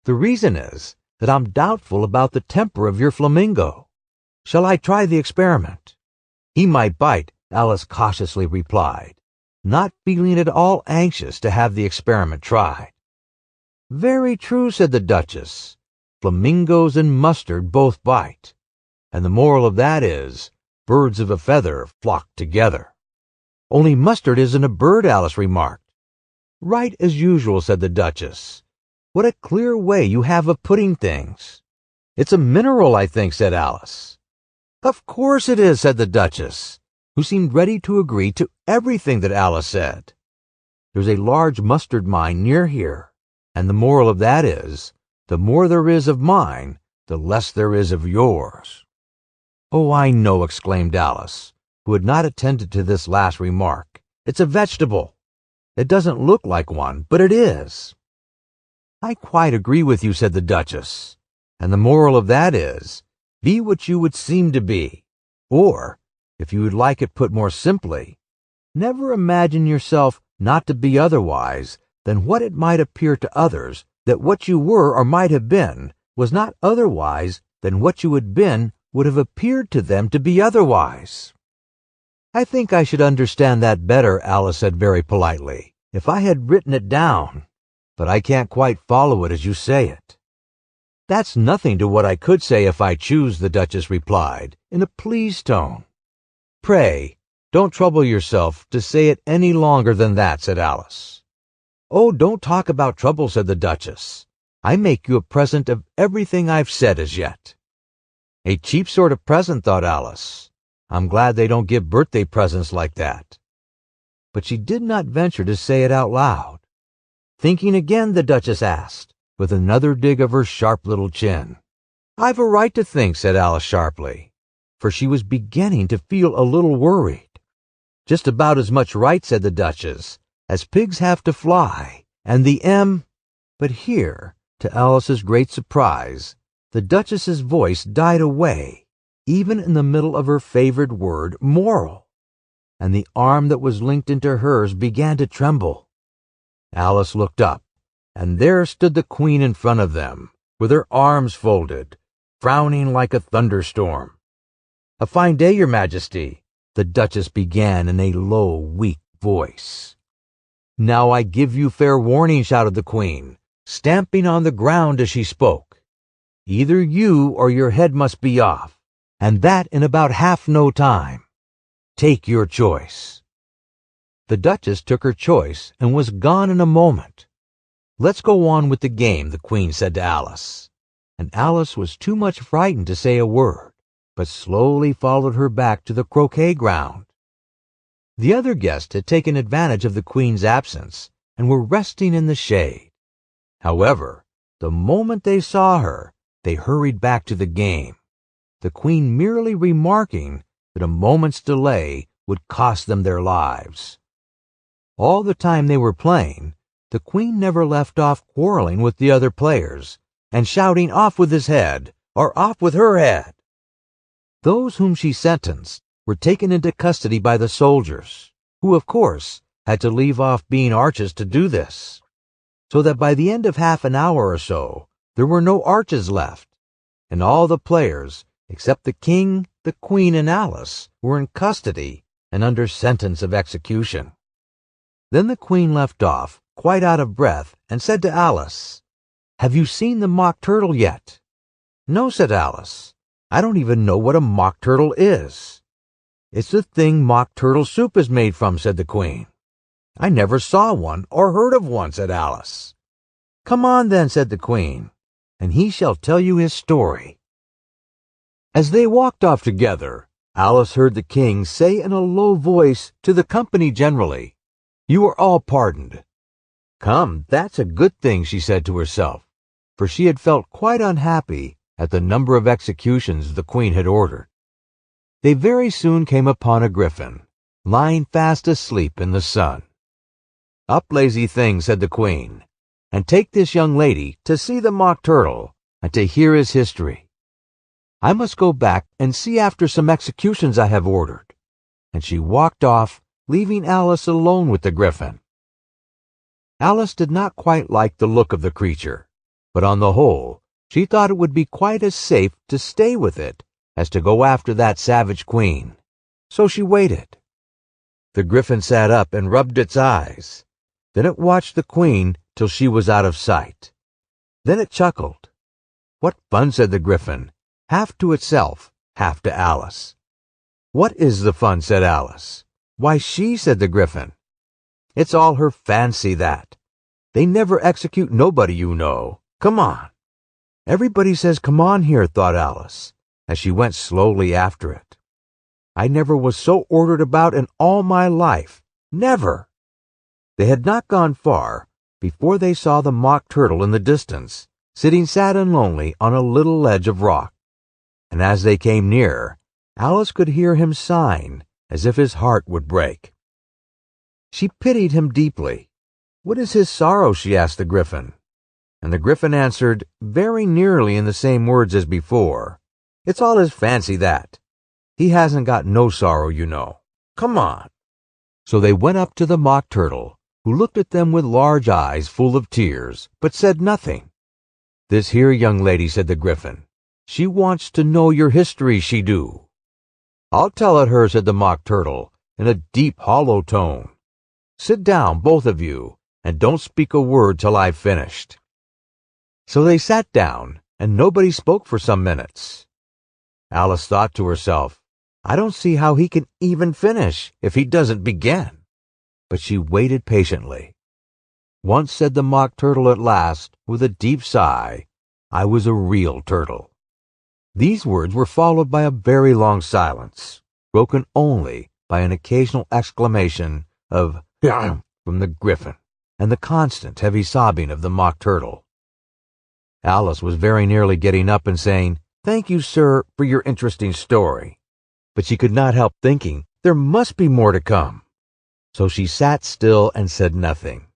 The reason is that I'm doubtful about the temper of your flamingo. Shall I try the experiment? He might bite, Alice cautiously replied, not feeling at all anxious to have the experiment tried. Very true, said the Duchess. Flamingos and mustard both bite. And the moral of that is, birds of a feather flock together. Only mustard isn't a bird, Alice remarked. Right as usual, said the Duchess. What a clear way you have of putting things. It's a mineral, I think, said Alice. Of course it is, said the Duchess, who seemed ready to agree to everything that Alice said. There's a large mustard mine near here, and the moral of that is, the more there is of mine, the less there is of yours. Oh, I know, exclaimed Alice, who had not attended to this last remark. It's a vegetable. It doesn't look like one, but it is. I quite agree with you, said the Duchess, and the moral of that is, be what you would seem to be, or, if you would like it put more simply, never imagine yourself not to be otherwise than what it might appear to others that what you were or might have been was not otherwise than what you had been would have appeared to them to be otherwise. I think I should understand that better, Alice said very politely, if I had written it down, but I can't quite follow it as you say it. That's nothing to what I could say if I choose, the Duchess replied, in a pleased tone. Pray, don't trouble yourself to say it any longer than that, said Alice. Oh, don't talk about trouble, said the Duchess. I make you a present of everything I've said as yet. A cheap sort of present, thought Alice. I'm glad they don't give birthday presents like that. But she did not venture to say it out loud. Thinking again, the Duchess asked, with another dig of her sharp little chin. I've a right to think, said Alice sharply, for she was beginning to feel a little worried. Just about as much right, said the Duchess, as pigs have to fly, and the M. But here, to Alice's great surprise, the Duchess's voice died away, even in the middle of her favored word, moral, and the arm that was linked into hers began to tremble. Alice looked up, and there stood the Queen in front of them, with her arms folded, frowning like a thunderstorm. A fine day, Your Majesty, the Duchess began in a low, weak voice. Now I give you fair warning, shouted the Queen, stamping on the ground as she spoke. Either you or your head must be off, and that in about half no time. Take your choice. The Duchess took her choice and was gone in a moment. Let's go on with the game, the Queen said to Alice, and Alice was too much frightened to say a word, but slowly followed her back to the croquet ground. The other guests had taken advantage of the Queen's absence and were resting in the shade. However, the moment they saw her, they hurried back to the game, the Queen merely remarking that a moment's delay would cost them their lives. All the time they were playing, the Queen never left off quarreling with the other players and shouting off with his head or off with her head. Those whom she sentenced were taken into custody by the soldiers, who, of course, had to leave off being arches to do this, so that by the end of half an hour or so, there were no arches left, and all the players, except the king, the queen, and Alice, were in custody and under sentence of execution. Then the queen left off, quite out of breath, and said to Alice, "Have you seen the Mock Turtle yet?" "No," said Alice. "I don't even know what a mock turtle is." "It's the thing mock turtle soup is made from," said the queen. "I never saw one or heard of one," said Alice. "Come on then," said the queen, "and he shall tell you his story." As they walked off together, Alice heard the king say in a low voice to the company generally, "You are all pardoned." "Come, that's a good thing," she said to herself, for she had felt quite unhappy at the number of executions the queen had ordered. They very soon came upon a griffin, lying fast asleep in the sun. "Up, lazy thing," said the queen, "and take this young lady to see the Mock Turtle and to hear his history. I must go back and see after some executions I have ordered." And she walked off, leaving Alice alone with the griffin. Alice did not quite like the look of the creature, but on the whole, she thought it would be quite as safe to stay with it as to go after that savage queen. So she waited. The griffin sat up and rubbed its eyes. Then it watched the queen till she was out of sight. Then it chuckled. "What fun," said the griffin, half to itself, half to Alice. "What is the fun?" said Alice. "Why, she," said the griffin. "It's all her fancy, that. They never execute nobody, you know. Come on." "Everybody says come on here," thought Alice, as she went slowly after it. "I never was so ordered about in all my life. Never." They had not gone far before they saw the Mock Turtle in the distance, sitting sad and lonely on a little ledge of rock. And as they came near, Alice could hear him sighing as if his heart would break. She pitied him deeply. "What is his sorrow?" she asked the griffin. And the griffin answered, very nearly in the same words as before, "It's all his fancy, that. He hasn't got no sorrow, you know. Come on." So they went up to the Mock Turtle, who looked at them with large eyes full of tears, but said nothing. "This here young lady," said the griffin, "she wants to know your history, she do." "I'll tell it her," said the Mock Turtle, in a deep, hollow tone. "Sit down, both of you, and don't speak a word till I've finished." So they sat down, and nobody spoke for some minutes. Alice thought to herself, "I don't see how he can even finish if he doesn't begin." But she waited patiently. Once said the Mock Turtle at last, with a deep sigh, "I was a real turtle." These words were followed by a very long silence, broken only by an occasional exclamation of "Yah!" from the griffin, and the constant heavy sobbing of the Mock Turtle. Alice was very nearly getting up and saying, "Thank you, sir, for your interesting story," but she could not help thinking there must be more to come. So she sat still and said nothing.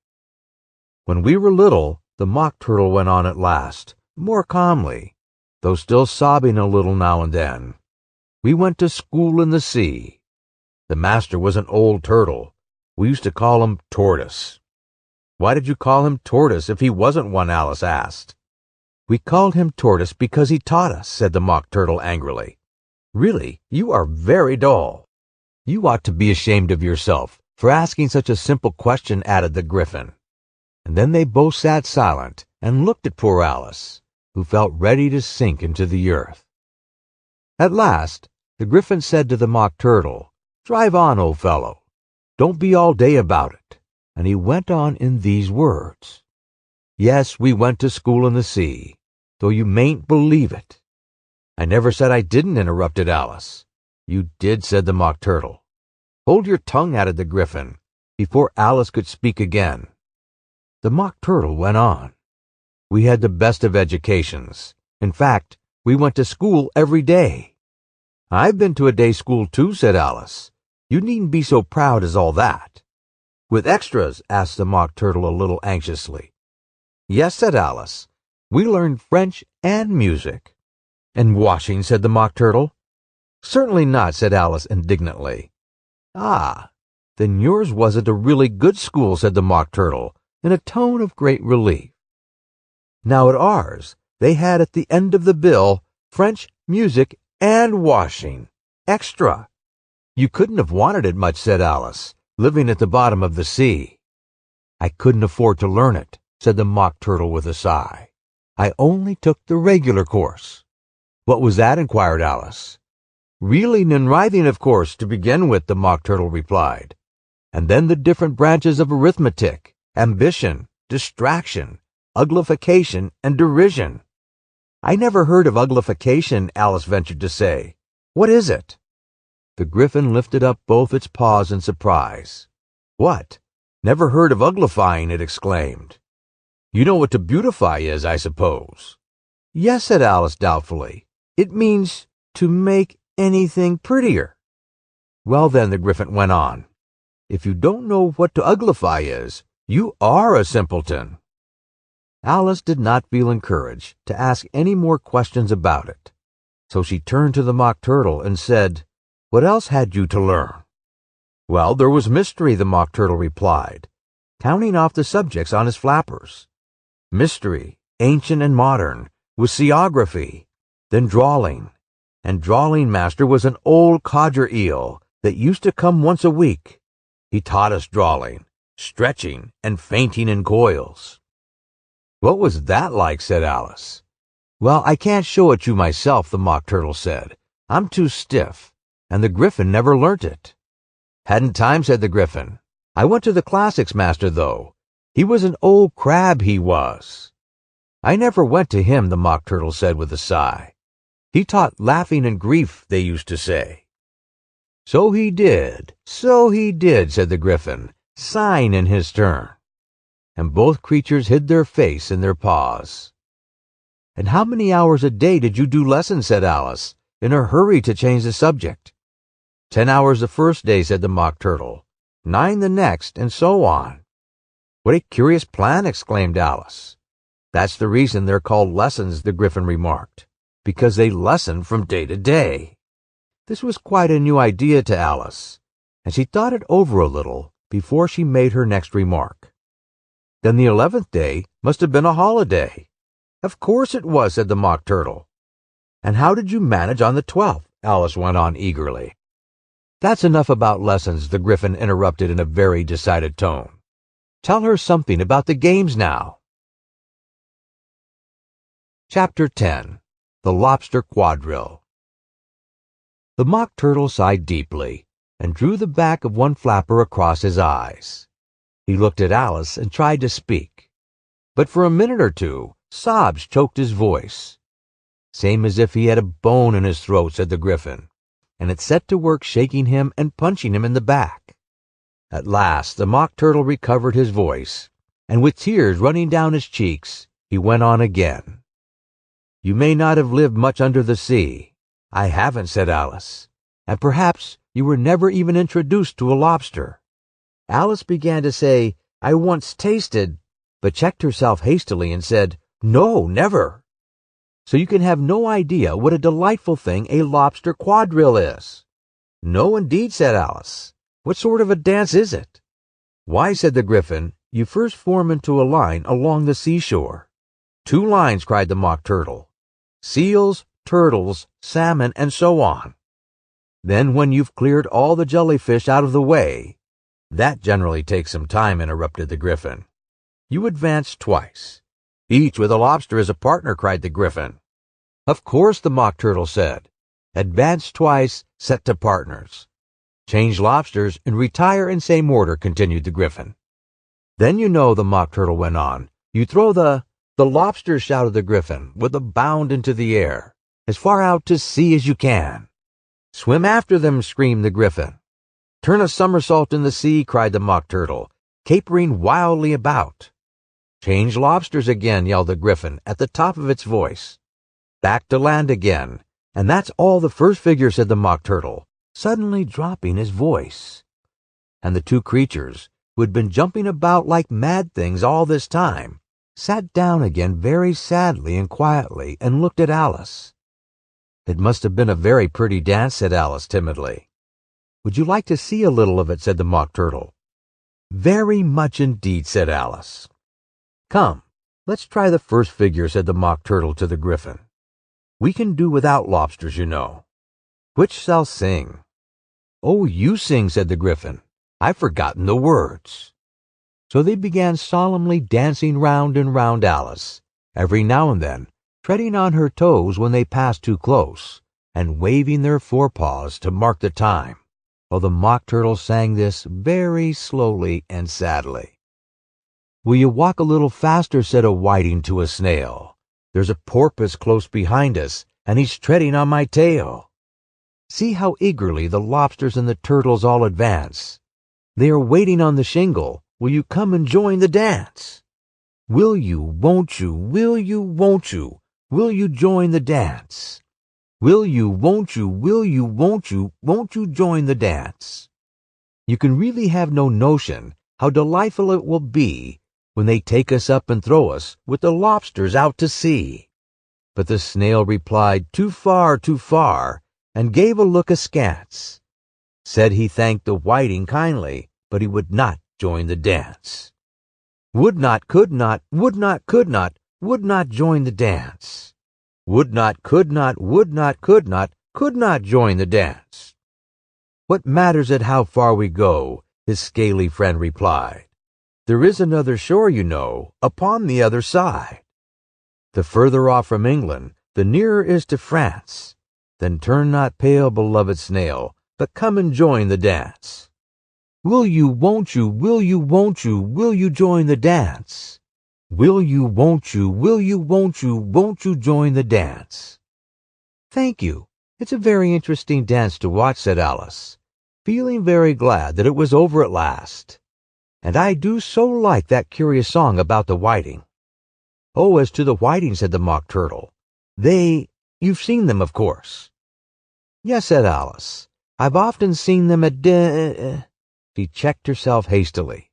"When we were little," the Mock Turtle went on at last, more calmly, though still sobbing a little now and then, "we went to school in the sea. The master was an old turtle. We used to call him Tortoise." "Why did you call him Tortoise if he wasn't one?" Alice asked. "We called him Tortoise because he taught us," said the Mock Turtle angrily. "Really, you are very dull." "You ought to be ashamed of yourself for asking such a simple question," added the griffin. And then they both sat silent and looked at poor Alice, who felt ready to sink into the earth. At last, the griffin said to the Mock Turtle, "Drive on, old fellow. Don't be all day about it." And he went on in these words, "Yes, we went to school in the sea, though you mayn't believe it." "I never said I didn't," interrupted Alice. "You did," said the Mock Turtle. "Hold your tongue," added the griffin, before Alice could speak again. The Mock Turtle went on. "We had the best of educations. In fact, we went to school every day." "I've been to a day school too," said Alice. "You needn't be so proud as all that." "With extras?" asked the Mock Turtle a little anxiously. "Yes," said Alice. "We learned French and music." "And washing?" said the Mock Turtle. "Certainly not," said Alice indignantly. "Ah, then yours wasn't a really good school," said the Mock Turtle, in a tone of great relief. Now at ours, they had at the end of the bill French, music, and washing. Extra. "You couldn't have wanted it much," said Alice, "living at the bottom of the sea." "I couldn't afford to learn it," said the Mock Turtle with a sigh. "I only took the regular course." "What was that?" inquired Alice. "Reeling and writhing, of course, to begin with," the Mock Turtle replied. "And then the different branches of arithmetic, ambition, distraction, uglification, and derision." "I never heard of uglification," Alice ventured to say. "What is it?" The Gryphon lifted up both its paws in surprise. "What? Never heard of uglifying?" it exclaimed. "You know what to beautify is, I suppose." "Yes," said Alice doubtfully. "It means to make anything prettier." "Well then," the Gryphon went on, "if you don't know what to uglify is, you are a simpleton." Alice did not feel encouraged to ask any more questions about it, so she turned to the Mock Turtle and said, "What else had you to learn?" "Well, there was mystery," the Mock Turtle replied, counting off the subjects on his flappers. "Mystery, ancient and modern, was seaography, then drawling, and drawling master was an old codger eel that used to come once a week. He taught us drawling, stretching, and fainting in coils." "What was that like?" said Alice. "Well, I can't show it you myself," the Mock Turtle said. "I'm too stiff, and the Gryphon never learnt it." "Hadn't time," said the Gryphon. "I went to the classics master, though. He was an old crab, he was." "I never went to him," the Mock Turtle said with a sigh. "He taught laughing and grief, they used to say." So he did, said the Gryphon, sighing in his turn. And both creatures hid their face in their paws. "And how many hours a day did you do lessons?" said Alice, in a hurry to change the subject. 10 hours the first day," said the Mock Turtle, 9 the next, and so on. "What a curious plan!" exclaimed Alice. "That's the reason they're called lessons," the Gryphon remarked, "because they lesson from day to day." This was quite a new idea to Alice, and she thought it over a little before she made her next remark. "Then the 11th day must have been a holiday." "Of course it was," said the Mock Turtle. "And how did you manage on the 12th?" Alice went on eagerly. "That's enough about lessons," the Gryphon interrupted in a very decided tone. "Tell her something about the games now." Chapter 10. The Lobster Quadrille. The Mock Turtle sighed deeply and drew the back of one flapper across his eyes. He looked at Alice and tried to speak, but for a minute or two sobs choked his voice. "Same as if he had a bone in his throat," said the Gryphon, and it set to work shaking him and punching him in the back. At last the Mock Turtle recovered his voice, and with tears running down his cheeks, he went on again. "You may not have lived much under the sea." "I haven't," said Alice. "And perhaps you were never even introduced to a lobster." Alice began to say, "I once tasted," but checked herself hastily and said, "No, never." "So you can have no idea what a delightful thing a lobster quadrille is." "No, indeed," said Alice. "What sort of a dance is it?" "Why," said the Gryphon, "you first form into a line along the seashore." "2 lines," cried the Mock Turtle. "Seals, turtles, salmon, and so on. Then when you've cleared all the jellyfish out of the way—" "That generally takes some time," interrupted the Gryphon. "You advance twice, each with a lobster as a partner," cried the Gryphon. "Of course," the Mock Turtle said. "Advance twice, set to partners. Change lobsters and retire in same order," continued the Gryphon. "Then you know," the Mock Turtle went on, "you throw the—" "The lobsters," shouted the Gryphon, with a bound into the air, "as far out to sea as you can." "Swim after them," screamed the Gryphon. "Turn a somersault in the sea," cried the Mock Turtle, capering wildly about. "Change lobsters again," yelled the Gryphon at the top of its voice. "Back to land again, and that's all the first figure," said the Mock Turtle, suddenly dropping his voice. And the 2 creatures, who had been jumping about like mad things all this time, sat down again very sadly and quietly and looked at Alice. It must have been a very pretty dance, said Alice timidly. Would you like to see a little of it, said the Mock Turtle. Very much indeed, said Alice. Come, let's try the first figure, said the Mock Turtle to the Gryphon. We can do without lobsters, you know. Which shall sing? Oh, you sing, said the Gryphon. I've forgotten the words. So they began solemnly dancing round and round Alice, every now and then treading on her toes when they passed too close, and waving their forepaws to mark the time, while the Mock Turtle sang this very slowly and sadly. Will you walk a little faster, said a whiting to a snail. There's a porpoise close behind us, and he's treading on my tail. See how eagerly the lobsters and the turtles all advance. They are waiting on the shingle. Will you come and join the dance? Will you, won't you, will you, won't you, will you join the dance? Will you, won't you, will you, won't you join the dance? You can really have no notion how delightful it will be when they take us up and throw us with the lobsters out to sea. But the snail replied, too far, and gave a look askance. Said he thanked the whiting kindly, but he would not join the dance. Would not, could not, would not, could not join the dance. Would not, could not, could not join the dance. What matters it how far we go? His scaly friend replied. There is another shore, you know, upon the other side. The further off from England, the nearer is to France. Then turn not pale, beloved snail, but come and join the dance. Will you, won't you, will you, won't you join the dance? Will you, won't you, won't you join the dance? Thank you. It's a very interesting dance to watch, said Alice, feeling very glad that it was over at last. And I do so like that curious song about the whiting. Oh, as to the whiting, said the Mock Turtle, you've seen them, of course. Yes, said Alice, I've often seen them at She checked herself hastily.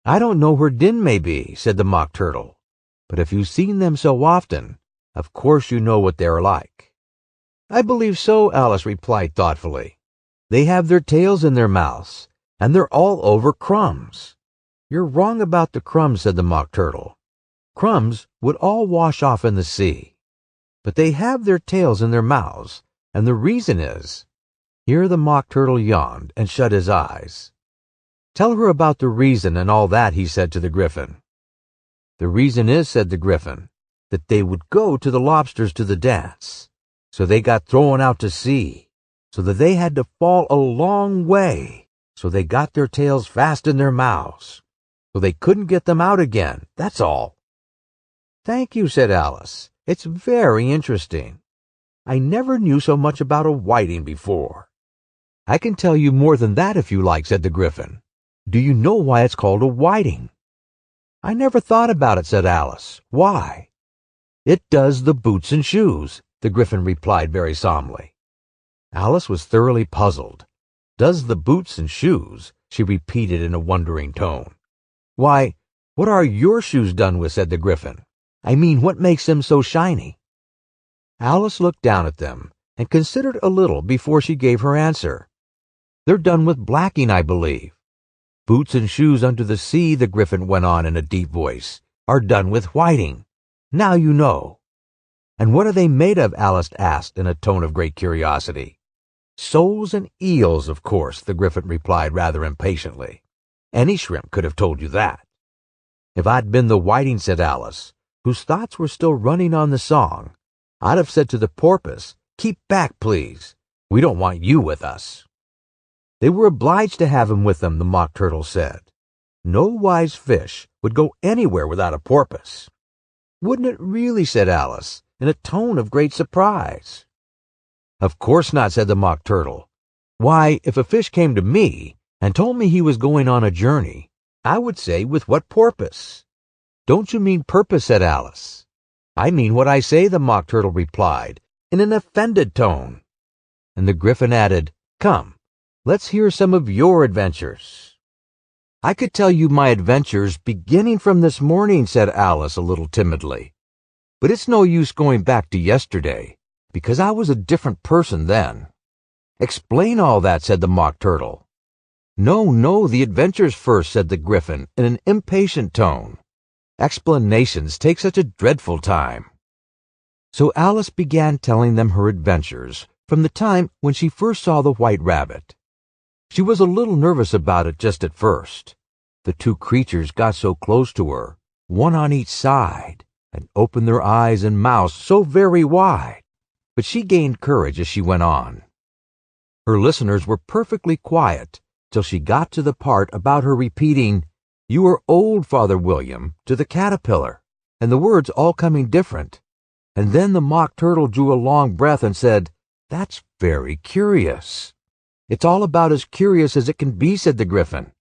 I don't know where Din may be, said the Mock Turtle, but if you've seen them so often, of course you know what they're like. I believe so, Alice replied thoughtfully. They have their tails in their mouths, and they're all over crumbs. You're wrong about the crumbs, said the Mock Turtle. Crumbs would all wash off in the sea. But they have their tails in their mouths, and the reason is— Here the Mock Turtle yawned and shut his eyes. Tell her about the reason and all that, he said to the Gryphon. The reason is, said the Gryphon, that they would go to the lobsters to the dance. So they got thrown out to sea, so that they had to fall a long way, so they got their tails fast in their mouths, so they couldn't get them out again, that's all. Thank you, said Alice. It's very interesting. I never knew so much about a whiting before. I can tell you more than that if you like, said the Gryphon. Do you know why it's called a whiting? I never thought about it, said Alice. Why? It does the boots and shoes, the Gryphon replied very solemnly. Alice was thoroughly puzzled. Does the boots and shoes? She repeated in a wondering tone. Why, what are your shoes done with, said the Gryphon. I mean, what makes them so shiny? Alice looked down at them and considered a little before she gave her answer. They're done with blacking, I believe. Boots and shoes under the sea, the Gryphon went on in a deep voice, are done with whiting. Now you know. And what are they made of? Alice asked in a tone of great curiosity. Soles and eels, of course, the Gryphon replied rather impatiently. Any shrimp could have told you that. If I'd been the whiting, said Alice, whose thoughts were still running on the song, I'd have said to the porpoise, keep back, please. We don't want you with us. They were obliged to have him with them, the Mock Turtle said. No wise fish would go anywhere without a porpoise. Wouldn't it really? Said Alice, in a tone of great surprise. Of course not, said the Mock Turtle. Why, if a fish came to me and told me he was going on a journey, I would say, with what purpose? Don't you mean purpose? Said Alice. I mean what I say, the Mock Turtle replied, in an offended tone. And the Gryphon added, Come, let's hear some of your adventures. I could tell you my adventures beginning from this morning, said Alice a little timidly. But it's no use going back to yesterday. because I was a different person then." "Explain all that," said the Mock Turtle. "No, no, the adventures first," said the Gryphon in an impatient tone. "Explanations take such a dreadful time." So Alice began telling them her adventures from the time when she first saw the White Rabbit. She was a little nervous about it just at first. The two creatures got so close to her, one on each side, and opened their eyes and mouths so very wide. But she gained courage as she went on. Her listeners were perfectly quiet till she got to the part about her repeating, "You are old, Father William," to the caterpillar, and the words all coming different. And then the Mock Turtle drew a long breath and said, "That's very curious." "It's all about as curious as it can be," said the Gryphon.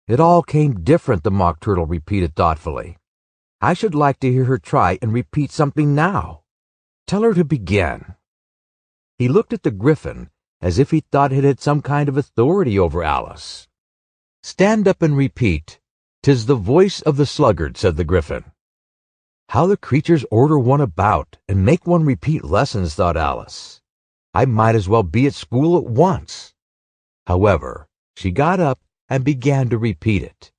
"It all came different," the Mock Turtle repeated thoughtfully. "I should like to hear her try and repeat something now. Tell her to begin." He looked at the Gryphon as if he thought it had some kind of authority over Alice. "Stand up and repeat, 'Tis the voice of the sluggard," said the Gryphon. How the creatures order one about and make one repeat lessons, thought Alice. I might as well be at school at once. However, she got up and began to repeat it,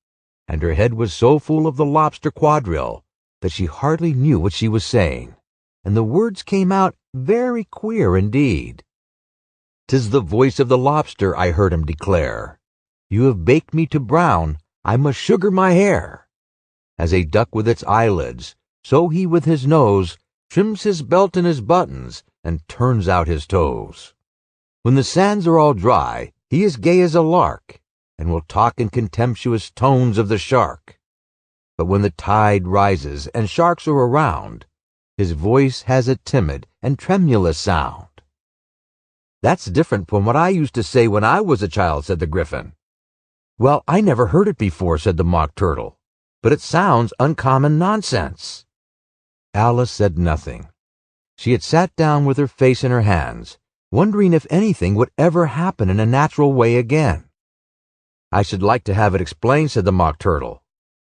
and her head was so full of the lobster quadrille that she hardly knew what she was saying, and the words came out very queer indeed. "'Tis the voice of the lobster," I heard him declare. "You have baked me to brown, I must sugar my hair." As a duck with its eyelids, so he with his nose trims his belt and his buttons and turns out his toes. When the sands are all dry, he is gay as a lark, and will talk in contemptuous tones of the shark. But when the tide rises and sharks are around, his voice has a timid and tremulous sound. "That's different from what I used to say when I was a child," said the Gryphon. "Well, I never heard it before," said the Mock Turtle, "but it sounds uncommon nonsense." Alice said nothing. She had sat down with her face in her hands, wondering if anything would ever happen in a natural way again. "I should like to have it explained," said the Mock Turtle.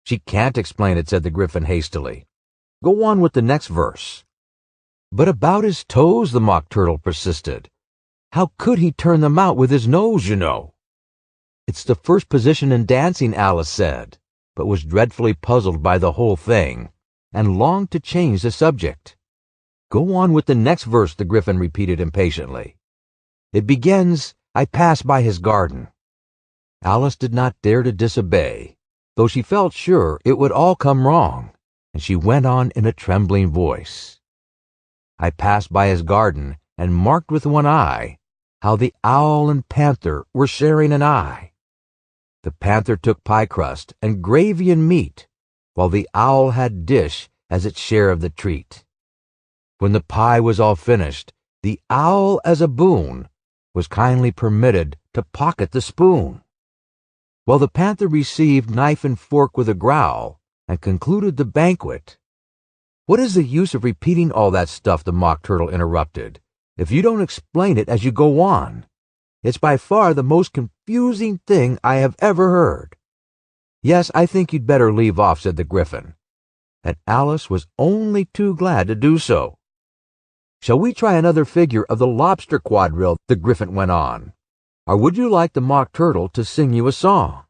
"She can't explain it," said the Gryphon hastily. "Go on with the next verse." "But about his toes," the Mock Turtle persisted. "How could he turn them out with his nose, you know?" "It's the first position in dancing," Alice said, but was dreadfully puzzled by the whole thing, and longed to change the subject. "Go on with the next verse," the Gryphon repeated impatiently. "It begins, 'I pass by his garden.'" Alice did not dare to disobey, though she felt sure it would all come wrong, and she went on in a trembling voice. "I passed by his garden, and marked with one eye how the owl and panther were sharing an eye. The panther took pie crust and gravy and meat, while the owl had dish as its share of the treat. When the pie was all finished, the owl, as a boon, was kindly permitted to pocket the spoon, while the panther received knife and fork with a growl, and concluded the banquet." "What is the use of repeating all that stuff," the Mock Turtle interrupted, "if you don't explain it as you go on? It's by far the most confusing thing I have ever heard." "Yes, I think you'd better leave off," said the Gryphon, and Alice was only too glad to do so. "Shall we try another figure of the lobster quadrille?" the Gryphon went on. "Or would you like the Mock Turtle to sing you a song?"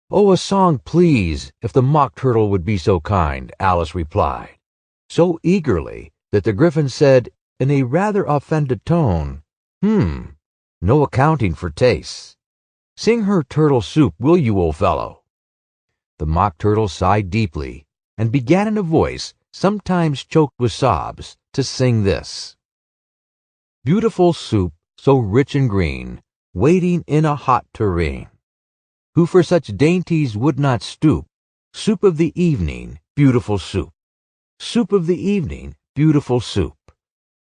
"Oh, a song, please, if the Mock Turtle would be so kind," Alice replied, so eagerly that the Gryphon said, in a rather offended tone, "No accounting for tastes. Sing her Turtle Soup, will you, old fellow?" The Mock Turtle sighed deeply, and began in a voice sometimes choked with sobs to sing this: "Beautiful soup, so rich and green, waiting in a hot tureen. Who for such dainties would not stoop? Soup of the evening, beautiful soup. Soup of the evening, beautiful soup.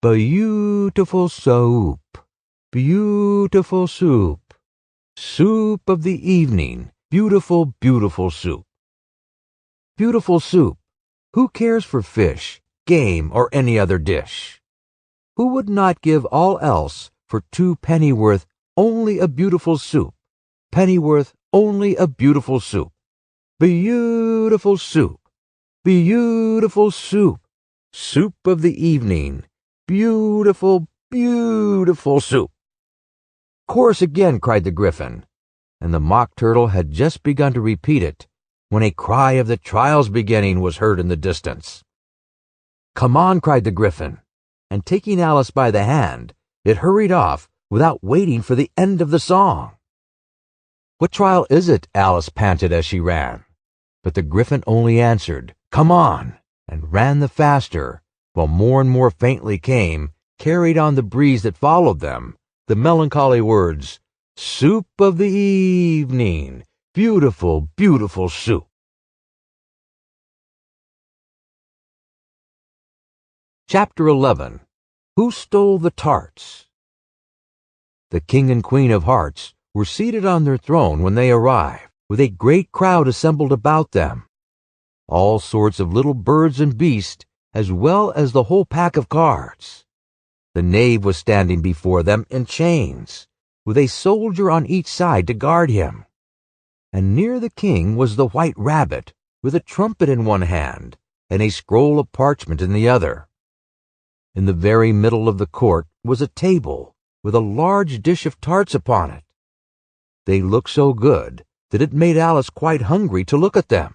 Beautiful soup, beautiful soup. Soup of the evening, beautiful, beautiful soup." Beautiful soup. Who cares for fish, game, or any other dish? Who would not give all else for 2 pennyworth only a beautiful soup? Pennyworth only a beautiful soup. Beautiful soup, beautiful soup. Soup of the evening, beautiful, beautiful soup." "Chorus again," cried the Gryphon, and the Mock Turtle had just begun to repeat it when a cry of the trial's beginning was heard in the distance. "Come on," cried the Gryphon, and taking Alice by the hand, it hurried off without waiting for the end of the song. "What trial is it?" Alice panted as she ran. But the Gryphon only answered, "Come on," and ran the faster, while more and more faintly came, carried on the breeze that followed them, the melancholy words, "Soup of the evening, beautiful, beautiful soup." Chapter 11. Who Stole the Tarts? The King and Queen of Hearts were seated on their throne when they arrived, with a great crowd assembled about them. All sorts of little birds and beasts, as well as the whole pack of cards. The knave was standing before them in chains, with a soldier on each side to guard him. And near the king was the White Rabbit, with a trumpet in one hand and a scroll of parchment in the other. In the very middle of the court was a table with a large dish of tarts upon it. They looked so good that it made Alice quite hungry to look at them.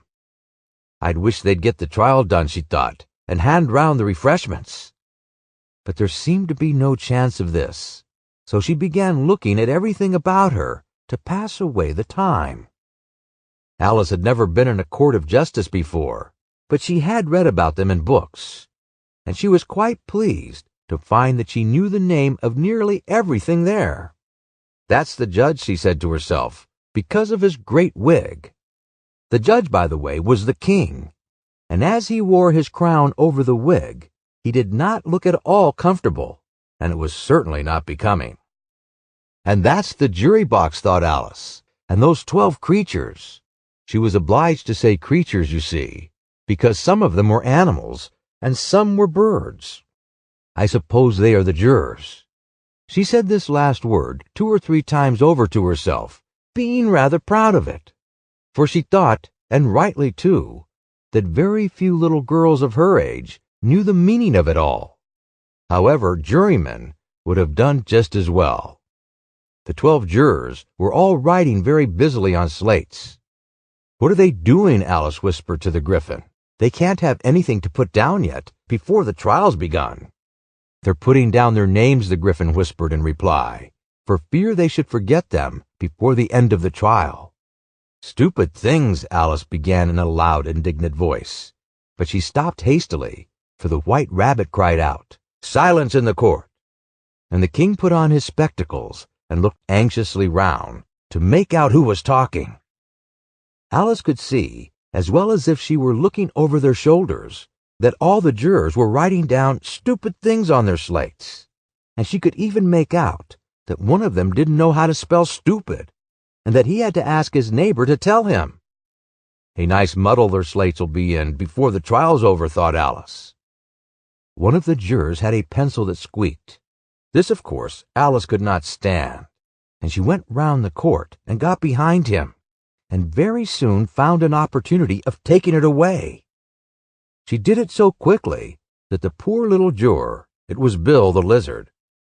"I'd wish they'd get the trial done," she thought, "and hand round the refreshments." But there seemed to be no chance of this, so she began looking at everything about her to pass away the time. Alice had never been in a court of justice before, but she had read about them in books, and she was quite pleased to find that she knew the name of nearly everything there. "That's the judge," she said to herself, "because of his great wig." The judge, by the way, was the king, and as he wore his crown over the wig, he did not look at all comfortable, and it was certainly not becoming. "And that's the jury box," thought Alice, "and those 12 creatures." She was obliged to say creatures, you see, because some of them were animals, and some were birds. "I suppose they are the jurors." She said this last word 2 or 3 times over to herself, being rather proud of it, for she thought, and rightly too, that very few little girls of her age knew the meaning of it all. However, jurymen would have done just as well. The 12 jurors were all writing very busily on slates. "What are they doing?" Alice whispered to the Gryphon. "They can't have anything to put down yet, before the trial's begun." "They're putting down their names," the Gryphon whispered in reply, "for fear they should forget them before the end of the trial." "Stupid things," Alice began in a loud, indignant voice, but she stopped hastily, for the White Rabbit cried out, "Silence in the court!" And the king put on his spectacles and looked anxiously round to make out who was talking. Alice could see, as well as if she were looking over their shoulders, that all the jurors were writing down stupid things on their slates, and she could even make out that one of them didn't know how to spell stupid, and that he had to ask his neighbor to tell him. "A nice muddle their slates will be in before the trial's over," thought Alice. One of the jurors had a pencil that squeaked. This, of course, Alice could not stand, and she went round the court and got behind him, and very soon found an opportunity of taking it away. She did it so quickly that the poor little juror, it was Bill the Lizard,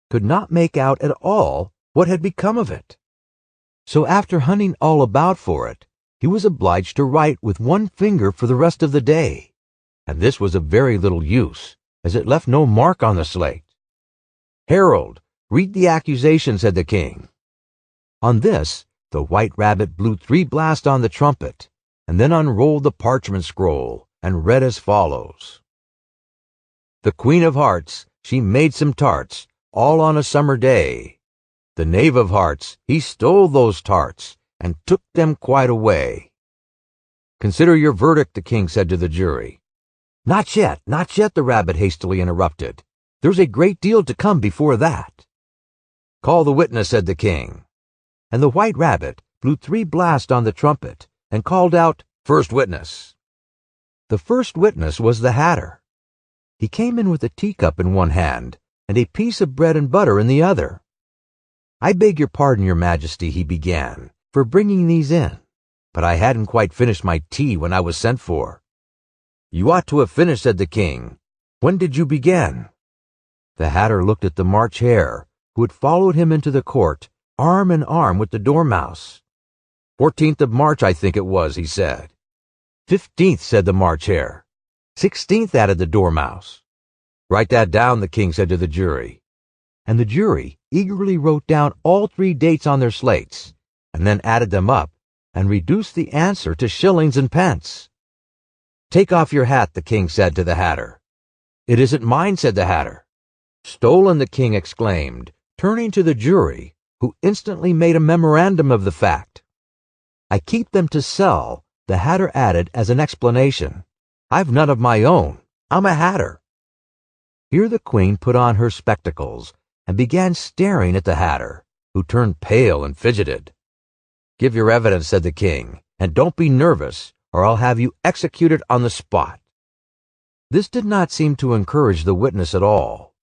could not make out at all what had become of it. So after hunting all about for it, he was obliged to write with one finger for the rest of the day, and this was of very little use, as it left no mark on the slate. "Herald, read the accusation," said the king. On this, the White Rabbit blew 3 blasts on the trumpet, and then unrolled the parchment scroll, and read as follows. "The Queen of Hearts, she made some tarts, all on a summer day. The Knave of Hearts, he stole those tarts, and took them quite away." "Consider your verdict," the king said to the jury. Not yet," the rabbit hastily interrupted. "There's a great deal to come before that." "Call the witness," said the king. And the White Rabbit blew 3 blasts on the trumpet, and called out, "First witness." The first witness was the Hatter. He came in with a teacup in one hand, and a piece of bread and butter in the other. "I beg your pardon, your Majesty," he began, "for bringing these in, but I hadn't quite finished my tea when I was sent for." "You ought to have finished," said the king. "When did you begin?" The Hatter looked at the March Hare, who had followed him into the court, arm in arm with the Dormouse. 14th of March, I think it was, he said. 15th, said the March Hare. 16th, added the Dormouse. Write that down, the king said to the jury. And the jury eagerly wrote down all 3 dates on their slates, and then added them up and reduced the answer to shillings and pence. Take off your hat, the king said to the Hatter. It isn't mine, said the Hatter. Stolen, the king exclaimed, turning to the jury, who instantly made a memorandum of the fact. I keep them to sell, the Hatter added as an explanation. I've none of my own. I'm a Hatter. Here the queen put on her spectacles and began staring at the Hatter, who turned pale and fidgeted. Give your evidence, said the king, and don't be nervous, or I'll have you executed on the spot. This did not seem to encourage the witness at all.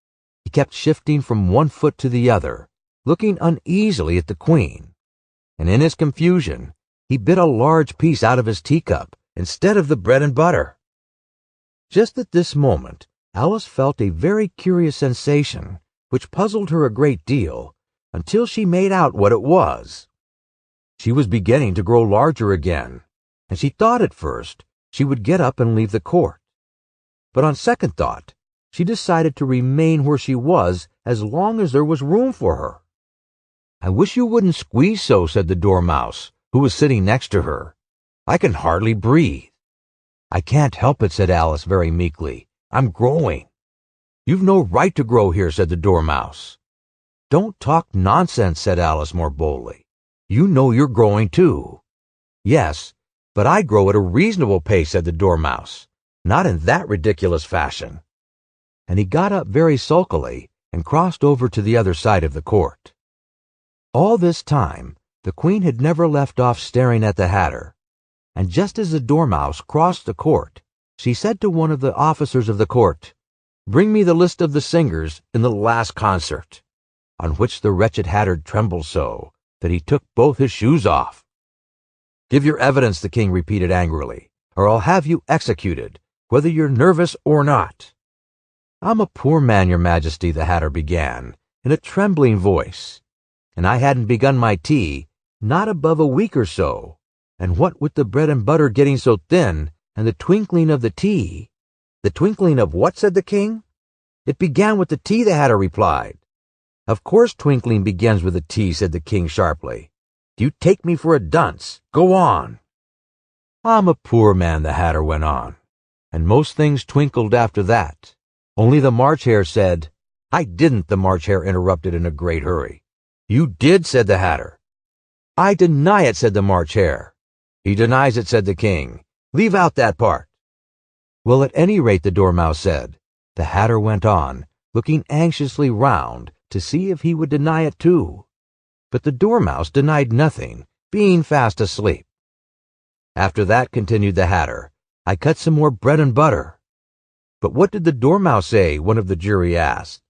He kept shifting from one foot to the other, looking uneasily at the queen, and in his confusion, he bit a large piece out of his teacup instead of the bread and butter. Just at this moment, Alice felt a very curious sensation, which puzzled her a great deal, until she made out what it was. She was beginning to grow larger again, and she thought at first she would get up and leave the court. But on second thought, she decided to remain where she was as long as there was room for her. I wish you wouldn't squeeze so, said the Dormouse, who was sitting next to her. I can hardly breathe. I can't help it, said Alice very meekly. I'm growing. You've no right to grow here, said the Dormouse. Don't talk nonsense, said Alice more boldly. You know you're growing too. Yes, but I grow at a reasonable pace, said the Dormouse, not in that ridiculous fashion. And he got up very sulkily and crossed over to the other side of the court. All this time, the queen had never left off staring at the Hatter, and just as the Dormouse crossed the court, she said to one of the officers of the court, Bring me the list of the singers in the last concert, on which the wretched Hatter trembled so that he took both his shoes off. Give your evidence, the king repeated angrily, or I'll have you executed, whether you're nervous or not. I'm a poor man, your majesty, the Hatter began, in a trembling voice, and I hadn't begun my tea, not above a week or so, and what with the bread and butter getting so thin, and the twinkling of the tea— The twinkling of what? Said the king. It began with the tea, the Hatter replied. Of course twinkling begins with a T, said the king sharply. Do you take me for a dunce? Go on. I'm a poor man, the Hatter went on, and most things twinkled after that. Only the March Hare said— I didn't, the March Hare interrupted in a great hurry. You did, said the Hatter. I deny it, said the March Hare. He denies it, said the king. Leave out that part. Well, at any rate, the Dormouse said. The Hatter went on, looking anxiously round to see if he would deny it too. But the Dormouse denied nothing, being fast asleep. After that, continued the Hatter, I cut some more bread and butter. But what did the Dormouse say? One of the jury asked.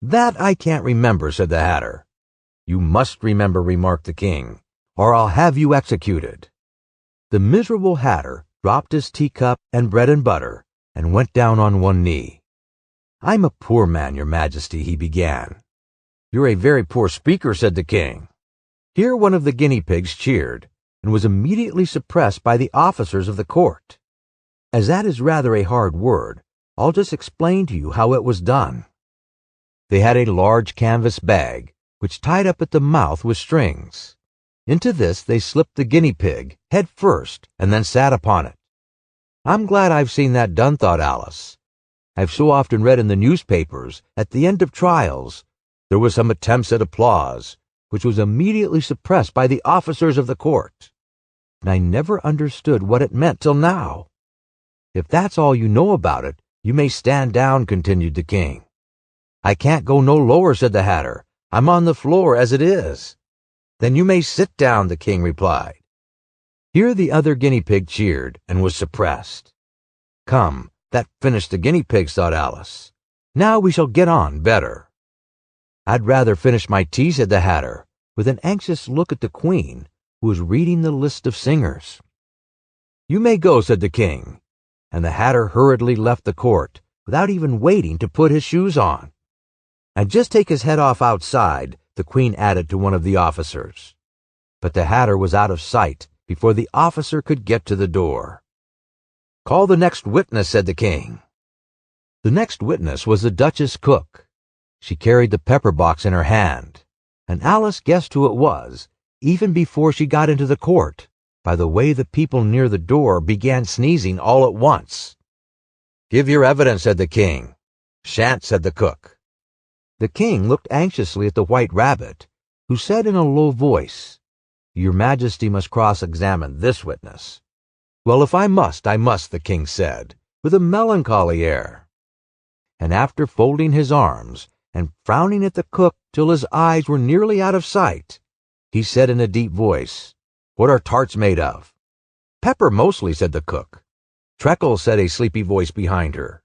That I can't remember, said the Hatter. You must remember, remarked the king, or I'll have you executed. The miserable Hatter dropped his teacup and bread and butter, and went down on one knee. I'm a poor man, your majesty, he began. You're a very poor speaker, said the king. Here one of the guinea pigs cheered, and was immediately suppressed by the officers of the court. As that is rather a hard word, I'll just explain to you how it was done. They had a large canvas bag, which tied up at the mouth with strings. Into this they slipped the guinea pig, head first, and then sat upon it. I'm glad I've seen that done, thought Alice. I've so often read in the newspapers, at the end of trials, there were some attempts at applause, which was immediately suppressed by the officers of the court. And I never understood what it meant till now. If that's all you know about it, you may stand down, continued the king. I can't go no lower, said the Hatter. I'm on the floor as it is. Then you may sit down, the king replied. Here the other guinea pig cheered and was suppressed. Come, that finished the guinea pigs, thought Alice. Now we shall get on better. I'd rather finish my tea, said the Hatter, with an anxious look at the queen, who was reading the list of singers. You may go, said the king, and the Hatter hurriedly left the court, without even waiting to put his shoes on. And just take his head off outside, the Queen added to one of the officers. But the Hatter was out of sight before the officer could get to the door. Call the next witness, said the King. The next witness was the Duchess cook. She carried the pepper box in her hand, and Alice guessed who it was, even before she got into the court, by the way the people near the door began sneezing all at once. Give your evidence, said the King. Shan't, said the cook. The King looked anxiously at the White Rabbit, who said in a low voice, Your Majesty must cross-examine this witness. Well, if I must, I must, the King said, with a melancholy air. And after folding his arms and frowning at the cook till his eyes were nearly out of sight, he said in a deep voice, What are tarts made of? Pepper mostly, said the cook. Treacle, said a sleepy voice behind her.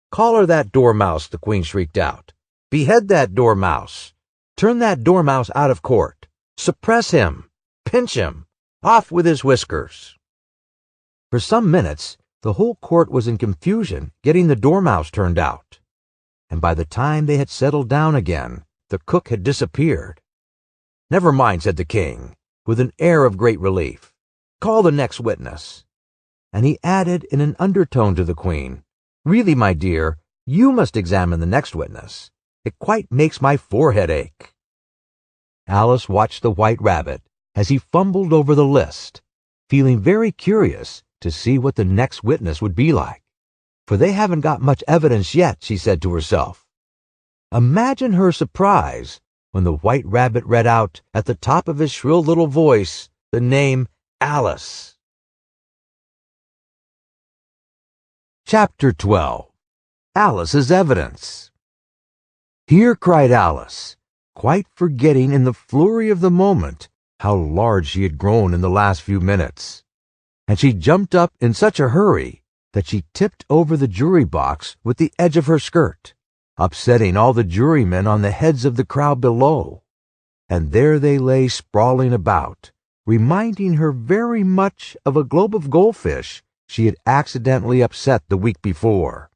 Collar that dormouse, the Queen shrieked out. Behead that dormouse. Turn that dormouse out of court. Suppress him. Pinch him. Off with his whiskers. For some minutes, the whole court was in confusion getting the dormouse turned out. And by the time they had settled down again, the cook had disappeared. Never mind, said the King, with an air of great relief. Call the next witness. And he added in an undertone to the Queen, Really, my dear, you must examine the next witness. It quite makes my forehead ache. Alice watched the White Rabbit as he fumbled over the list, feeling very curious to see what the next witness would be like. For they haven't got much evidence yet, she said to herself. Imagine her surprise when the White Rabbit read out at the top of his shrill little voice the name Alice. Chapter 12. Alice's Evidence. Here, cried Alice, quite forgetting in the flurry of the moment how large she had grown in the last few minutes. And she jumped up in such a hurry that she tipped over the jury box with the edge of her skirt, upsetting all the jurymen on the heads of the crowd below. And there they lay sprawling about, reminding her very much of a globe of goldfish she had accidentally upset the week before.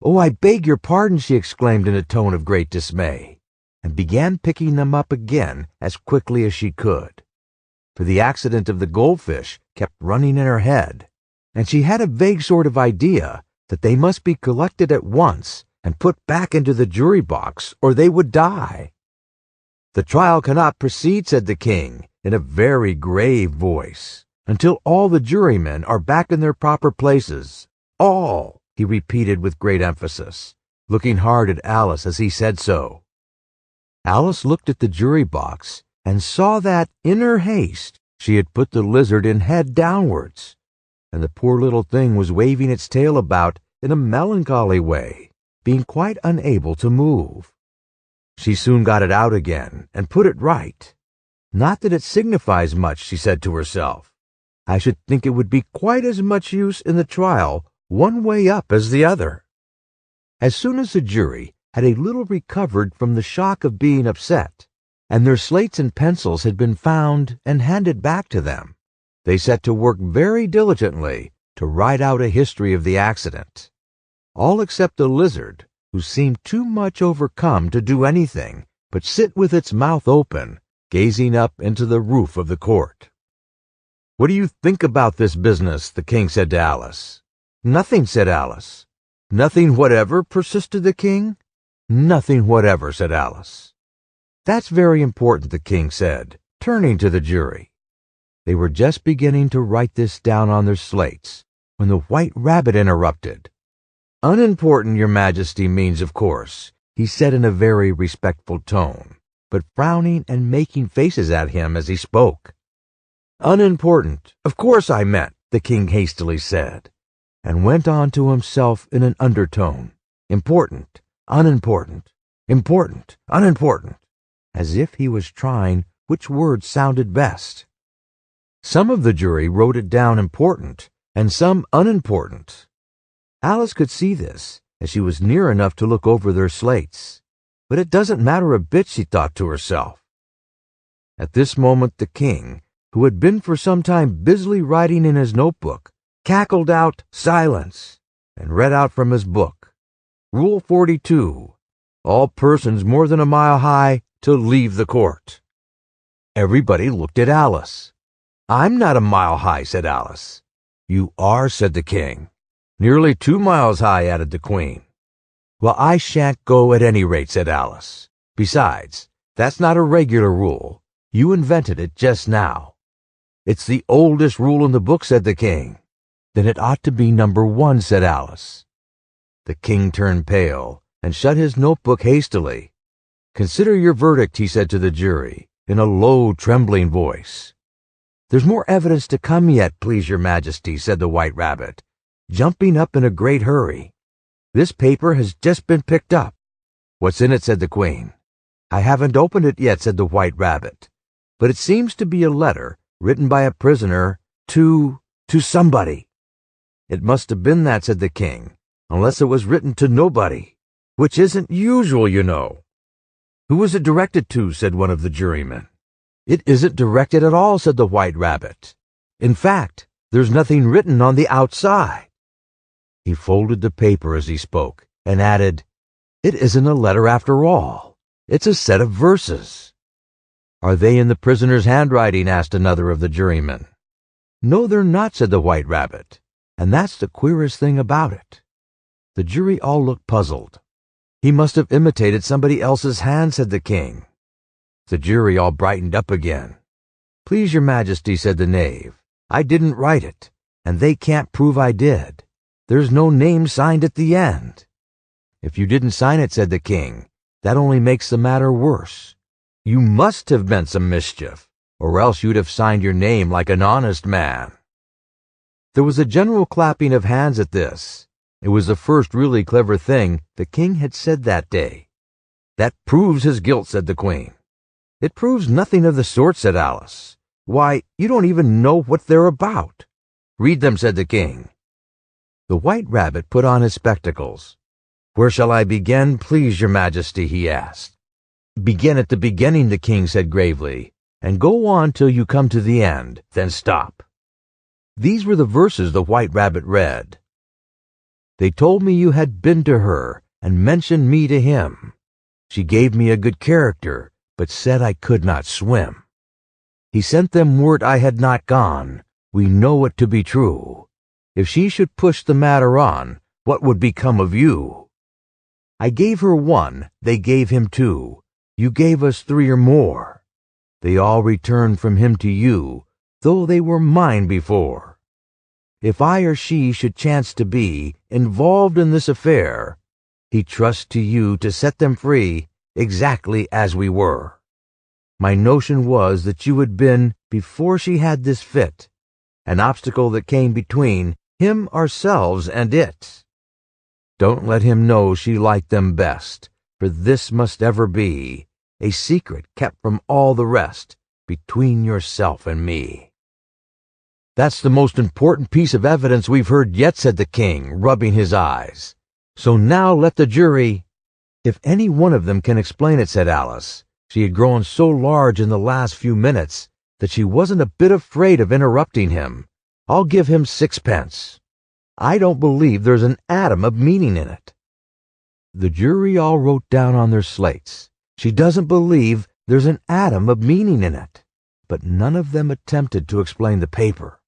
Oh, I beg your pardon, she exclaimed in a tone of great dismay, and began picking them up again as quickly as she could. For the accident of the goldfish kept running in her head, and she had a vague sort of idea that they must be collected at once and put back into the jury box, or they would die. The trial cannot proceed, said the King, in a very grave voice, until all the jurymen are back in their proper places. All, he repeated with great emphasis, looking hard at Alice as he said so. Alice looked at the jury box and saw that, in her haste, she had put the lizard in head downwards, and the poor little thing was waving its tail about in a melancholy way, being quite unable to move. She soon got it out again and put it right. Not that it signifies much, she said to herself. I should think it would be quite as much use in the trial one way up as the other. As soon as the jury had a little recovered from the shock of being upset, and their slates and pencils had been found and handed back to them, they set to work very diligently to write out a history of the accident. All except the lizard, who seemed too much overcome to do anything but sit with its mouth open, gazing up into the roof of the court. What do you think about this business? The King said to Alice. Nothing, said Alice. Nothing whatever, persisted the King. Nothing whatever, said Alice. That's very important, the King said, turning to the jury. They were just beginning to write this down on their slates when the White Rabbit interrupted. Unimportant, Your Majesty means, of course, he said in a very respectful tone, but frowning and making faces at him as he spoke. Unimportant, of course I meant, the King hastily said, and went on to himself in an undertone. Important, unimportant, important, unimportant, as if he was trying which word sounded best. Some of the jury wrote it down important, and some unimportant. Alice could see this, as she was near enough to look over their slates. But it doesn't matter a bit, she thought to herself. At this moment the King, who had been for some time busily writing in his notebook, cackled out, "Silence," and read out from his book. Rule 42. all persons more than a mile high to leave the court. Everybody looked at Alice. I'm not a mile high, said Alice. You are, said the king. Nearly 2 miles high, added the queen. Well, I shan't go at any rate, said Alice. Besides, that's not a regular rule. You invented it just now. It's the oldest rule in the book, said the king. Then it ought to be number 1, said Alice. The king turned pale and shut his notebook hastily. Consider your verdict, he said to the jury, in a low, trembling voice. There's more evidence to come yet, please your majesty, said the White Rabbit, jumping up in a great hurry. This paper has just been picked up. What's in it, said the queen. I haven't opened it yet, said the White Rabbit, but it seems to be a letter written by a prisoner to somebody. It must have been that, said the king, unless it was written to nobody, which isn't usual, you know. Who was it directed to, said one of the jurymen. It isn't directed at all, said the White Rabbit. In fact, there's nothing written on the outside. He folded the paper as he spoke and added, It isn't a letter after all. It's a set of verses. Are they in the prisoner's handwriting? Asked another of the jurymen. No, they're not, said the White Rabbit, and that's the queerest thing about it. The jury all looked puzzled. He must have imitated somebody else's hand, said the king. The jury all brightened up again. Please your majesty, said the knave, I didn't write it, and they can't prove I did. There's no name signed at the end. If you didn't sign it, said the king, that only makes the matter worse. You must have meant some mischief, or else you'd have signed your name like an honest man. There was a general clapping of hands at this. It was the first really clever thing the king had said that day. That proves his guilt, said the queen. It proves nothing of the sort, said Alice. Why, you don't even know what they're about. Read them, said the king. The White Rabbit put on his spectacles. Where shall I begin, please your majesty, he asked. Begin at the beginning, the king said gravely, and go on till you come to the end, then stop. These were the verses the White Rabbit read. They told me you had been to her, and mentioned me to him. She gave me a good character, but said I could not swim. He sent them word I had not gone. We know it to be true. If she should push the matter on, what would become of you? I gave her 1, they gave him 2. You gave us 3 or more. They all returned from him to you, though they were mine before. If I or she should chance to be involved in this affair, he trusts to you to set them free exactly as we were. My notion was that you had been, before she had this fit, an obstacle that came between him, ourselves, and it. Don't let him know she liked them best, for this must ever be a secret kept from all the rest, between yourself and me. That's the most important piece of evidence we've heard yet, said the king, rubbing his eyes. So now let the jury— If any one of them can explain it, said Alice. She had grown so large in the last few minutes that she wasn't a bit afraid of interrupting him. I'll give him 6 pence. I don't believe there's an atom of meaning in it. The jury all wrote down on their slates, She doesn't believe there's an atom of meaning in it. But none of them attempted to explain the paper.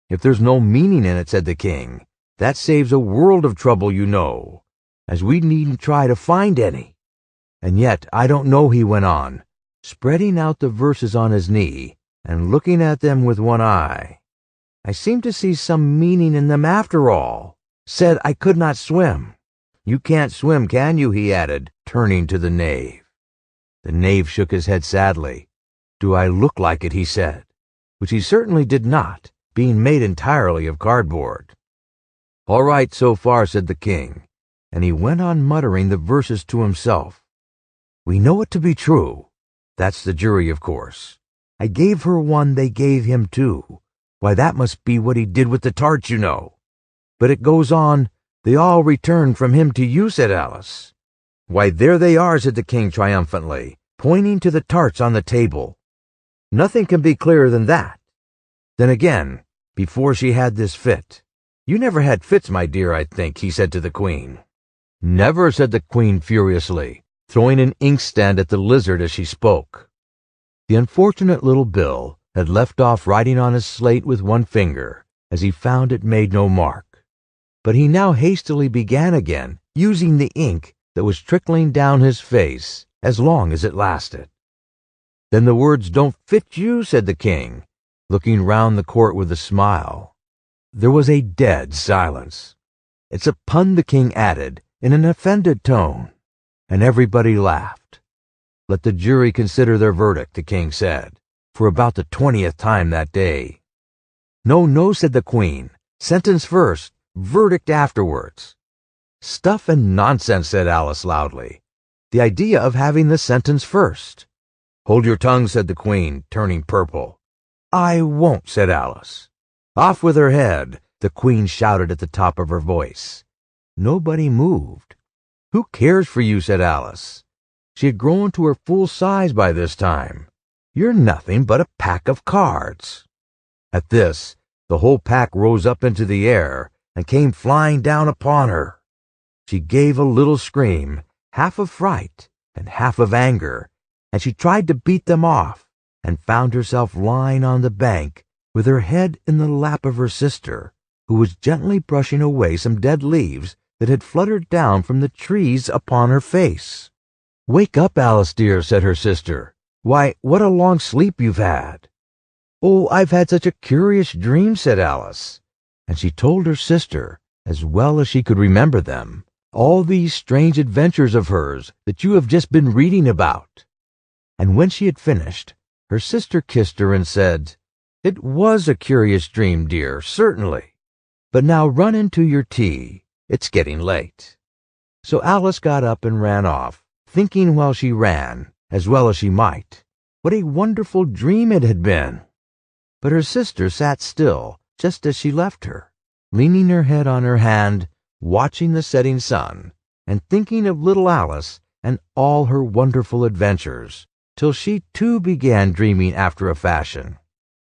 If there's no meaning in it, said the king, that saves a world of trouble, you know, as we needn't try to find any. And yet I don't know, he went on, spreading out the verses on his knee and looking at them with one eye. I seem to see some meaning in them after all. Said I could not swim. You can't swim, can you? He added, turning to the knave. The knave shook his head sadly. Do I look like it? He said, which he certainly did not, being made entirely of cardboard. All right so far, said the king, and he went on muttering the verses to himself. We know it to be true. That's the jury, of course. I gave her 1, they gave him 2. Why, that must be what he did with the tarts, you know. But it goes on, they all returned from him to you, said Alice. Why, there they are, said the king triumphantly, pointing to the tarts on the table. Nothing can be clearer than that. Then again, before she had this fit. You never had fits, my dear, I think, he said to the queen. "Never," said the queen furiously, throwing an inkstand at the lizard as she spoke. The unfortunate little Bill had left off writing on his slate with one finger, as he found it made no mark. But he now hastily began again, using the ink that was trickling down his face as long as it lasted. "Then the words don't fit you," said the king, looking round the court with a smile. There was a dead silence. "It's a pun," the king added in an offended tone, and everybody laughed. "Let the jury consider their verdict," the king said, for about the 20th time that day. "No, no," said the queen. "Sentence first, verdict afterwards." "Stuff and nonsense," said Alice loudly. "The idea of having the sentence first." "Hold your tongue," said the queen, turning purple. "I won't," said Alice. "Off with her head," the queen shouted at the top of her voice. Nobody moved. "Who cares for you?" said Alice. She had grown to her full size by this time. "You're nothing but a pack of cards." At this, the whole pack rose up into the air and came flying down upon her. She gave a little scream, half of fright and half of anger, and she tried to beat them off, and found herself lying on the bank with her head in the lap of her sister, who was gently brushing away some dead leaves that had fluttered down from the trees upon her face. "Wake up, Alice dear," said her sister. "Why, what a long sleep you've had." "Oh, I've had such a curious dream," said Alice, and she told her sister, as well as she could remember them, all these strange adventures of hers that you have just been reading about. And when she had finished, her sister kissed her and said, "It was a curious dream, dear, certainly. But now run into your tea. It's getting late." So Alice got up and ran off, thinking while she ran, as well as she might, what a wonderful dream it had been. But her sister sat still, just as she left her, leaning her head on her hand, watching the setting sun, and thinking of little Alice and all her wonderful adventures, till she too began dreaming after a fashion.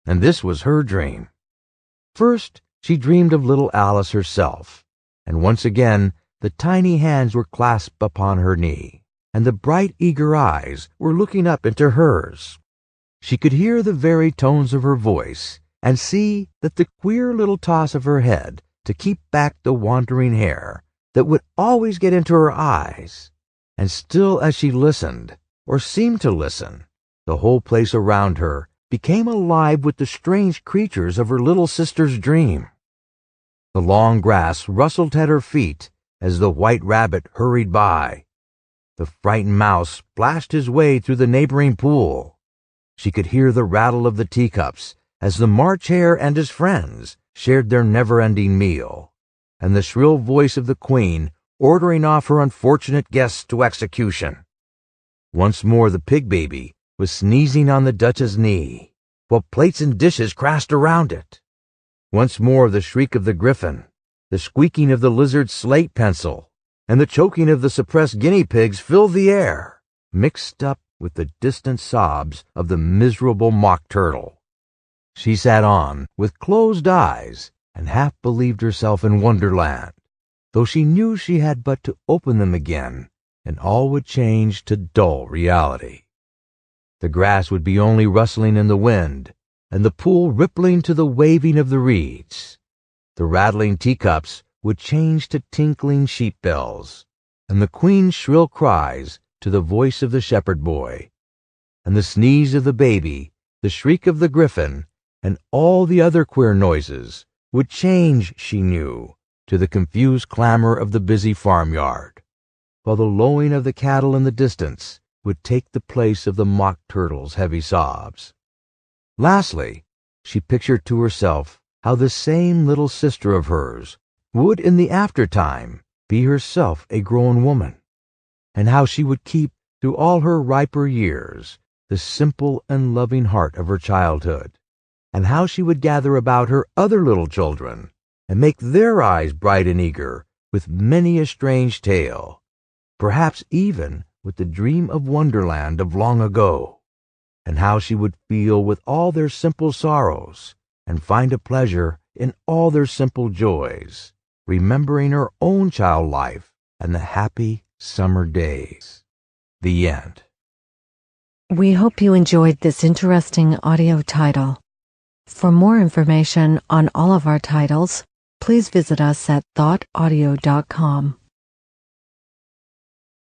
And this was her dream. First, she dreamed of little Alice herself, and once again the tiny hands were clasped upon her knee, and the bright, eager eyes were looking up into hers. She could hear the very tones of her voice, and see that the queer little toss of her head to keep back the wandering hair that would always get into her eyes. And still as she listened, or seemed to listen, the whole place around her became alive with the strange creatures of her little sister's dream. The long grass rustled at her feet as the white rabbit hurried by. The frightened mouse splashed his way through the neighboring pool. She could hear the rattle of the teacups as the March Hare and his friends shared their never-ending meal, and the shrill voice of the queen ordering off her unfortunate guests to execution. Once more the pig baby was sneezing on the Duchess's knee, while plates and dishes crashed around it. Once more the shriek of the griffin, the squeaking of the lizard's slate pencil, and the choking of the suppressed guinea pigs filled the air, mixed up with the distant sobs of the miserable mock turtle. She sat on with closed eyes and half believed herself in Wonderland, though she knew she had but to open them again, and all would change to dull reality. The grass would be only rustling in the wind, and the pool rippling to the waving of the reeds. The rattling teacups would change to tinkling sheep bells, and the queen's shrill cries to the voice of the shepherd boy, and the sneeze of the baby, the shriek of the griffin, and all the other queer noises would change, she knew, to the confused clamor of the busy farmyard, while the lowing of the cattle in the distance would take the place of the mock turtle's heavy sobs. Lastly, she pictured to herself how this same little sister of hers would in the aftertime be herself a grown woman, and how she would keep through all her riper years the simple and loving heart of her childhood, and how she would gather about her other little children and make their eyes bright and eager with many a strange tale, perhaps even with the dream of Wonderland of long ago, and how she would feel with all their simple sorrows and find a pleasure in all their simple joys, remembering her own child life and the happy summer days. The end.
We hope you enjoyed this interesting audio title. For more information on all of our titles, please visit us at thoughtaudio.com.